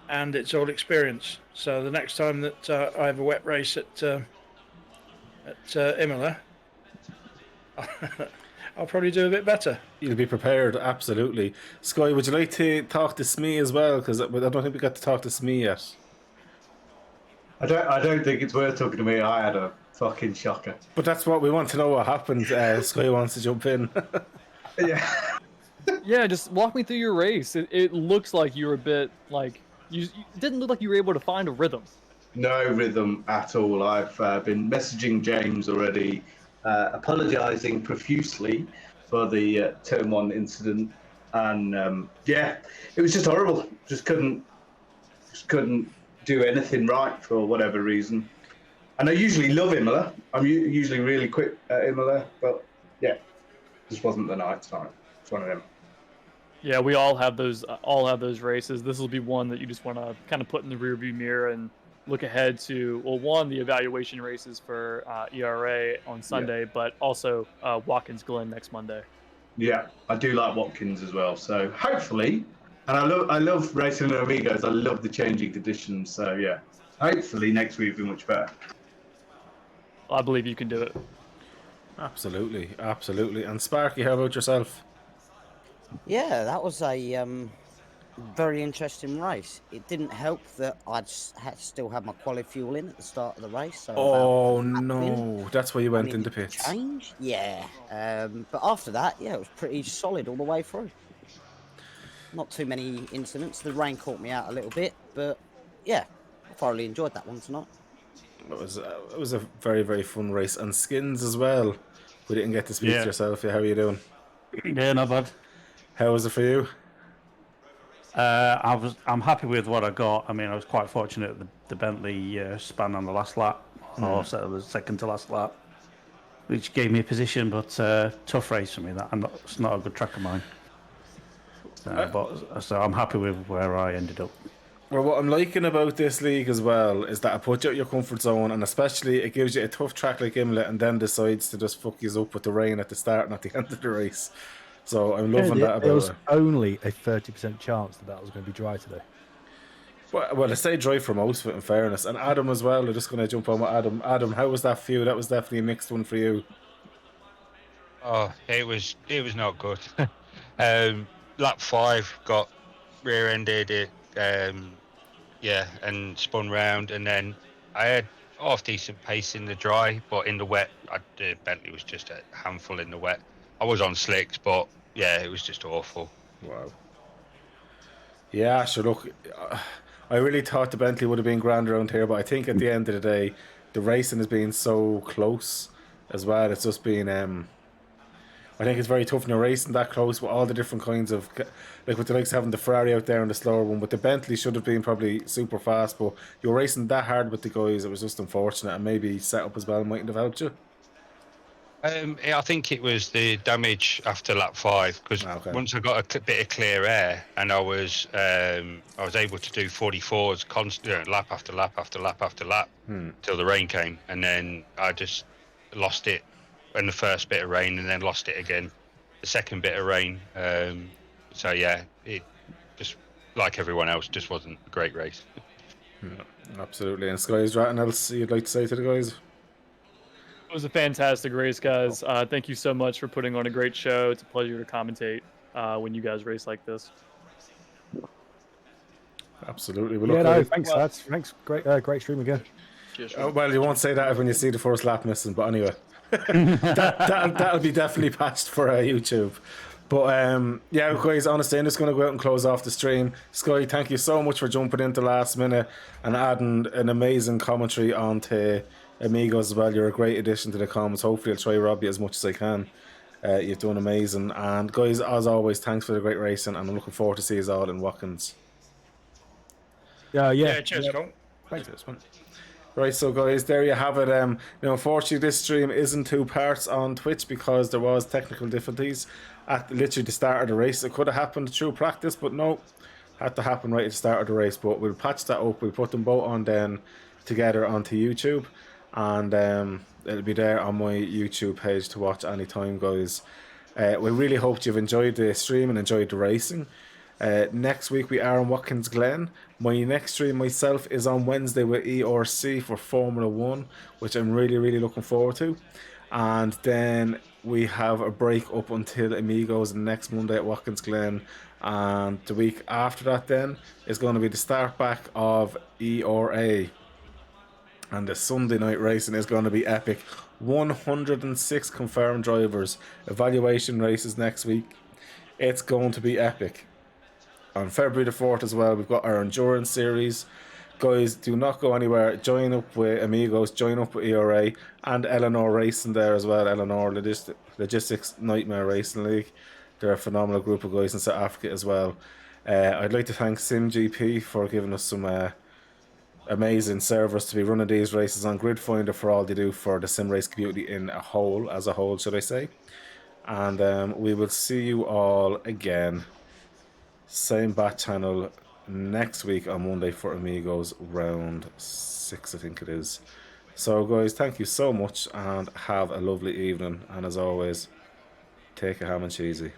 it's all experience. So the next time that I have a wet race at Imola, I'll probably do a bit better. You'll be prepared, absolutely. Sky, would you like to talk to Smee as well? Because I don't think we got to talk to Smee yet. I don't think it's worth talking to me. I had a fucking shocker. But that's what we want to know. What happened? Sky wants to jump in. Yeah. Yeah, just walk me through your race. It looks like you were a bit like you didn't look like you were able to find a rhythm. No rhythm at all. I've been messaging James already, apologising profusely for the turn 1 incident, and yeah, it was just horrible. Just couldn't do anything right for whatever reason. And I usually love Imola. I'm usually really quick at Imola, but yeah, just wasn't the night tonight. It's one of them. Yeah, we all have those races. This will be one that you just want to kind of put in the rearview mirror and look ahead to. Well, one, the evaluation races for ERA on Sunday, but also Watkins Glen next Monday. Yeah, I do like Watkins as well. So hopefully, and I love racing in Amigos. I love the changing conditions. So yeah, hopefully next week will be much better. I believe you can do it. Absolutely, absolutely. And Sparky, how about yourself? Yeah, that was a very interesting race. It didn't help that I'd still had my quali fuel in at the start of the race. So Oh no, that's why you went into pits. Change, yeah. But after that, yeah, it was pretty solid all the way through. Not too many incidents. The rain caught me out a little bit, but yeah, I thoroughly enjoyed that one tonight. It was a very, very fun race, and Skins as well. We didn't get to speak to yourself. Yeah, how are you doing? Yeah, not bad. How was it for you? I'm happy with what I got. I mean, I was quite fortunate the Bentley span on the last lap, or so the second to last lap, which gave me a position. But tough race for me. It's not a good track of mine. So I'm happy with where I ended up. Well, what I'm liking about this league as well is that it puts you out your comfort zone, and especially it gives you a tough track like Imola, and then decides to just fuck you up with the rain at the start and at the end of the race. So I'm loving that about it. There was only a 30% chance that was going to be dry today. Well, I say dry for most of it, in fairness. And Adam as well. We're just going to jump on with Adam. Adam, how was that for you? That was definitely a mixed one for you. Oh, it was not good. Lap 5 got rear-ended it. And spun round, and then I had half decent pace in the dry, but in the wet, the Bentley was just a handful in the wet. I was on slicks, but yeah, it was just awful. Wow. Yeah, sure. Look, I really thought the Bentley would have been grand around here, but I think at the end of the day, the racing has been so close as well. It's just been, I think it's very tough in a racing that close with all the different kinds of, like with the likes of having the Ferrari out there and the slower one, but the Bentley should have been probably super fast, but you were racing that hard with the guys, it was just unfortunate, and maybe setup as well mightn't have helped you. I think it was the damage after lap 5, because once I got a bit of clear air, and I was able to do 44s constant, lap after lap after lap after lap till the rain came, and then I just lost it in the first bit of rain, and then lost it again the second bit of rain. So yeah, it just, like everyone else, just wasn't a great race. Absolutely. And Sky, is there anything else you'd like to say to the guys? It was a fantastic race, guys. Thank you so much for putting on a great show. It's a pleasure to commentate when you guys race like this. Absolutely. Thanks, lads. Thanks. Great stream again. Well, you won't say that when you see the first lap missing, but anyway. that'll be definitely patched for YouTube. But yeah, guys, honestly, I'm just going to go out and close off the stream. Sky, thank you so much for jumping into last minute and adding an amazing commentary onto Amigos as well. You're a great addition to the comments. Hopefully I'll try rob you as much as I can. You've done amazing. And guys, as always, thanks for the great racing, and I'm looking forward to see you all in Watkins. Yeah, cheers, Cole. Thanks, man. Right, so guys, there you have it. Now, unfortunately, this stream is in 2 parts on Twitch because there was technical difficulties at literally the start of the race. It could have happened through practice, but no, had to happen right at the start of the race. But we'll patch that up. We'll put them both on then together onto YouTube, and it'll be there on my YouTube page to watch anytime, guys. We really hope you've enjoyed the stream and enjoyed the racing. Next week we are in Watkins Glen. My next stream myself is on Wednesday with ERC for Formula 1, which I'm really looking forward to. And then we have a break up until Amigos next Monday at Watkins Glen. And the week after that then is going to be the start back of ERA. And the Sunday night racing is going to be epic. 106 confirmed drivers. Evaluation races next week. It's going to be epic. On February the 4th as well, we've got our endurance series. Guys, do not go anywhere. Join up with Amigos, join up with ERA, and Eleanor Racing there as well. Eleanor Logistics Nightmare Racing League. They're a phenomenal group of guys in South Africa as well. I'd like to thank SimGP for giving us some amazing servers to be running these races on. Grid Finder for all they do for the sim race community as a whole, should I say. And we will see you all again, same bat channel next week on Monday for Amigos round 6, I think it is. So guys, thank you so much and have a lovely evening, and as always, take a ham and cheesy.